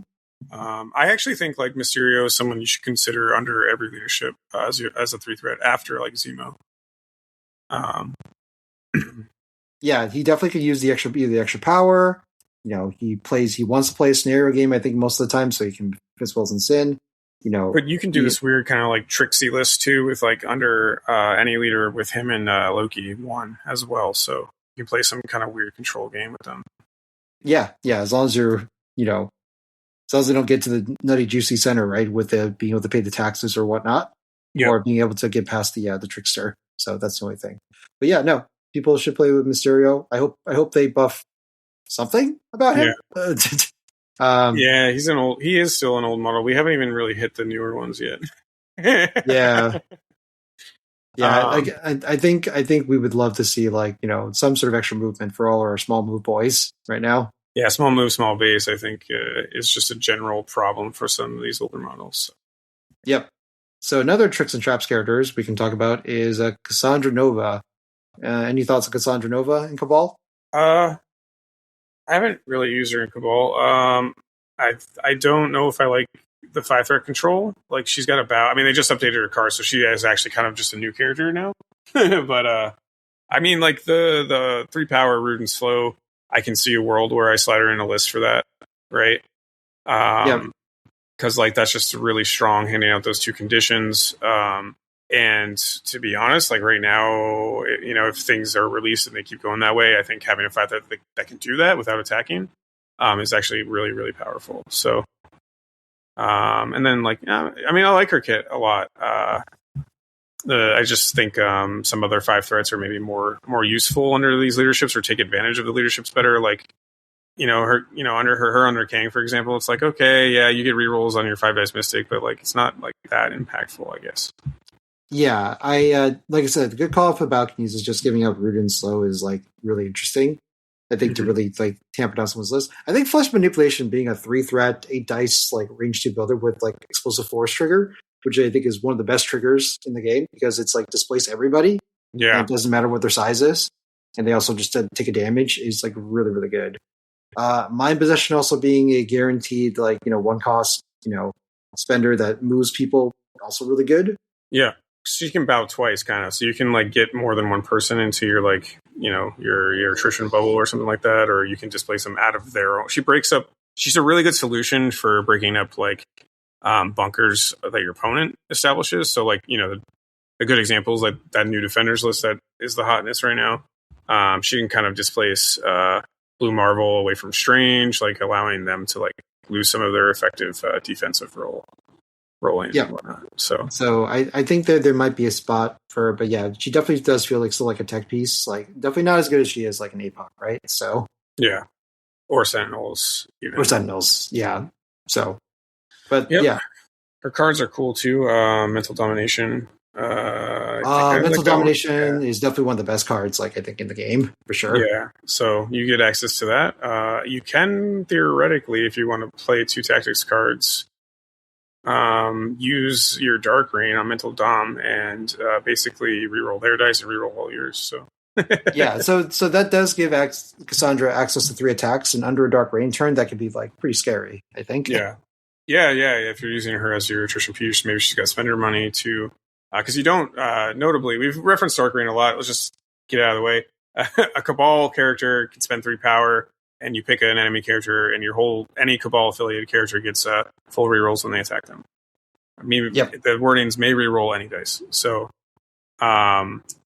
I actually think like Mysterio is someone you should consider under every leadership as a 3 threat after like Zemo. Yeah, he definitely could use the extra power. He wants to play a scenario game, I think, most of the time, so he can fit spells and sin. But you can do this weird kind of like tricksy list too with like under any leader with him and Loki 1 as well. So you can play some kind of weird control game with them. Yeah, as long as you're, as long as they don't get to the nutty juicy center, right, with being able to pay the taxes or whatnot, or being able to get past the trickster. So that's the only thing. But yeah, no, people should play with Mysterio. I hope they buff something about him. Yeah, he is still an old model. We haven't even really hit the newer ones yet. Yeah. Yeah, Um, I think we would love to see like some sort of extra movement for all our small move boys right now. yeah, small move, small base. I think is just a general problem for some of these older models. Yep. So another tricks and traps characters we can talk about is Cassandra Nova. Any thoughts on Cassandra Nova in Cabal? Uh, I haven't really used her in Cabal. I don't know if I like the 5 threat control. Like she's got a bow. I mean, they just updated her car, so she is actually kind of just a new character now. But I mean, like the 3 power root and slow. I can see a world where I slide her in a list for that, right? Yep. Because like that's just really strong, handing out those 2 conditions. And to be honest, like right now, if things are released and they keep going that way, I think having a 5 that can do that without attacking is actually really, really powerful. So, and then like, I mean, I like her kit a lot. I just think some other 5 threats are maybe more useful under these leaderships or take advantage of the leaderships better. Like, under Kang, for example, it's like, okay, yeah, you get rerolls on your 5 dice mystic, but like it's not like that impactful, I guess. Yeah, I like I said, the good call for balconies is just giving up root and slow is like really interesting. I think to really like tamper down someone's list. I think flesh manipulation being a 3 threat, 8 dice like range 2 builder with like explosive force trigger, which I think is one of the best triggers in the game because it's like displace everybody. Yeah. And it doesn't matter what their size is. And they also just take a damage is like really, really good. Mind possession also being a guaranteed like, 1 cost, spender that moves people, also really good. Yeah. So you can bow twice, kind of. So you can like get more than one person into your like your attrition bubble or something like that, or you can displace them out of their own. She breaks up. She's a really good solution for breaking up like bunkers that your opponent establishes. So like a good example is like that new defenders list that is the hotness right now. She can kind of displace Blue Marvel away from Strange, like allowing them to like lose some of their effective defensive rolling Yeah. and whatnot. So I think that there might be a spot for her, but yeah, she definitely does feel like still like a tech piece. Like definitely not as good as she is like an APOC, right? So yeah, or Sentinels even. or Sentinels, yeah. So, but Yep. yeah, Her cards are cool too. Mental Domination. Mental Domination is definitely one of the best cards, like I think in the game for sure. Yeah, so you get access to that. You can theoretically, if you want to play 2 tactics cards, use your Dark Rain on Mental Dom and basically reroll their dice and reroll all yours. So yeah, so that does give Cassandra access to 3 attacks, and under a Dark Rain turn, that could be like pretty scary. I think. Yeah. If you're using her as your attrition piece, maybe she's got spender money too. Because you don't, notably, we've referenced Dark Rain a lot. Let's just get it out of the way. A Cabal character can spend 3 power, and you pick an enemy character, and any Cabal affiliated character gets full rerolls when they attack them. I mean, the wordings may reroll any dice. So, it's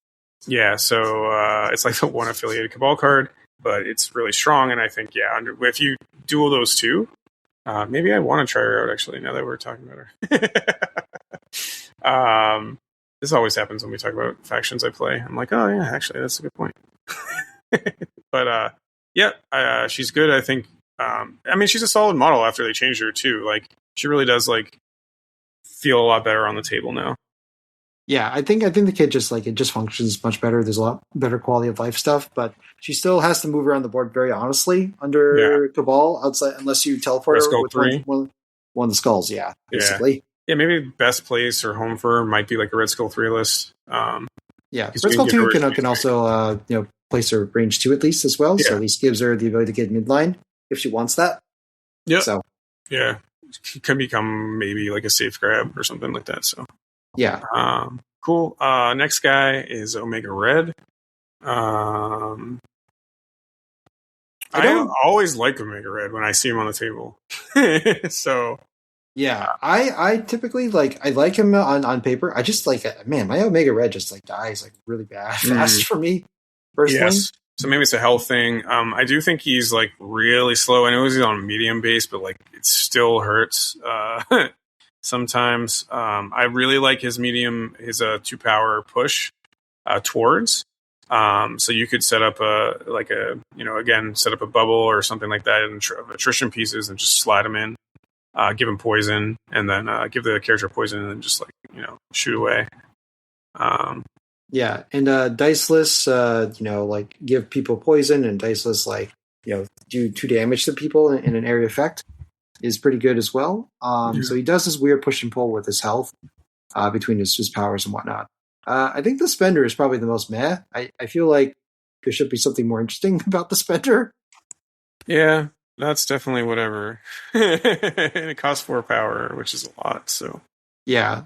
like the one affiliated Cabal card, but it's really strong. And I think, if you duel those 2, maybe I want to try her out actually. Now that we're talking about her. This always happens when we talk about factions I play. I'm like, oh yeah, actually that's a good point. But she's good. I think. I mean, she's a solid model after they changed her too. Like, she really does like feel a lot better on the table now. Yeah, I think the kid just functions much better. There's a lot better quality of life stuff, but she still has to move around the board very honestly under Cabal outside unless you teleport her with one of the skulls. Yeah, basically. Yeah, maybe best place or home for her might be like a Red Skull 3 list. Red Skull 2 can also place her range 2 at least as well. Yeah. So at least gives her the ability to get midline if she wants that. Yeah. So it can become maybe like a safe grab or something like that. So yeah. Cool. Next guy is Omega Red. I always like Omega Red when I see him on the table. So yeah, I typically I like him on paper. I just my Omega Red just dies really bad fast for me personally. Yes. So maybe it's a health thing. I do think he's really slow. I know he's on medium base, but it still hurts sometimes. I really like his medium, his 2 power push towards. So you could set up set up a bubble or something like that of attrition pieces and just slide them in. give him poison, and then give the character poison, and then just like shoot away. Yeah, and diceless, like give people poison, and diceless, like do 2 damage to people in an area effect is pretty good as well. So he does this weird push and pull with his health between his powers and whatnot. I think the spender is probably the most meh. I feel like there should be something more interesting about the spender. Yeah, that's definitely whatever. And it costs 4 power, which is a lot. So yeah,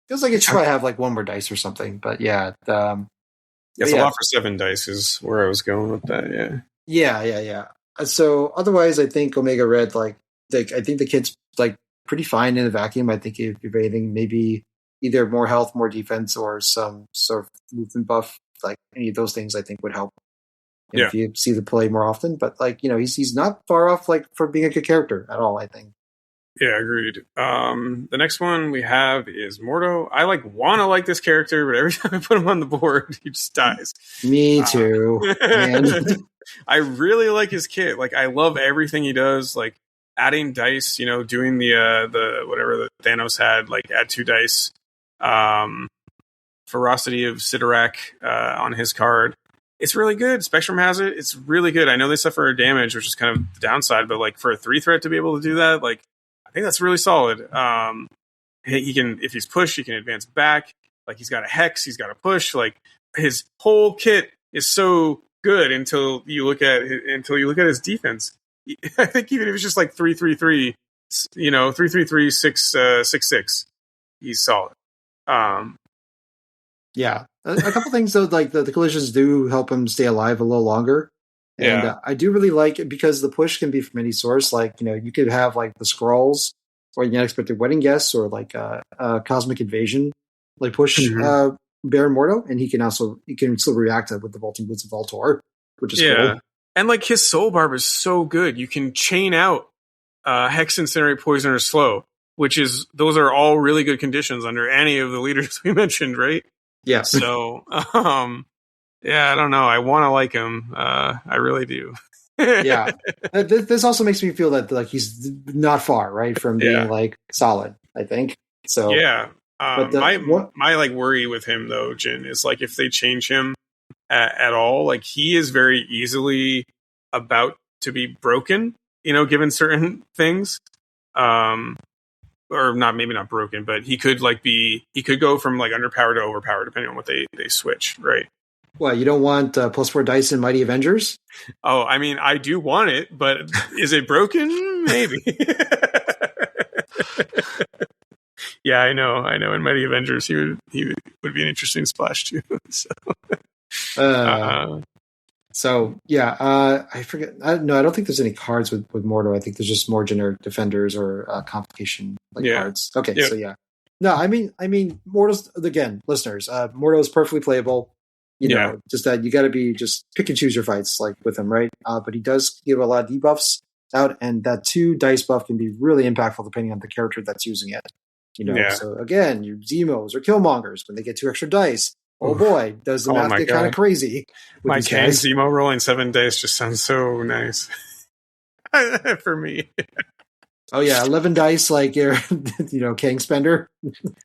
feels like it should probably have like 1 more dice or something. But yeah, it's a lot for 7 dice is where I was going with that. Yeah. So otherwise, I think Omega Red, I think the kid's like pretty fine in a vacuum. I think if anything, maybe either more health, more defense, or some sort of movement buff, like any of those things, I think would help. If you see the play more often, but he's not far off for being a good character at all, I think. Yeah, agreed. The next one we have is Mordo. I want to like this character, but every time I put him on the board, he just dies. Me too. I really like his kit. I love everything he does. Adding dice, doing the whatever the Thanos had, add 2 dice. Ferocity of Sidorak on his card. It's really good. Spectrum has it. It's really good. I know they suffer damage, which is kind of the downside, but for a 3 threat to be able to do that, I think that's really solid. He can, if he's pushed, he can advance back. He's got a hex, he's got a push. His whole kit is so good until you look at his defense. I think even if it's just 3-3-3, 3-3-3, 6-6, he's solid. Yeah, a couple things though, the collisions do help him stay alive a little longer. And I do really like it because the push can be from any source. You could have the scrolls or the unexpected wedding guests or cosmic invasion, push Baron Mordo, and he can still react with the vaulting boots of Voltor, which is cool. And his soul barb is so good. You can chain out Hex, Incinerate, Poison, or Slow, those are all really good conditions under any of the leaders we mentioned, right? Yeah. So, yeah, I don't know. I want to like him. I really do. Yeah. This also makes me feel that he's not far, right, from being solid, I think. So yeah. My worry with him though, Jin, is if they change him at all, he is very easily about to be broken, given certain things. Or not, maybe not broken, but he could he could go from underpowered to overpowered depending on what they switch, right? Well, you don't want +4 dice in Mighty Avengers? Oh, I mean, I do want it, but is it broken? Maybe. Yeah, I know. In Mighty Avengers, he would be an interesting splash too. So I forget. I don't think there's any cards with Mordo. I think there's just more generic defenders or complication cards. Okay, so yeah. No, I mean, Mordo's, again, listeners. Mordo is perfectly playable. Just that you got to be just pick and choose your fights with him, right? But he does give a lot of debuffs out, and that 2 dice buff can be really impactful depending on the character that's using it. So again, your Zemos or Killmongers, when they get 2 extra dice, oh boy, does the math get kind of crazy. My Kang Zemo rolling 7 dice just sounds so nice for me. Oh yeah, 11 dice your Kang spender.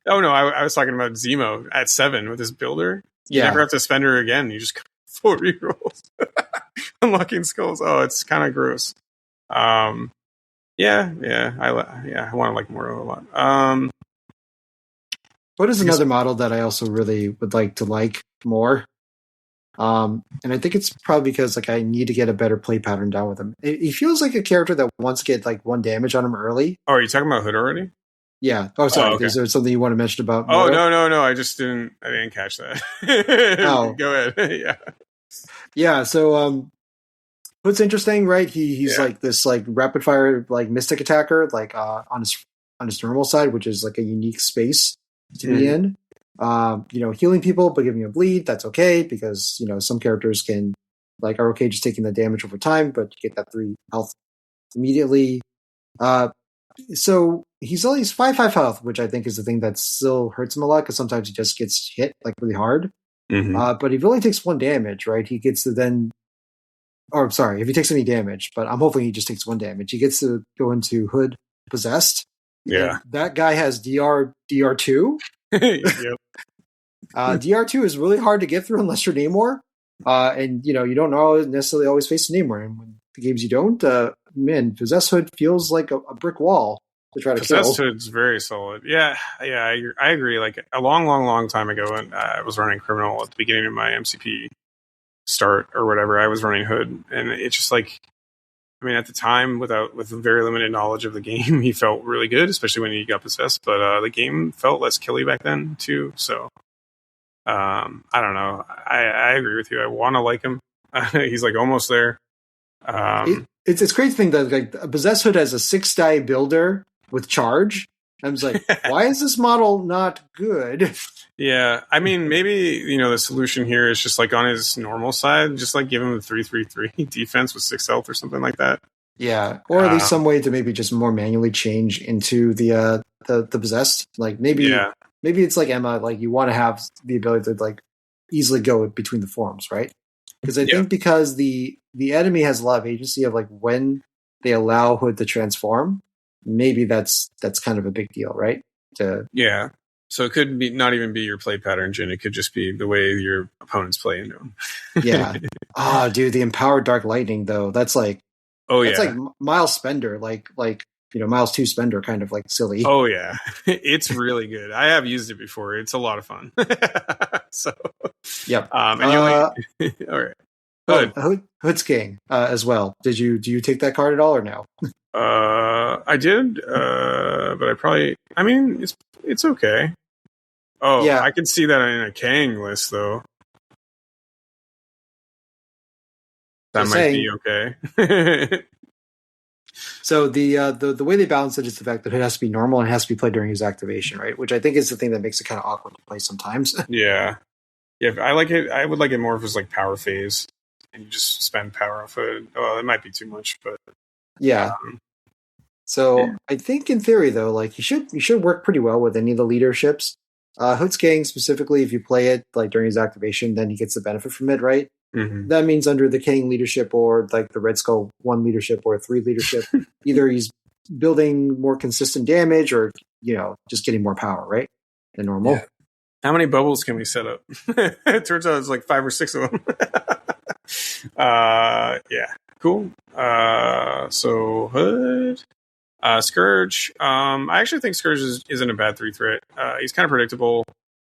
Oh no, I was talking about Zemo at 7 with his builder. You never have to spend her again. You just 4 rerolls. Unlocking skulls. Oh, it's kind of gross. I want to like Mordo a lot. What is another model that I also really would like more? And I think it's probably because I need to get a better play pattern down with him. He feels like a character that wants to get 1 damage on him early. Oh, are you talking about Hood already? Yeah. Oh, sorry. Oh, okay. Is there something you want to mention about Mordo? Oh, no. I didn't catch that. Oh. Go ahead. Yeah. Yeah. So, what's interesting, right? He's this rapid fire mystic attacker on his normal side, which is a unique space to be in. Healing people but giving a bleed, that's okay because some characters can are okay just taking the damage over time, but you get that 3 health immediately. So he's 5 health, which I think is the thing that still hurts him a lot because sometimes he just gets hit really hard. But if he only takes 1 damage, right, he gets to then or sorry, if he takes any damage, but I'm hoping he just takes 1 damage. He gets to go into Hood Possessed. Yeah. And that guy has DR2. Yep. DR2 is really hard to get through unless you're Namor. And you don't necessarily always face a Namor. And when the games you don't, man, Possessed Hood feels like a brick wall to try to Possessed kill. Hood's very solid. Yeah, I agree. Like a long time ago, when I was running Criminal at the beginning of my MCP start or whatever, I was running Hood, and it's just like, I mean, at the time, with very limited knowledge of the game, he felt really good, especially when he got possessed. But the game felt less killy back then too. So I don't know. I agree with you. I want to like him. He's like almost there. It's crazy to think that like a Possessed Hood has a 6-die builder with charge. I was like, why is this model not good? Yeah, I mean, maybe the solution here is just like on his normal side, just like give him a 3/3/3 defense with 6 health or something like that. Yeah, or at least some way to maybe just more manually change into the possessed. Like maybe it's like Emma, like you want to have the ability to like easily go between the forms, right? Because I think because the enemy has a lot of agency of like when they allow Hood to transform, maybe that's kind of a big deal, right? So it could be not even be your play pattern, Jin. It could just be the way your opponents play into him. Yeah. Oh, dude, the empowered Dark Lightning though. That's like that's like Miles Spender, like Miles 2 Spender, kind of like silly. Oh yeah, it's really good. I have used it before. It's a lot of fun. So yep. And you all right. Hood's King as well. Did you take that card at all or no? I did, but I mean, it's okay. Oh, yeah. I could see that in a Kang list, though. That might be okay. So the way they balance it is the fact that it has to be normal and it has to be played during his activation, right? Which I think is the thing that makes it kind of awkward to play sometimes. Yeah. I like it. I would like it more if it was like power phase, and you just spend power off it. Well, it might be too much, but yeah. I think in theory though, like you should work pretty well with any of the leaderships. Hood's King specifically, if you play it like during his activation, then he gets the benefit from it, right? Mm-hmm. That means under the King leadership or like the Red Skull 1 leadership or 3 leadership, either he's building more consistent damage or just getting more power, right? Than normal. Yeah. How many bubbles can we set up? It turns out it's like 5 or 6 of them. Yeah, cool. So Hood. Scourge. I actually think Scourge isn't a bad 3 threat. He's kind of predictable,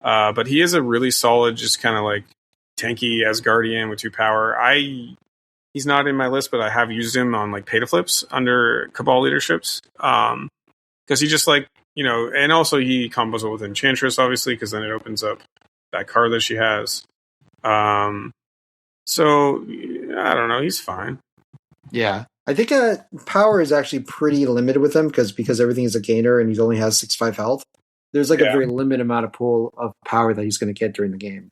but he is a really solid, just kind of like tanky Asgardian with 2 power. He's not in my list, but I have used him on like pay to flips under Cabal leaderships. Because he just like and also he combos it with Enchantress, obviously, because then it opens up that card that she has. So I don't know. He's fine. Yeah. I think power is actually pretty limited with him because everything is a gainer and he only has 6/5 health. There's like a very limited amount of pool of power that he's going to get during the game,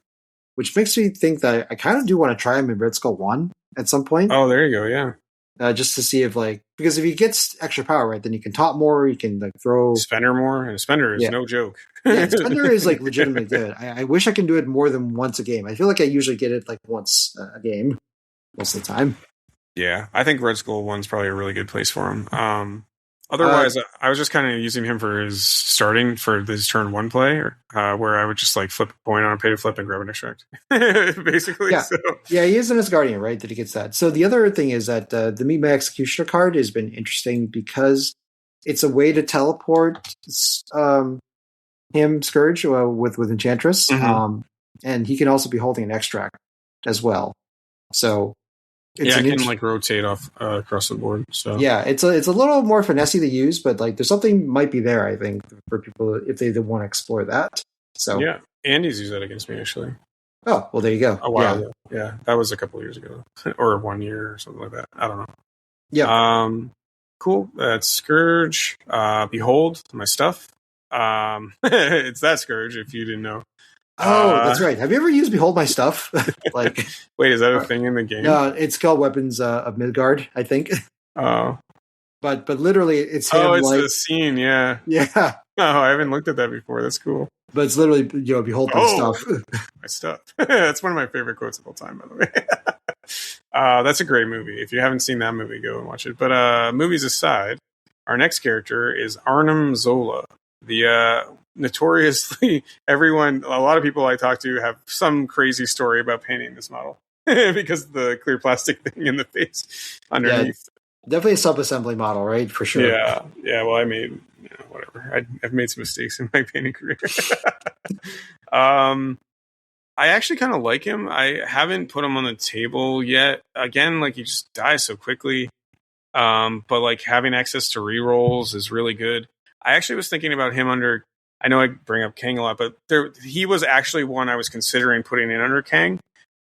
which makes me think that I kind of do want to try him in Red Skull 1 at some point. Oh, there you go. Yeah. Just to see if because if he gets extra power, right, then you can top more, you can like throw Spender more, and Spender is no joke. Yeah, Spender is like legitimately good. I wish I can do it more than once a game. I feel like I usually get it like once a game most of the time. Yeah, I think Red Skull 1's probably a really good place for him. Otherwise, I was just kind of using him for his starting for this turn 1 play, where I would just like flip a point on a pay to flip and grab an extract, basically. Yeah, so. Yeah, he is an Asgardian, right? That he gets that. So the other thing is that the Meet My Executioner card has been interesting because it's a way to teleport him Scourge with Enchantress, and he can also be holding an extract as well. So. It can like rotate off across the board. So yeah, it's a little more finessey to use, but like there's something might be there. I think for people if they want to explore that. So yeah, Andy's used that against me actually. Oh well, there you go. A while ago. Yeah, that was a couple of years ago, or 1 year or something like that. I don't know. Yeah. Cool. That's Scourge. Behold my stuff. It's that Scourge. If you didn't know. Oh, that's right. Have you ever used Behold My Stuff? Like, wait, is that a thing in the game? No, it's called Weapons of Midgard, I think. Oh, but literally, it's him. Oh, it's the scene. Yeah. Oh, I haven't looked at that before. That's cool. But it's literally Behold My Stuff. My stuff. That's one of my favorite quotes of all time, by the way. That's a great movie. If you haven't seen that movie, go and watch it. But movies aside, our next character is Arnim Zola, the notoriously a lot of people I talk to have some crazy story about painting this model because of the clear plastic thing in the face underneath. Yeah, definitely a sub-assembly model, right? For sure. Yeah. Well, I made whatever. I've made some mistakes in my painting career. I actually kind of like him. I haven't put him on the table yet. Again, like he just dies so quickly. But like having access to rerolls is really good. I actually was thinking about him under. I know I bring up Kang a lot, but he was actually one I was considering putting in under Kang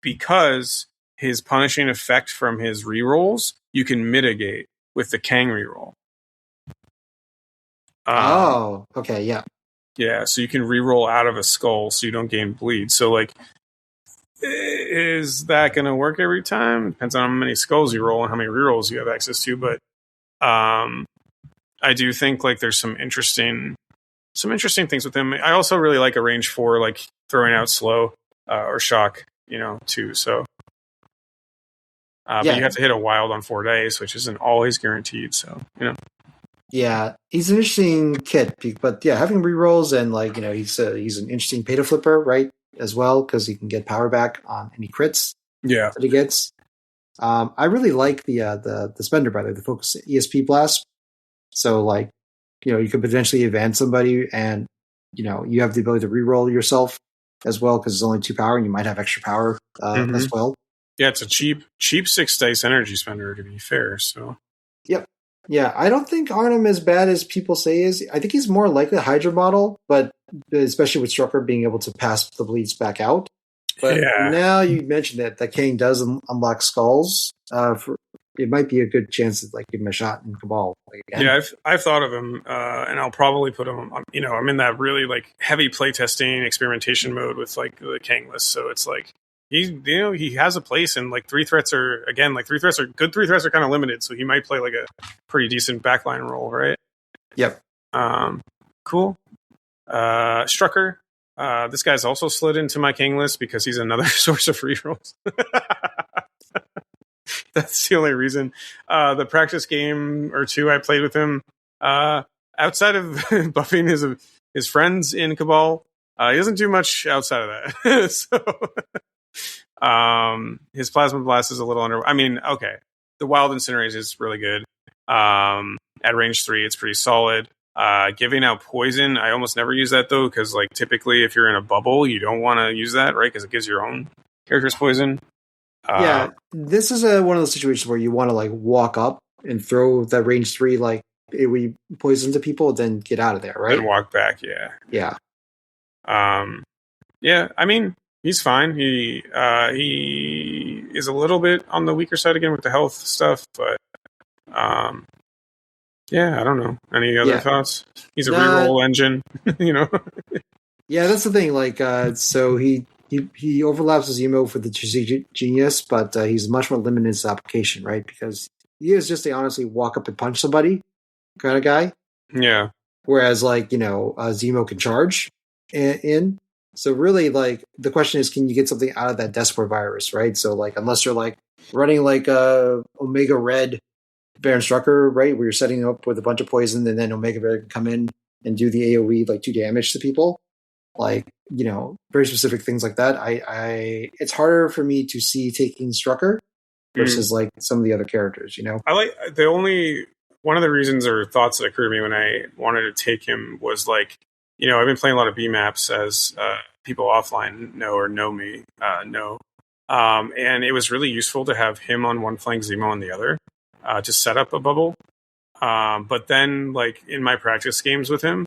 because his punishing effect from his rerolls you can mitigate with the Kang reroll. Okay, yeah. Yeah, so you can reroll out of a skull so you don't gain bleed. So, like, is that going to work every time? Depends on how many skulls you roll and how many rerolls you have access to. But I do think, like, there's some interesting things with him. I also really like a range 4, like, throwing out slow or shock, too. So, but you have to hit a wild on 4 days, which isn't always guaranteed. So, Yeah, he's an interesting kit, but yeah, having rerolls and like he's an interesting pay to flipper, right? As well because he can get power back on any crits. Yeah, that he gets. I really like the spender by the focus ESP blast. So like you could potentially advance somebody, and you have the ability to reroll yourself as well because it's only 2 power, and you might have extra power as well. Yeah, it's a cheap 6 dice energy spender to be fair. So. Yep. Yeah, I don't think Arnim as bad as people say he is. I think he's more like the Hydra model, but especially with Strucker being able to pass the bleeds back out. But now you mentioned that Kang does unlock skulls. It might be a good chance to like give him a shot in Cabal. Again. Yeah, I've thought of him, and I'll probably put him. I'm in that really like heavy playtesting experimentation mode with like the Kang list, so it's like. He has a place, and like 3 threats are good. 3 threats are kind of limited, so he might play like a pretty decent backline role, right? Yep. Cool. Strucker. This guy's also slid into my King list because he's another source of free rolls. That's the only reason. The practice game or 2 I played with him, outside of buffing his friends in Cabal, he doesn't do much outside of that. So. His plasma blast is a little under. I mean, okay, the wild incinerate is really good. At range 3, it's pretty solid. Giving out poison, I almost never use that though, because like typically, if you're in a bubble, you don't want to use that, right? Because it gives your own characters poison. Yeah, this is one of those situations where you want to like walk up and throw that range 3 like we poison to people, then get out of there, right? And walk back, yeah. Yeah. Yeah, I mean. He's fine. He is a little bit on the weaker side again with the health stuff, but yeah, I don't know. Any other thoughts? He's a reroll engine, Yeah, that's the thing. Like, so he overlaps his emo for the genius, but he's much more limited in his application, right? Because he is just a honestly walk up and punch somebody kind of guy. Yeah. Whereas, like Zemo can charge in. So really, like, the question is, can you get something out of that Desport virus, right? So, like, unless you're, like, running, like, Omega Red Baron Strucker, right, where you're setting up with a bunch of poison, and then Omega Red can come in and do the AoE, like, 2 damage to people. Like, very specific things like that. It's harder for me to see taking Strucker versus, like, some of the other characters, I like, one of the reasons or thoughts that occurred to me when I wanted to take him was, like, I've been playing a lot of B maps, as people offline know me. And it was really useful to have him on one flank, Zemo on the other, to set up a bubble. But then, like, in my practice games with him,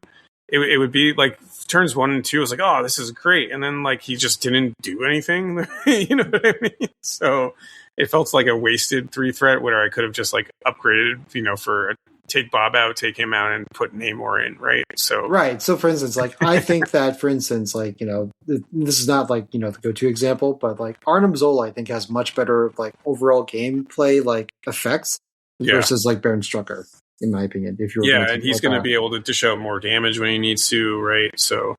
it would be, like, turns 1 and 2, I was like, oh, this is great. And then, like, he just didn't do anything. You know what I mean? So it felt like a wasted 3 threat where I could have just, like, upgraded, for take Bob out, take him out, and put Namor in, right? So right. So, for instance, like, I think that, for instance, like, this is not like, the go-to example, but like Arnim Zola, I think, has much better like overall gameplay like effects versus like Baron Strucker, in my opinion. If you're and he's going to be able to show more damage when he needs to, right? So,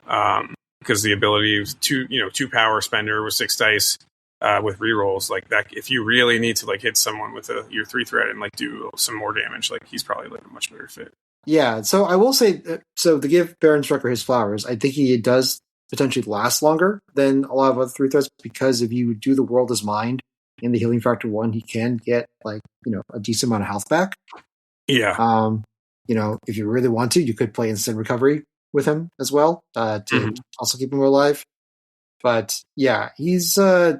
because the ability to 2 power spender with 6 dice, with rerolls like that. If you really need to like hit someone with your 3 threat and like do some more damage, like he's probably like a much better fit. Yeah, so I will say, so to give Baron Strucker his flowers, I think he does potentially last longer than a lot of other 3 threats, because if you do the World is Mind in the Healing Factor 1, he can get like, a decent amount of health back. Yeah. If you really want to, you could play Instant Recovery with him as well to also keep him alive. But yeah, he's, I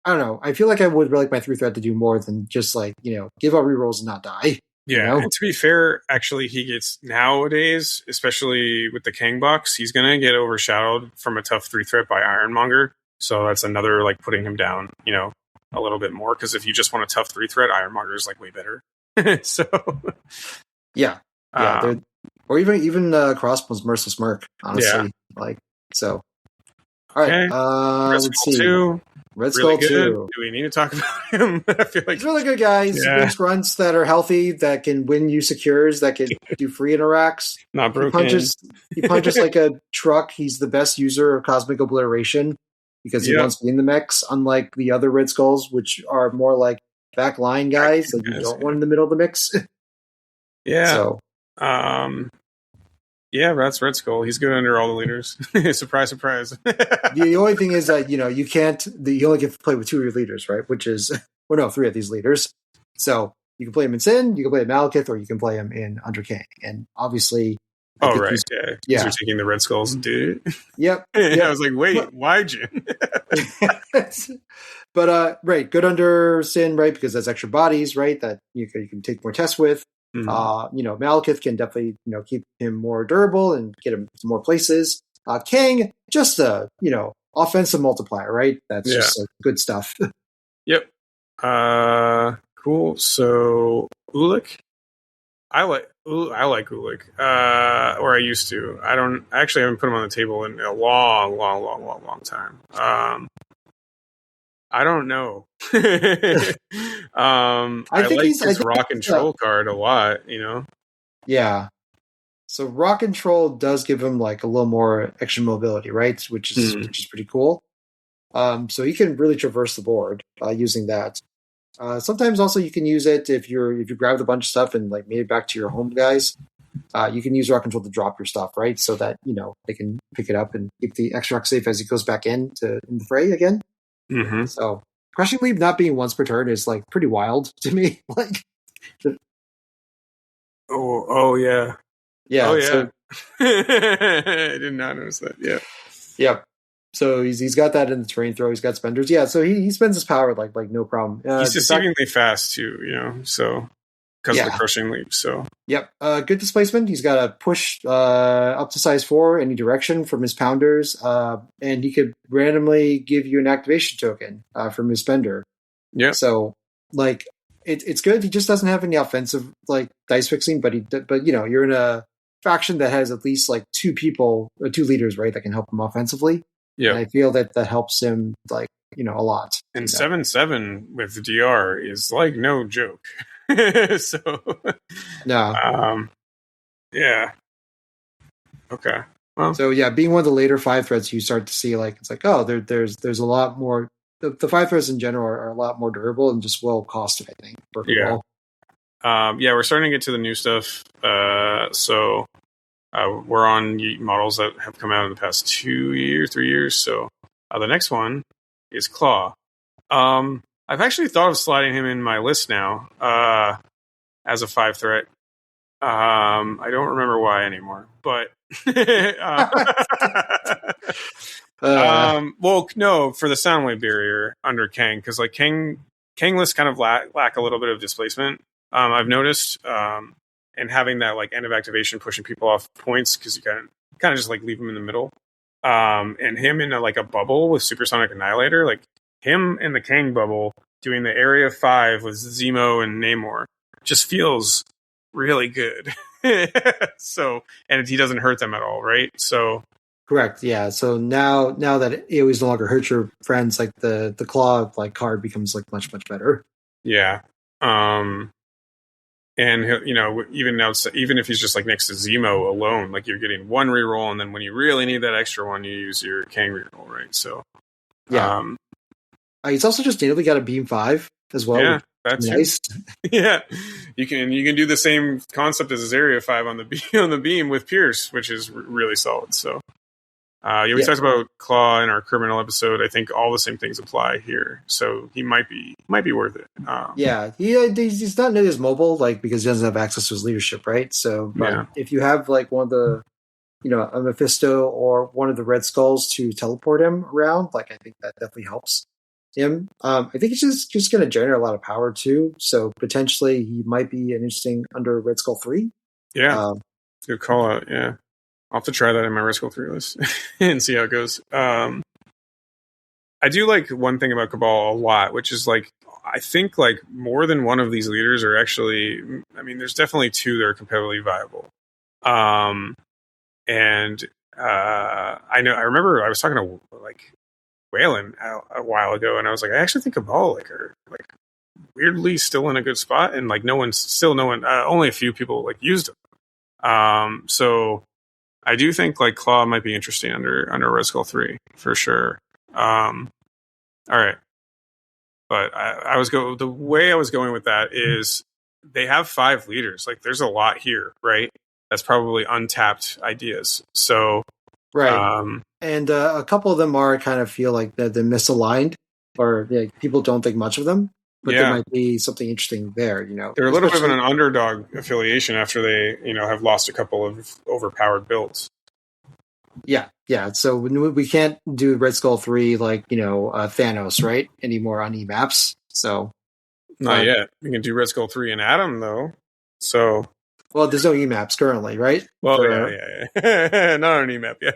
don't know. I feel like I would like my 3 threat to do more than just like, give out rerolls and not die. Yeah, and to be fair, actually, he gets nowadays, especially with the Kang box, he's going to get overshadowed from a tough 3 threat by Ironmonger. So that's another like putting him down, a little bit more. Because if you just want a tough 3 threat, Ironmonger is like way better. So yeah, or even Crossbones Merciless Merc, honestly, like so. All right, let's see. 2. Red Skull 2. Do we need to talk about him? I feel like he's really good guy. He's brings grunts that are healthy, that can win you secures, that can do free interacts. Not broken. He punches like a truck. He's the best user of Cosmic Obliteration because he wants to be in the mix, unlike the other Red Skulls, which are more like back line guys that you don't want in the middle of the mix. Yeah. So, that's Red Skull. He's good under all the leaders. Surprise, surprise. The only thing is that, you can't, you only get to play with 2 of your leaders, right? Which is, 3 of these leaders. So you can play him in Sin, you can play him in Malekith, or you can play him in Under Kang. And obviously... Right. Yeah. You're taking the Red Skulls, dude. Yep. I was like, wait, why, Jin? But, right, good under Sin, right? Because that's extra bodies, right? That you can take more tests with. Malekith can definitely, keep him more durable and get him to more places. Kang, just a, offensive multiplier, right? That's just good stuff. Yep. Cool. So Ulik, I like Ulik, or I used to. I haven't put him on the table in a long time. I don't know. I like his Rock and Troll card a lot, Yeah. So Rock and Troll does give him like a little more extra mobility, right? Which is pretty cool. So he can really traverse the board using that. Sometimes also you can use it if you grabbed a bunch of stuff and like made it back to your home guys. You can use Rock and Troll to drop your stuff, right? So that they can pick it up and keep the extra rock safe as he goes back in the fray again. Mm-hmm. So Crushing Leap not being once per turn is like pretty wild to me. Like, oh yeah, yeah. Oh yeah. So, I did not notice that. Yeah. Yep. So he's got that in the terrain throw. He's got spenders. Yeah. So he spends his power like no problem. He's deceivingly fast too. So because of the Crushing Leap. So yep. Good displacement. He's got a push up to size 4 any direction from his pounders, and he could randomly give you an activation token from his spender. Yeah. So like it's good. He just doesn't have any offensive like dice fixing, but you're in a faction that has at least like 2 leaders, right, that can help him offensively. Yeah. And I feel that helps him like a lot. And 7/7 with DR is like no joke. So no. Yeah. Okay. Well, so yeah, being one of the later 5 threads, you start to see like it's like, oh, there's a lot more. The 5 threads in general are a lot more durable and just well costed, I think. Yeah. We're starting to get to the new stuff. So we're on models that have come out in the past 2 years, 3 years. So the next one is Claw. I've actually thought of sliding him in my list now as a 5 threat. I don't remember why anymore, but well, no, for the sound wave barrier under Kang, because like Kang lists kind of lack a little bit of displacement. I've noticed, and having that like end of activation pushing people off points because you kind of just like leave them in the middle. And him in a bubble with Supersonic Annihilator, like him in the Kang bubble doing the Area 5 with Zemo and Namor just feels really good. So, and he doesn't hurt them at all, right? So correct, yeah. So now that AoE's no longer hurt your friends, like the Claw like card becomes like much better. Yeah. And even if he's just like next to Zemo alone, like you're getting 1 reroll, and then when you really need that extra one, you use your Kang reroll, right? So, yeah. He's also just natively got a beam 5 as well, Yeah, which that's is nice. Yeah, you can do the same concept as Area 5 on the on the beam with Pierce, which is really solid. So, we talked about Claw in our criminal episode. I think all the same things apply here. So he might be worth it. He's not nearly as mobile, like because he doesn't have access to his leadership, right? So, but if you have like one of the, a Mephisto or one of the Red Skulls to teleport him around, like I think that definitely helps him. I think he's just going to generate a lot of power too. So potentially he might be an interesting under Red Skull 3. Yeah, good call out. Yeah, I'll have to try that in my Red Skull 3 list and see how it goes. I do like one thing about Cabal a lot, which is like I think like more than one of these leaders are actually. I mean, there's definitely two that are competitively viable. And I remember I was talking to like Waylon a while ago, and I was like, I actually think Cabal are like weirdly still in a good spot, and like only a few people like used them. So I do think like Claw might be interesting under Red Skull 3 for sure. All right, but the way I was going with that is they have 5 leaders. Like there's a lot here, right? That's probably untapped ideas. So right. And a couple of them are kind of feel like they're misaligned, or people don't think much of them. But there might be something interesting there. They're a little bit of an underdog affiliation after they have lost a couple of overpowered builds. Yeah. So we can't do Red Skull 3 like Thanos, right? Anymore on E-maps. So not yet. We can do Red Skull 3 and Atom though. So well, there's no E-maps currently, right? Well, yeah. Not on EMAP, yeah.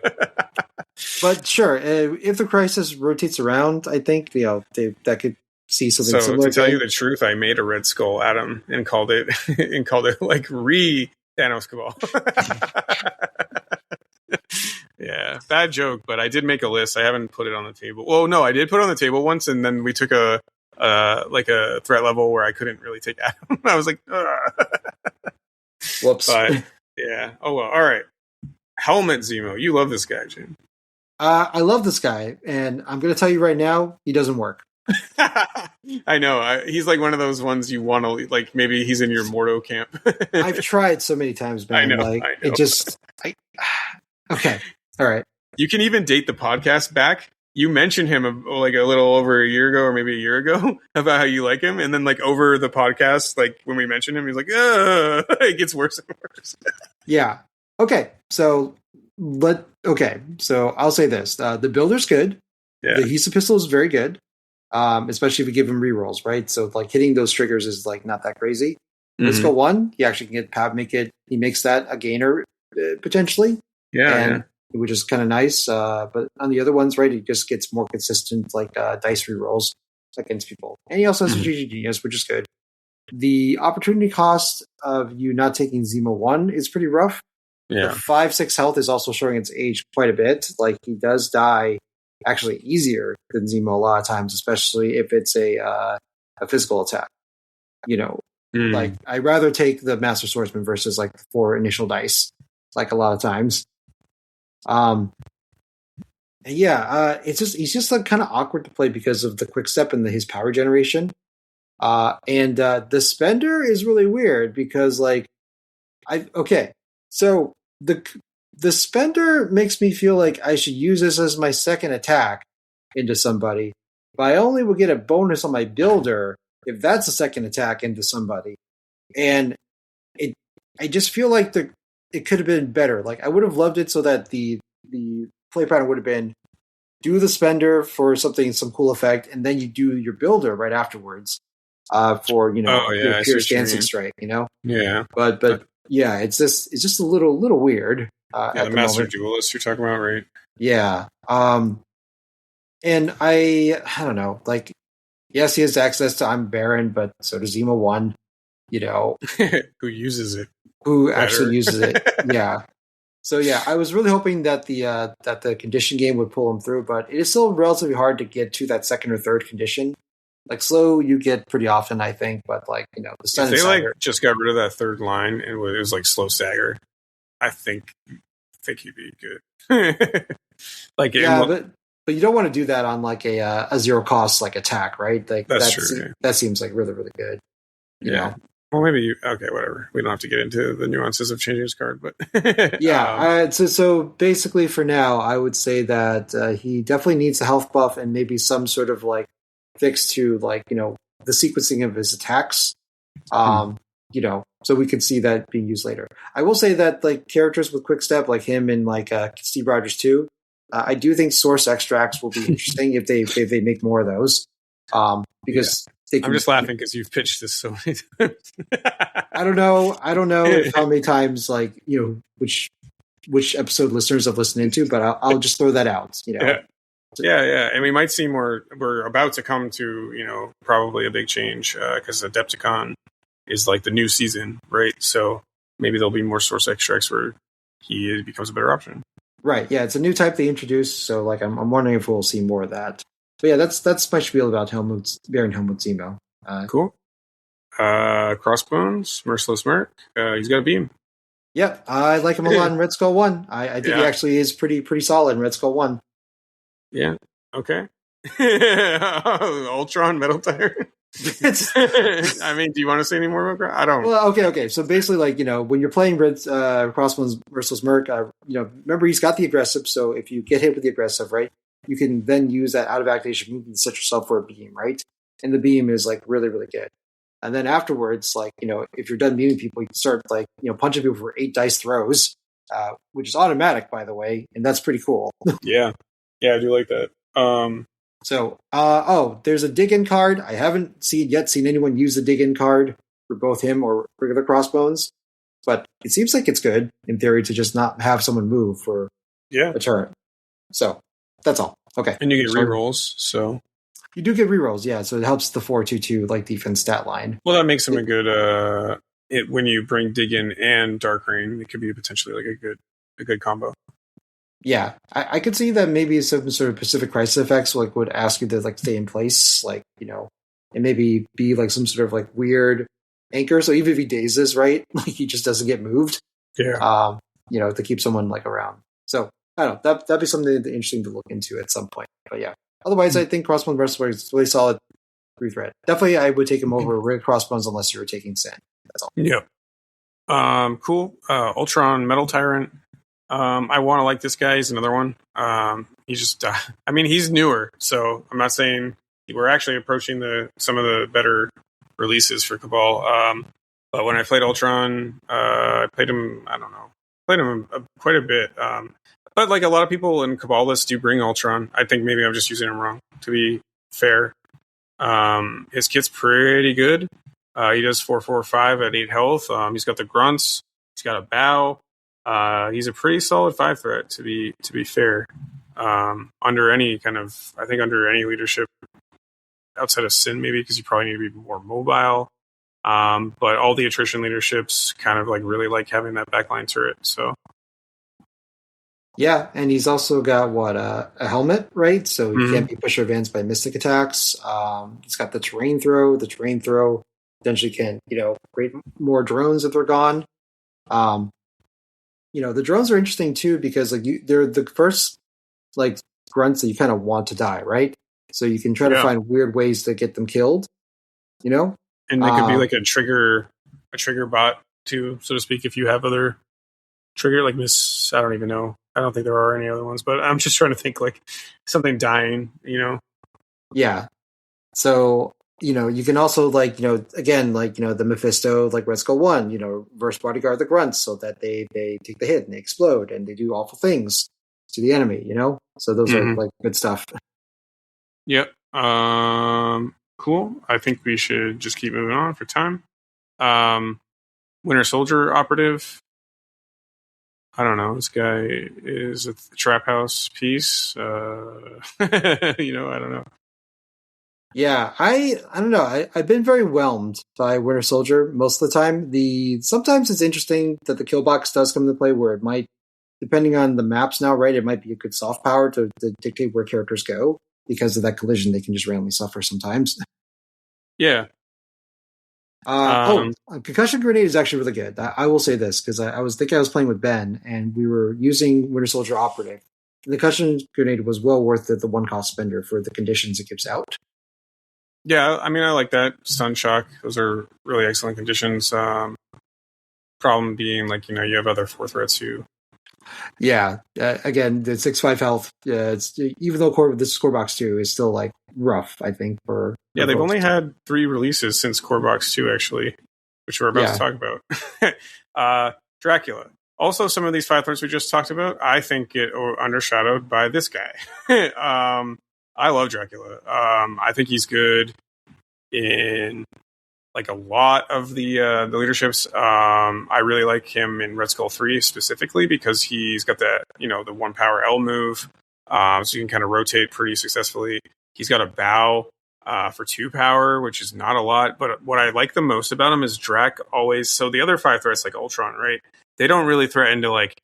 But sure, if the crisis rotates around, I think that could see something similar. So to tell you the truth, I made a Red Skull Atom and called it like Thanos Cabal. Yeah, bad joke, but I did make a list. I haven't put it on the table. Well, no, I did put it on the table once, and then we took a threat level where I couldn't really take Atom. I was like, ugh. Whoops. But yeah. Oh well. All right. Helmet Zemo. You love this guy, Jim. I love this guy, and I'm going to tell you right now, he doesn't work. I know. He's like one of those ones you want to like. Maybe he's in your Mordo camp. I've tried so many times, man. I know. It just. Okay. All right. You can even date the podcast back. You mentioned him like a little over a year ago, or maybe a year ago, about how you like him, and then like over the podcast, like when we mentioned him, he's like, it gets worse and worse. Yeah. Okay. So I'll say this: the builder's good. Yeah. The Hisa pistol is very good, especially if you give him rerolls, right? So like hitting those triggers is like not that crazy. Let's go 1. He actually can get Pab He makes that a gainer potentially. Yeah. Which is kind of nice. But on the other ones, right, he just gets more consistent, like dice rerolls against people. And he also has a GG Genius, which is good. The opportunity cost of you not taking Zemo 1 is pretty rough. Yeah. The 5-6 health is also showing its age quite a bit. Like he does die actually easier than Zemo a lot of times, especially if it's a physical attack. Like I'd rather take the Master Swordsman versus like 4 initial dice, like a lot of times. He's just like kind of awkward to play because of the quick step and his power generation. And the spender is really weird because so the spender makes me feel like I should use this as my second attack into somebody, but I only will get a bonus on my builder if that's a second attack into somebody. And I just feel like it could have been better. Like I would have loved it so that the play pattern would have been do the spender for some cool effect, and then you do your builder right afterwards for your pure dancing strike. Yeah, but yeah, it's just a little weird. The Master Duelist you're talking about, right? Yeah, and I don't know. Like, yes, he has access to I'm Baron, but so does Zemo 1. Who uses it? Who actually uses it? Yeah. So yeah, I was really hoping that the condition game would pull him through, but it is still relatively hard to get to that second or third condition. Like slow, you get pretty often, I think, but the stun. If they just got rid of that third line and it was like slow stagger, I think he'd be good. But you don't want to do that on like a zero cost like attack, right? Like That's true. Yeah. That seems like really, really good. You know? Well, maybe okay, whatever. We don't have to get into the nuances of changing his card, but yeah. So basically, for now, I would say that he definitely needs a health buff and maybe some sort of like fix to like the sequencing of his attacks. So we could see that being used later. I will say that like characters with quick step, like him and like Steve Rogers too, I do think source extracts will be interesting if they make more of those. Because I'm just laughing because you've pitched this so many times. I don't know how many times like which episode listeners have listened into, but I'll just throw that out. Yeah. And we might see more. We're about to come to probably a big change because Adepticon is like the new season, right? So maybe there'll be more source extracts where he becomes a better option. Right. Yeah, it's a new type they introduced, so like I'm wondering if we'll see more of that. But yeah, that's my spiel about Baron Helmut's emo. Cool. Crossbones, Merciless Merc. He's got a beam. Yep, I like him a lot in Red Skull 1. I think he actually is pretty solid in Red Skull 1. Yeah. Okay. Ultron Metal Tire. I mean, do you want to say any more about I don't. Well, okay. So basically, like when you're playing Crossbones Merciless Merc, remember he's got the aggressive. So if you get hit with the aggressive, right, you can then use that out of activation movement to set yourself for a beam, right? And the beam is like really, really good. And then afterwards, like if you're done beaming people, you can start like punching people for 8 dice throws, which is automatic, by the way, and that's pretty cool. Yeah, I do like that. So, there's a dig-in card. I haven't seen anyone use the dig-in card for both him or regular Crossbones, but it seems like it's good in theory to just not have someone move for a turn. So that's all. Okay, and you get rerolls, so you do get rerolls. Yeah, so it helps the 4/2/2 like defense stat line. Well, that makes him a good. When you bring dig-in and Dark Rain, it could be potentially like a good combo. Yeah, I could see that maybe some sort of Pacific Crisis effects like would ask you to like stay in place, like and maybe be like some sort of like weird anchor. So even if he dazes, right, like he just doesn't get moved. Yeah. To keep someone like around. So I don't know. That'd be something interesting to look into at some point. But yeah, otherwise I think Crossbones Wrestler is really solid free threat. Definitely, I would take him over Rig Crossbones unless you were taking Sin. That's all. Yep. Cool. Ultron Metal Tyrant. I want to like this guy. He's another one. He's just, he's newer, so I'm not saying we're actually approaching some of the better releases for Cabal. But when I played Ultron, I played him, quite a bit. But like a lot of people in Cabal lists do bring Ultron. I think maybe I'm just using him wrong, to be fair. His kit's pretty good. He does 4/4/5 at 8 health. He's got the grunts. He's got a bow. He's a pretty solid 5 threat, to be fair. Under any leadership outside of Sin, maybe because you probably need to be more mobile. But all the attrition leaderships kind of like really like having that backline turret. So yeah, and he's also got a helmet, right? So he can't be push or advanced by mystic attacks. He's got the terrain throw. The terrain throw potentially can create more drones if they're gone. The drones are interesting too because like they're the first like grunts that you kind of want to die, right? So you can try to find weird ways to get them killed. And they could be like a trigger bot too, so to speak. If you have other trigger like Miss, I don't even know. I don't think there are any other ones, but I'm just trying to think like something dying. Yeah. So you can also again the Mephisto like Red Skull 1, verse bodyguard the grunts so that they take the hit and they explode and they do awful things to the enemy. So those are like good stuff. Yep. Cool. I think we should just keep moving on for time. Winter Soldier operative. I don't know. This guy is a trap house piece. I don't know. Yeah, I don't know. I've been very whelmed by Winter Soldier most of the time. Sometimes it's interesting that the kill box does come into play where it might, depending on the maps now, right, it might be a good soft power to dictate where characters go. Because of that collision, they can just randomly suffer sometimes. Yeah. Concussion Grenade is actually really good. I will say this, because I was playing with Ben, and we were using Winter Soldier Operative. the concussion grenade was well worth the 1 cost spender for the conditions it gives out. Yeah, I mean, I like that. Stun shock, those are really excellent conditions. Problem being, like, you have other 4 threats who... Yeah, again, the 6/5 health, it's, even though this is Core Box 2 is still, like, rough, I think, for Yeah, they've folks. only had 3 releases since Core Box 2, actually, which we're about to talk about. Dracula. Also, some of these 5 threats we just talked about, I think get undershadowed by this guy. I love Dracula. I think he's good in, like, a lot of the leaderships. I really like him in Red Skull 3 specifically because he's got that, the 1 power L move, so you can kind of rotate pretty successfully. He's got a bow for 2 power, which is not a lot, but what I like the most about him is Drac always... So the other 5 threats, like Ultron, right? They don't really threaten to, like,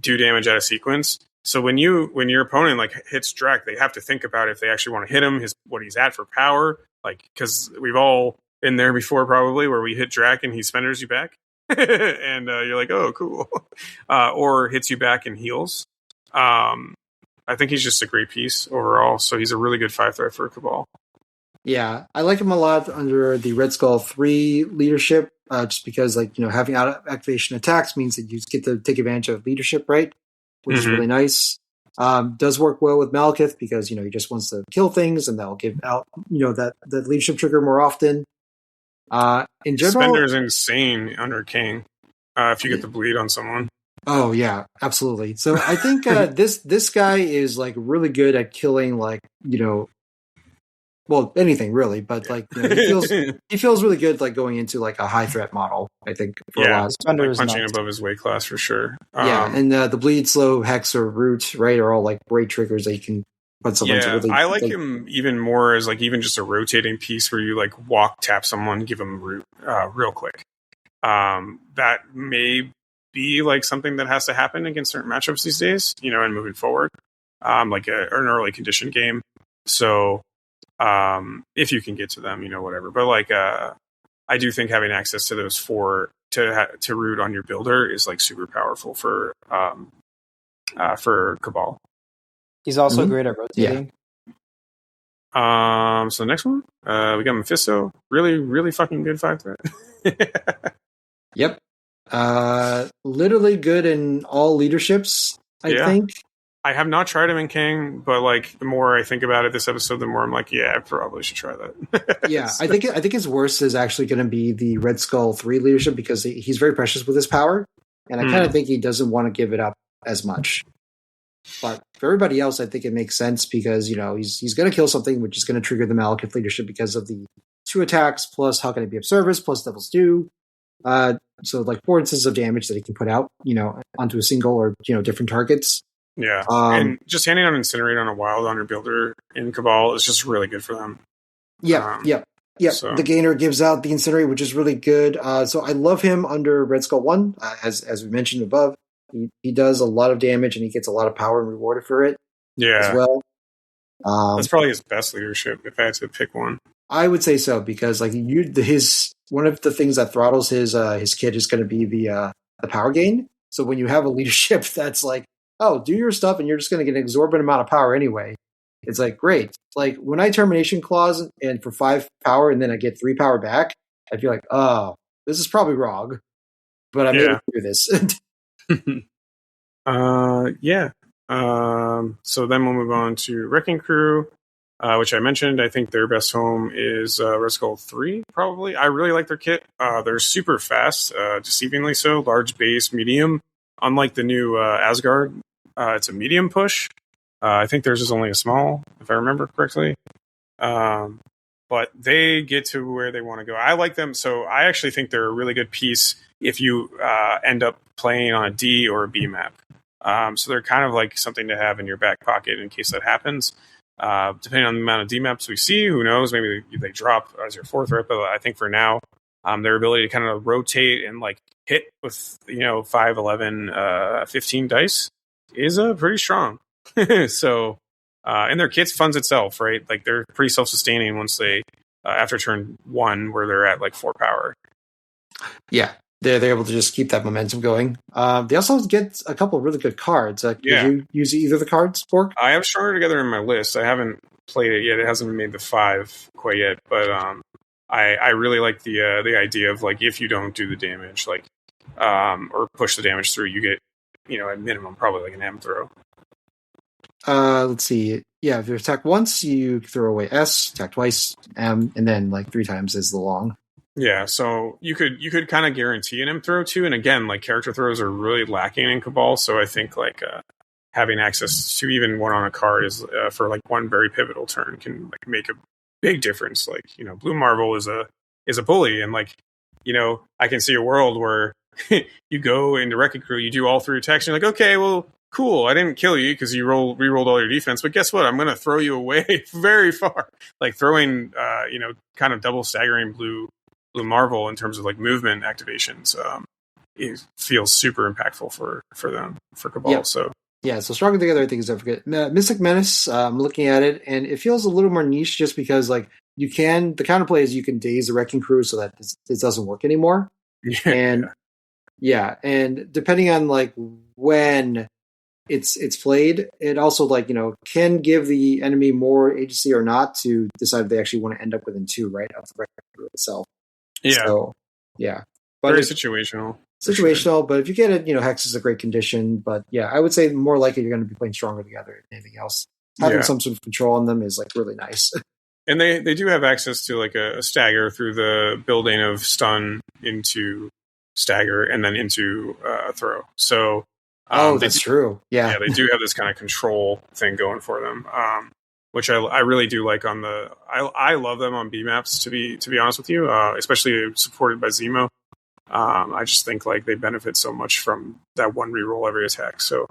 do damage out of sequence. So when your opponent, like, hits Drac, they have to think about if they actually want to hit him, what he's at for power, like, because we've all been there before probably where we hit Drac and he spenders you back and you're like, oh, cool. Or hits you back and heals. I think he's just a great piece overall, so he's a really good 5 threat for Cabal. Yeah, I like him a lot under the Red Skull 3 leadership, just because, like, having activation attacks means that you get to take advantage of leadership, right? Which is really nice. Does work well with Malekith because, he just wants to kill things and that'll give out, that leadership trigger more often. In general, Spender is insane under Kang if you get the bleed on someone. Oh, yeah, absolutely. So I think this guy is, like, really good at killing, like, well, anything really, but, like, he feels really good, like, going into, like, a high threat model, I think, for a lot. Like punching above his weight class for sure. And the bleed, slow, hex, or root, right, are all, like, great triggers that you can put someone to really... I like him even more as, like, even just a rotating piece where you, like, walk tap someone, give them root real quick. That may be, like, something that has to happen against certain matchups these days, and moving forward, like an early condition game. So if you can get to them, whatever. But, like, I do think having access to those 4 to root on your builder is, like, super powerful for Cabal. He's also great at rotating. Yeah. So the next one, we got Mephisto. Really, really fucking good 5 threat. Yep. Literally good in all leaderships, I think. I have not tried him in Kang, but, like, the more I think about it this episode, the more I'm like, yeah, I probably should try that. Yeah, I think his worst is actually going to be the Red Skull 3 leadership because he's very precious with his power, and I kind of think he doesn't want to give it up as much. But for everybody else, I think it makes sense because, he's going to kill something, which is going to trigger the Malekith leadership because of the 2 attacks, plus how can it be of service, plus Devil's Due. So, like, 4 instances of damage that he can put out, onto a single or, different targets. Yeah, and just handing out Incinerate on a Wild on your builder in Cabal is just really good for them. Yeah. So. The Gainer gives out the Incinerate, which is really good. So I love him under Red Skull 1, as we mentioned above. He does a lot of damage, and he gets a lot of power and rewarded for it as well. That's probably his best leadership, if I had to pick one. I would say so, because, like, one of the things that throttles his kit is going to be the power gain. So when you have a leadership that's like, oh, do your stuff, and you're just going to get an exorbitant amount of power anyway. It's like, great. Like, when I Termination Clause and for 5 power and then I get 3 power back, I feel like, oh, this is probably wrong. But I'm able to do this. So then we'll move on to Wrecking Crew, which I mentioned. I think their best home is Red Skull 3, probably. I really like their kit. They're super fast, deceivingly so. Large base, medium. Unlike the new Asgard, it's a medium push. I think theirs is only a small, if I remember correctly. But they get to where they want to go. I like them, so I actually think they're a really good piece if you end up playing on a D or a B map. So they're kind of like something to have in your back pocket in case that happens. Depending on the amount of D maps we see, who knows? Maybe they drop as your 4th threat, but I think for now, their ability to kind of rotate and, like, hit with 5, 11, 15 dice is pretty strong. So, and their kits funds itself, right? Like, they're pretty self-sustaining once they after turn 1, where they're at, like, 4 power. Yeah, they're able to just keep that momentum going. They also get a couple of really good cards. Did you use either of the cards, Bork? I have Stronger Together in my list. I haven't played it yet. It hasn't made the 5 quite yet, but I really like the idea of like if you don't do the damage, like or push the damage through, you get at minimum probably like an M throw. Let's see. Yeah, if you attack once, you throw away S. Attack twice, M, and then like 3 times is the long. Yeah, so you could kind of guarantee an M throw too, and again, like character throws are really lacking in Cabal. So I think like having access to even one on a card is for like one very pivotal turn can like make a big difference. Like Blue Marvel is a bully, and like I can see a world where you go into Wrecking Crew, you do all 3 attacks, and you're like, okay, well, cool, I didn't kill you because you re-rolled all your defense, but guess what? I'm going to throw you away very far. Like throwing, kind of double staggering Blue Marvel in terms of like movement activations. It feels super impactful for them, for Cabal. Yeah. So Stronger Together I think is good. Mystic Menace, I'm looking at it, and it feels a little more niche just because like the counterplay is you can daze the Wrecking Crew so that this doesn't work anymore. And depending on like when it's played, it also like can give the enemy more agency or not to decide if they actually want to end up within 2 right of the Wrecking Crew itself. Yeah. So, yeah. But very situational. Sure. But if you get it, Hex is a great condition. But yeah, I would say more likely you're going to be playing Stronger Together than anything else. Having some sort of control on them is like really nice. And they do have access to like a stagger through the building of stun into stagger and then into throw. So that's true. Yeah. Yeah, they do have this kind of control thing going for them. Which I really do like on the I love them on B maps to be honest with you, especially supported by Zemo. I just think like they benefit so much from that one reroll every attack. So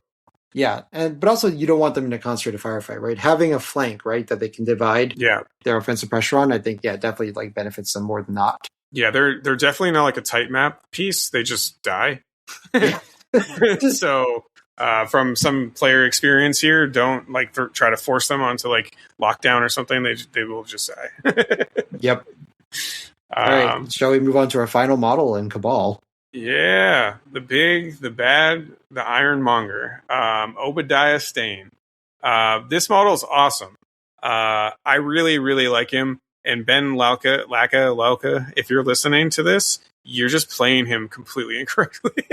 yeah, but also you don't want them in a concentrated firefight, right? Having a flank, right, that they can divide their offensive pressure on, I think definitely like benefits them more than not. Yeah, they're definitely not like a tight map piece. They just die. So from some player experience here, don't like try to force them onto like lockdown or something. They will just die. Yep. All right. Shall we move on to our final model in Cabal? Yeah, the big, the bad, the Iron Monger, Obadiah Stane. This model is awesome. I really, really like him. And Ben Lauka, if you're listening to this, you're just playing him completely incorrectly.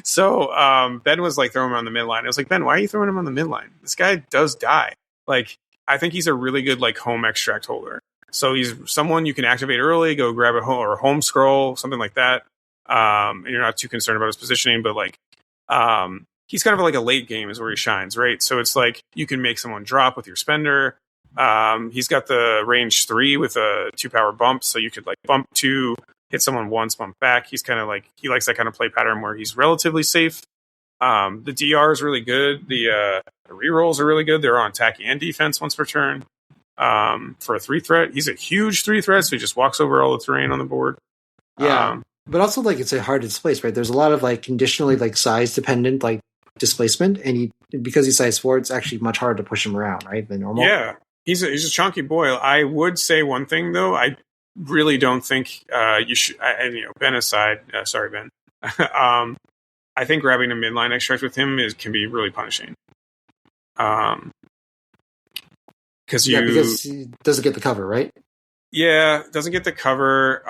So Ben was like throwing him on the midline. I was like, Ben, why are you throwing him on the midline? This guy does die. Like, I think he's a really good like home extract holder. So he's someone you can activate early, go grab a home scroll, something like that. And you're not too concerned about his positioning, but like he's kind of like a late game is where he shines, right? So it's like you can make someone drop with your spender. He's got the range 3 with a 2 power bump, so you could like bump 2, hit someone once, bump back. He's kind of like he likes that kind of play pattern where he's relatively safe. The DR is really good. The rerolls are really good. They're on attack and defense once per turn. For a 3 threat, he's a huge 3 threat, so he just walks over all the terrain on the board. Yeah, but also like it's a hard to displace, right? There's a lot of like conditionally like size dependent like displacement, and because he's size 4, it's actually much harder to push him around, right, than normal. Yeah, he's a chunky boy. I would say one thing though. I really don't think you should. And Ben aside, sorry Ben. I think grabbing a midline extract with him can be really punishing. Because he doesn't get the cover, right? Yeah, doesn't get the cover.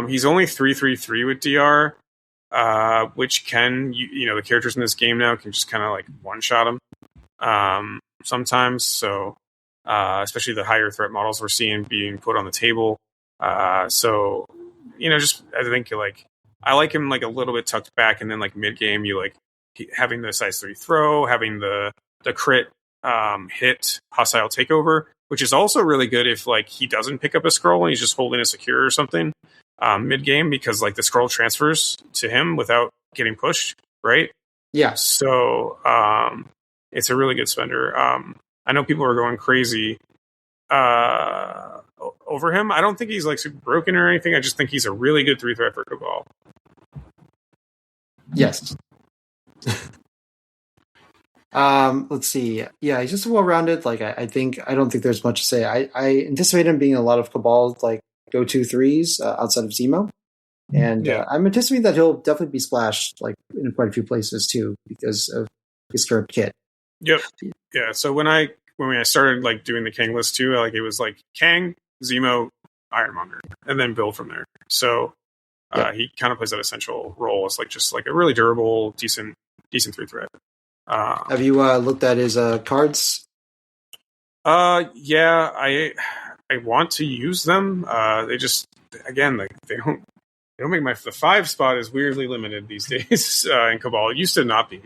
He's only 3/3/3 with DR, which can the characters in this game now can just kind of like one shot him sometimes. So especially the higher threat models we're seeing being put on the table. So just I think like I like him like a little bit tucked back, and then like mid game you like having the size 3 throw, having the crit hit hostile takeover, which is also really good if like he doesn't pick up a scroll and he's just holding a secure or something mid game, because like the scroll transfers to him without getting pushed, right? Yeah. So it's a really good spender. I know people are going crazy over him. I don't think he's like super broken or anything. I just think he's a really good 3 threat for Cabal. Yes. Let's see. Yeah, he's just well-rounded. Like, I don't think there's much to say. I anticipate him being a lot of Cabal, like, go-to 3s outside of Zemo. And Yeah. I'm anticipating that he'll definitely be splashed like in quite a few places too because of his current kit. Yep. Yeah. So when I started like doing the Kang list too, like it was like Kang, Zemo, Ironmonger, and then build from there. So he kind of plays that essential role as like just like a really durable, decent 3 threat. Have you looked at his cards? Yeah, I want to use them. They just again like they don't make the 5 spot is weirdly limited these days in Cabal. It used to not be.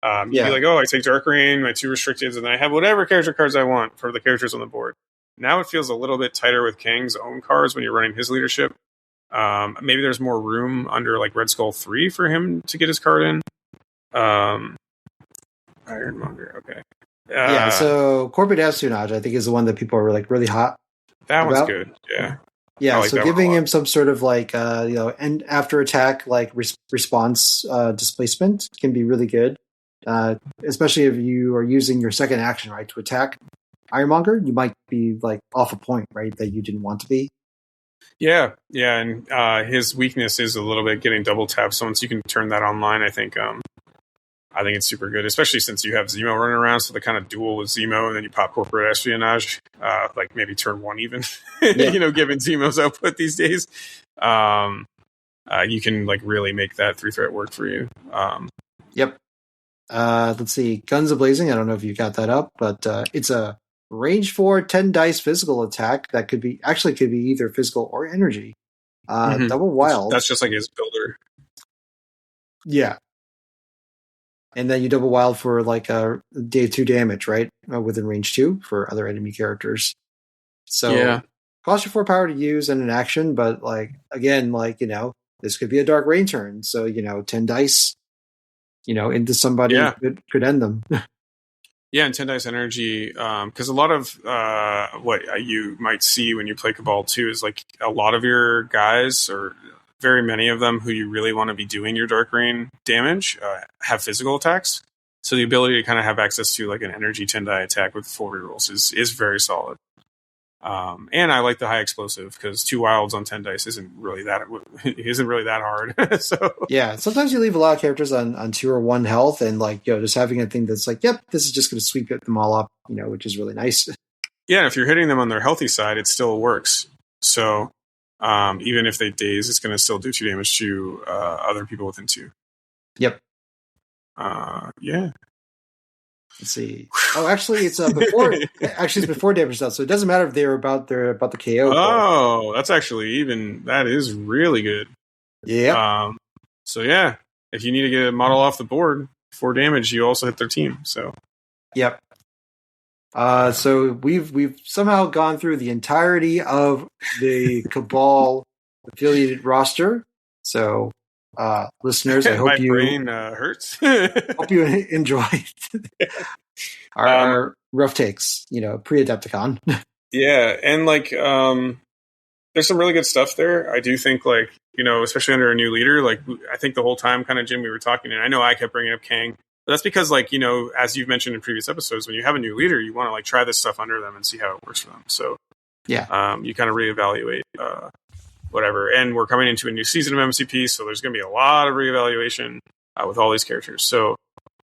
You'd be like, oh, I take Dark Rain, my 2 restricteds, and then I have whatever character cards I want for the characters on the board. Now it feels a little bit tighter with Kang's own cards when you're running his leadership. Maybe there's more room under like Red Skull 3 for him to get his card in. Ironmonger, okay. So Corporate Espionage, I think, is the one that people are like really hot. That about. One's good, yeah. Yeah, like so giving him some sort of like and after attack like response displacement can be really good, especially if you are using your second action right to attack Ironmonger. You might be like off a point, right, that you didn't want to be. Yeah, and his weakness is a little bit getting double tapped. So once you can turn that online, I think it's super good, especially since you have Zemo running around. So the kind of duel with Zemo, and then you pop Corporate Espionage, like maybe turn 1 even. Given Zemo's output these days, you can like really make that 3-threat work for you. Yep. Let's see, Guns A-Blazing. I don't know if you got that up, but it's a range 4 10 dice physical attack that could be either physical or energy. Double wild. That's just like his builder. Yeah. And then you double wild for like day 2 damage, right? Within range 2 for other enemy characters. So cost you 4 power to use and an action, but like again, like this could be a Dark Rain turn. So 10 dice, into somebody could end them. Yeah, and 10 dice energy, because a lot of what you might see when you play Cabal too is like a lot of your guys, or very many of them who you really want to be doing your Dark Rain damage, have physical attacks. So the ability to kind of have access to like an energy 10 die attack with 4 rerolls is very solid. And I like the high explosive because 2 wilds on 10 dice isn't really that hard. So yeah, sometimes you leave a lot of characters on 2 or 1 health, and like just having a thing that's like, yep, this is just going to sweep them all up, which is really nice. Yeah, if you're hitting them on their healthy side, it still works. So even if they daze, it's going to still do 2 damage to other people within 2. Yep. Yeah. Let's see. Oh, actually, it's before. Actually, it's before damage stuff, so it doesn't matter if they're about the KO. Oh, that's actually that is really good. Yeah. So yeah, if you need to get a model off the board for damage, you also hit their team. So. Yep. So we've somehow gone through the entirety of the Cabal affiliated roster. So. Listeners, I hope my brain hurts. hope you enjoyed our rough takes, pre-Adepticon. Yeah, and like there's some really good stuff there. I do think like, especially under a new leader, like I think the whole time kind of Jim we were talking, and I know I kept bringing up Kang, but that's because like, as you've mentioned in previous episodes, when you have a new leader, you want to like try this stuff under them and see how it works for them. So yeah, you kind of reevaluate whatever. And we're coming into a new season of MCP, so there's going to be a lot of reevaluation with all these characters. So,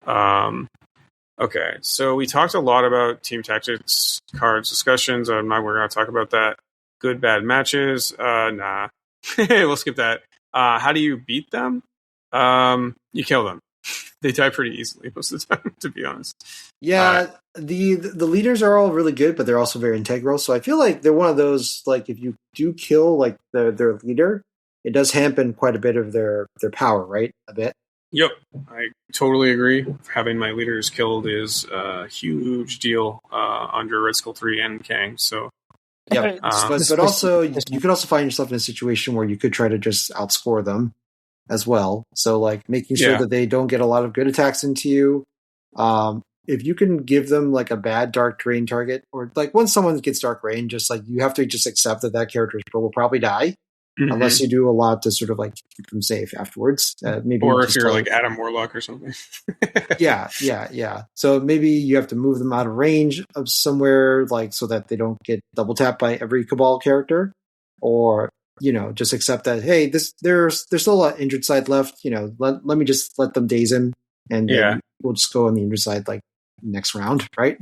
okay. So we talked a lot about team tactics cards discussions. We're going to talk about that. Good, bad matches. Nah. We'll skip that. How do you beat them? You kill them. They die pretty easily most of the time, to be honest. Yeah, the leaders are all really good, but they're also very integral. So I feel like they're one of those, like, if you do kill like their leader, it does hamper quite a bit of their power, right? A bit. Yep, I totally agree. Having my leaders killed is a huge deal under Red Skull 3 and Kang. So yeah, but also you could also find yourself in a situation where you could try to just outscore them as well. So like making sure that they don't get a lot of good attacks into you. If you can give them like a bad Dark Rain target, or like once someone gets Dark Rain, just like you have to just accept that character will probably die. Mm-hmm. Unless you do a lot to sort of like keep them safe afterwards. Maybe or if you're like Adam Warlock or something. Yeah. So maybe you have to move them out of range of somewhere, like so that they don't get double tapped by every Cabal character. Or just accept that, hey, there's still a lot of injured side left. Let me just let them daze him, and then we'll just go on the injured side like next round, right?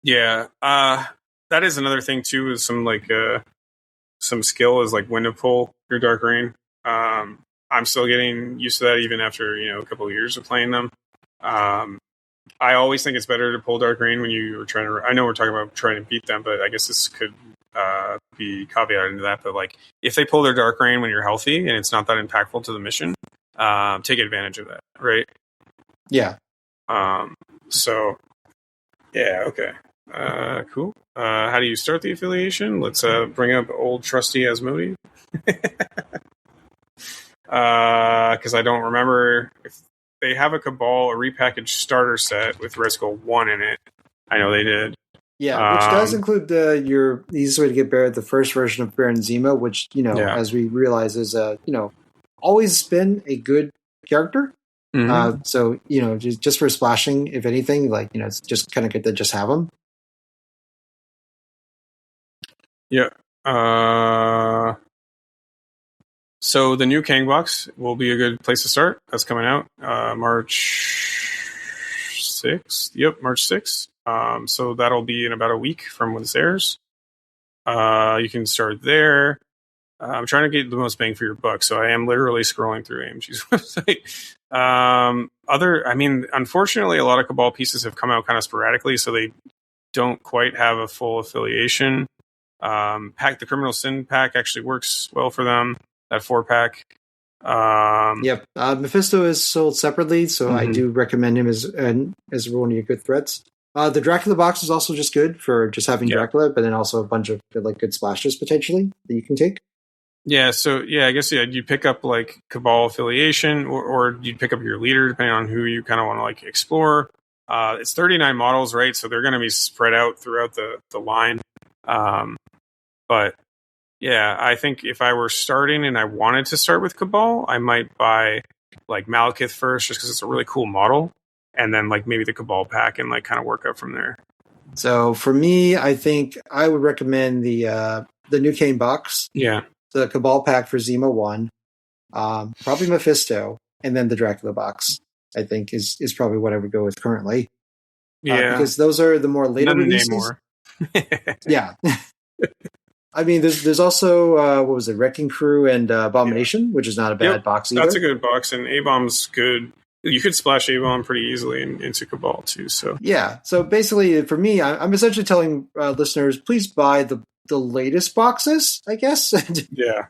Yeah, that is another thing too. Is some skill is like when to pull your Dark Rain. I'm still getting used to that even after a couple of years of playing them. I always think it's better to pull Dark Rain when you are trying to. I know we're talking about trying to beat them, but I guess this could be caveated into that. But like, if they pull their Dark Rain when you're healthy and it's not that impactful to the mission, take advantage of that, right? Yeah. So, yeah, okay. Cool. How do you start the affiliation? Let's bring up old trusty Asmodee. Because I don't remember if they have a Cabal, a repackaged starter set with Red Skull 1 in it. I know they did. Yeah, which does include your easiest way to get Baron, the first version of Baron Zemo, which, as we realize is, always been a good character. Mm-hmm. So, just for splashing, if anything, like, it's just kind of good to just have them. Yeah. So the new Kang box will be a good place to start. That's coming out March 6th. Yep, March 6th. So that'll be in about a week from when this airs. You can start there. I'm trying to get the most bang for your buck, so I am literally scrolling through AMG's website. Unfortunately, a lot of Cabal pieces have come out kind of sporadically, so they don't quite have a full affiliation. The Criminal Sin pack actually works well for them. That 4-pack. Yep. Mephisto is sold separately, so I do recommend him as one of your good threats. The Dracula box is also just good for just having Dracula, but then also a bunch of good splashes potentially that you can take. Yeah, so I guess you pick up like Cabal affiliation, or you'd pick up your leader depending on who you kind of want to like explore. It's 39 models, right? So they're going to be spread out throughout the line. But yeah, I think if I were starting and I wanted to start with Cabal, I might buy like Malekith first, just because it's a really cool model, and then like maybe the Cabal pack and like kind of work up from there. So for me, I think I would recommend the new Kane box. Yeah. The Cabal pack for Zemo 1, probably Mephisto, and then the Dracula box, I think, is probably what I would go with currently. Yeah. Because those are the more later releases. Yeah. I mean, there's also, what was it, Wrecking Crew and Abomination, which is not a bad box either. That's a good box, and A-Bomb's good. You could splash A-Bomb pretty easily into Cabal, too. So yeah, so basically, for me, I'm essentially telling listeners, please buy the latest boxes, I guess. Yeah.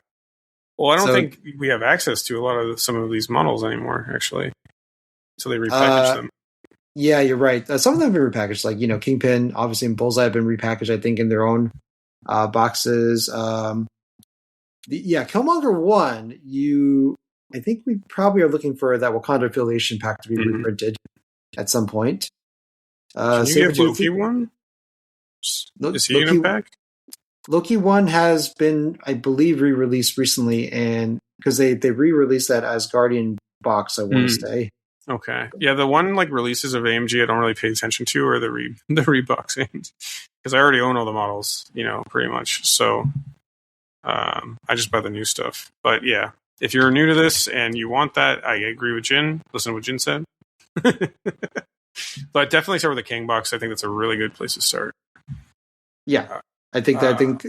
Well, I don't think we have access to some of these models anymore, actually. So they repackage them. Yeah, you're right. Some of them have been repackaged, like, Kingpin, obviously, and Bullseye have been repackaged, I think, in their own boxes. Killmonger 1, I think we probably are looking for that Wakanda affiliation pack to be reprinted at some point. Can you get Loki 1? Is he in a pack? Loki 1 has been, I believe, re-released recently, and because they re-released that Asgardian box, I want to say. Okay. Yeah, the one like releases of AMG I don't really pay attention to are the reboxings, because I already own all the models, pretty much. So I just buy the new stuff. But yeah, if you're new to this and you want that, I agree with Jin. Listen to what Jin said. But definitely start with the Kang box. I think that's a really good place to start. Yeah. I think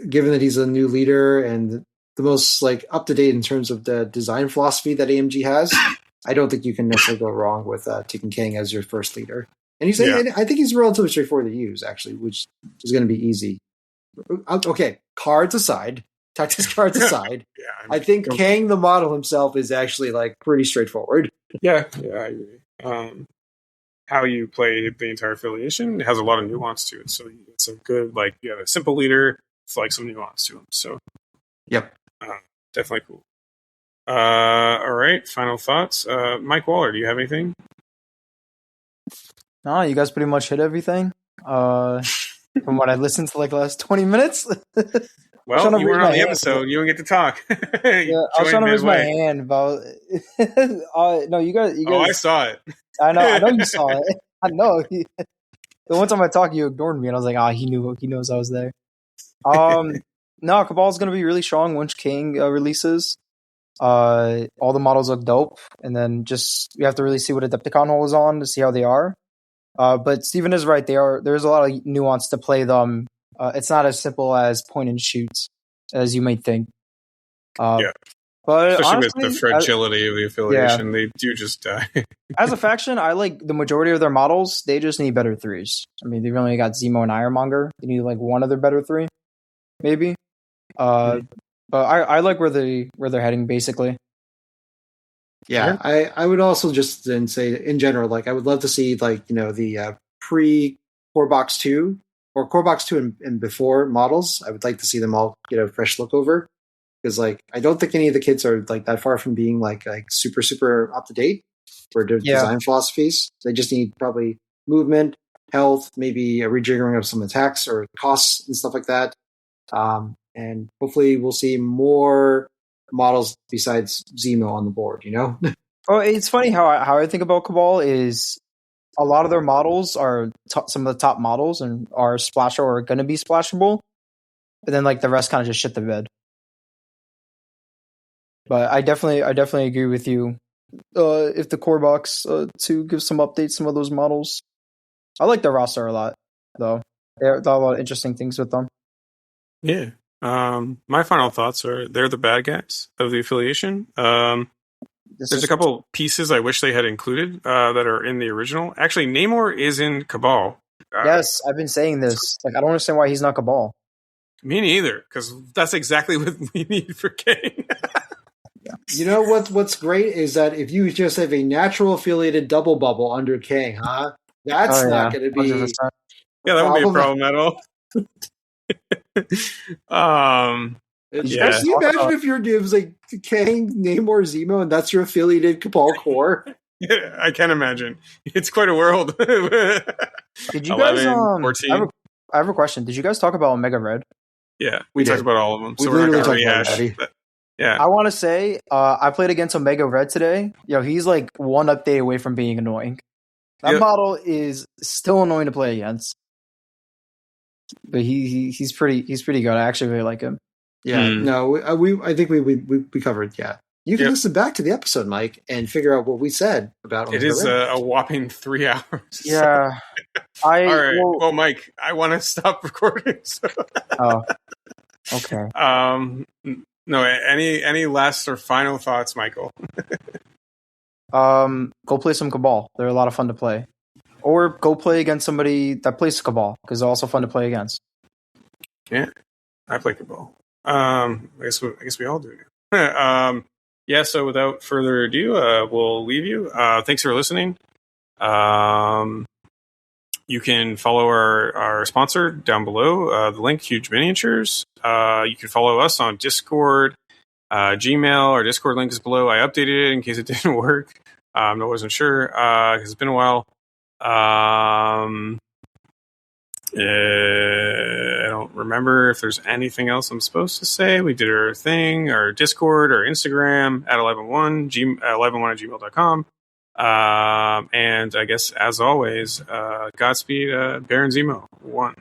given that he's a new leader and the most like up to date in terms of the design philosophy that AMG has, I don't think you can necessarily go wrong with taking Kang as your first leader. And and I think he's relatively straightforward to use, actually, which is going to be easy. Okay, cards aside, tactics cards aside, I think Kang the model himself is actually like pretty straightforward. Yeah, I agree. How you play the entire affiliation has a lot of nuance to it. So it's a good, like, you have a simple leader with like some nuance to him. So, yep, definitely cool. All right, final thoughts. Mike Waller, do you have anything? No, you guys pretty much hit everything. From what I listened to like the last 20 minutes. Well, you weren't on the episode. You don't get to talk. I was trying to raise my hand about. No, you guys. Oh, I saw it. I know you saw it. I know. The one time I talked, you ignored me, and I was like, he knows I was there. No, Cabal's going to be really strong once King releases. All the models look dope, and then just we have to really see what Adepticon hole is on to see how they are. But Steven is right. There's a lot of nuance to play them. It's not as simple as point and shoots as you might think. Yeah. But Especially honestly, with the fragility of the affiliation, they do just die. as a faction, I like the majority of their models. They just need better threes. I mean, they've only got Zemo and Ironmonger. They need like one of their better three, maybe. But I like where they're heading basically. Yeah, I would also just then say in general, like I would love to see like the pre Core Box 2 or Core Box 2 and before models. I would like to see them all get a fresh look over, because like I don't think any of the kids are like that far from being like super up to date for their design philosophies. They just need probably movement, health, maybe a rejiggering of some attacks or costs and stuff like that. And hopefully we'll see more models besides Zemo on the board, Oh, it's funny how I think about Cabal is a lot of their models are some of the top models and are splasher or going to be splashable, but then like the rest kind of just shit the bed. But I definitely agree with you. If the core box to give some updates, some of those models, I like their roster a lot though. There are a lot of interesting things with them. Yeah. My final thoughts are they're the bad guys of the affiliation. There's a couple pieces I wish they had included that are in the original. Actually, Namor is in Cabal. Yes, I've been saying this. Like, I don't understand why he's not Cabal. Me neither, because that's exactly what we need for Kang. You know what's great is that if you just have a natural affiliated double bubble under Kang, that's not going to be 100%. Yeah, that won't be a problem at all. Can you imagine if your divs like Kang, Namor, Zemo, and that's your affiliated Cabal core? Yeah, I can imagine. It's quite a world. Did you 11, guys? 14. I have a question. Did you guys talk about Omega Red? Yeah, we talked about all of them. So we we're not literally going to talked rehash. about Yeah, I want to say I played against Omega Red today. He's like one update away from being annoying. That model is still annoying to play against, but he's pretty good. I actually really like him. Yeah, no, I think we covered. Yeah, you can listen back to the episode, Mike, and figure out what we said about it. Is a whopping 3 hours. Yeah, all right. Well, Mike, I want to stop recording. So. Oh, okay. No, any last or final thoughts, Michael? Go play some Cabal. They're a lot of fun to play. Or go play against somebody that plays Cabal, because they're also fun to play against. Yeah, I play Cabal. I guess we all do. Yeah. So without further ado, we'll leave you. Thanks for listening. You can follow our sponsor down below, the link, Huge Miniatures. You can follow us on Discord, Gmail. Our Discord link is below. I updated it in case it didn't work. I wasn't sure because it's been a while. I don't remember if there's anything else I'm supposed to say. We did our thing, our Discord, our Instagram at 111 at gmail.com. And I guess, as always, Godspeed, Baron Zemo 1.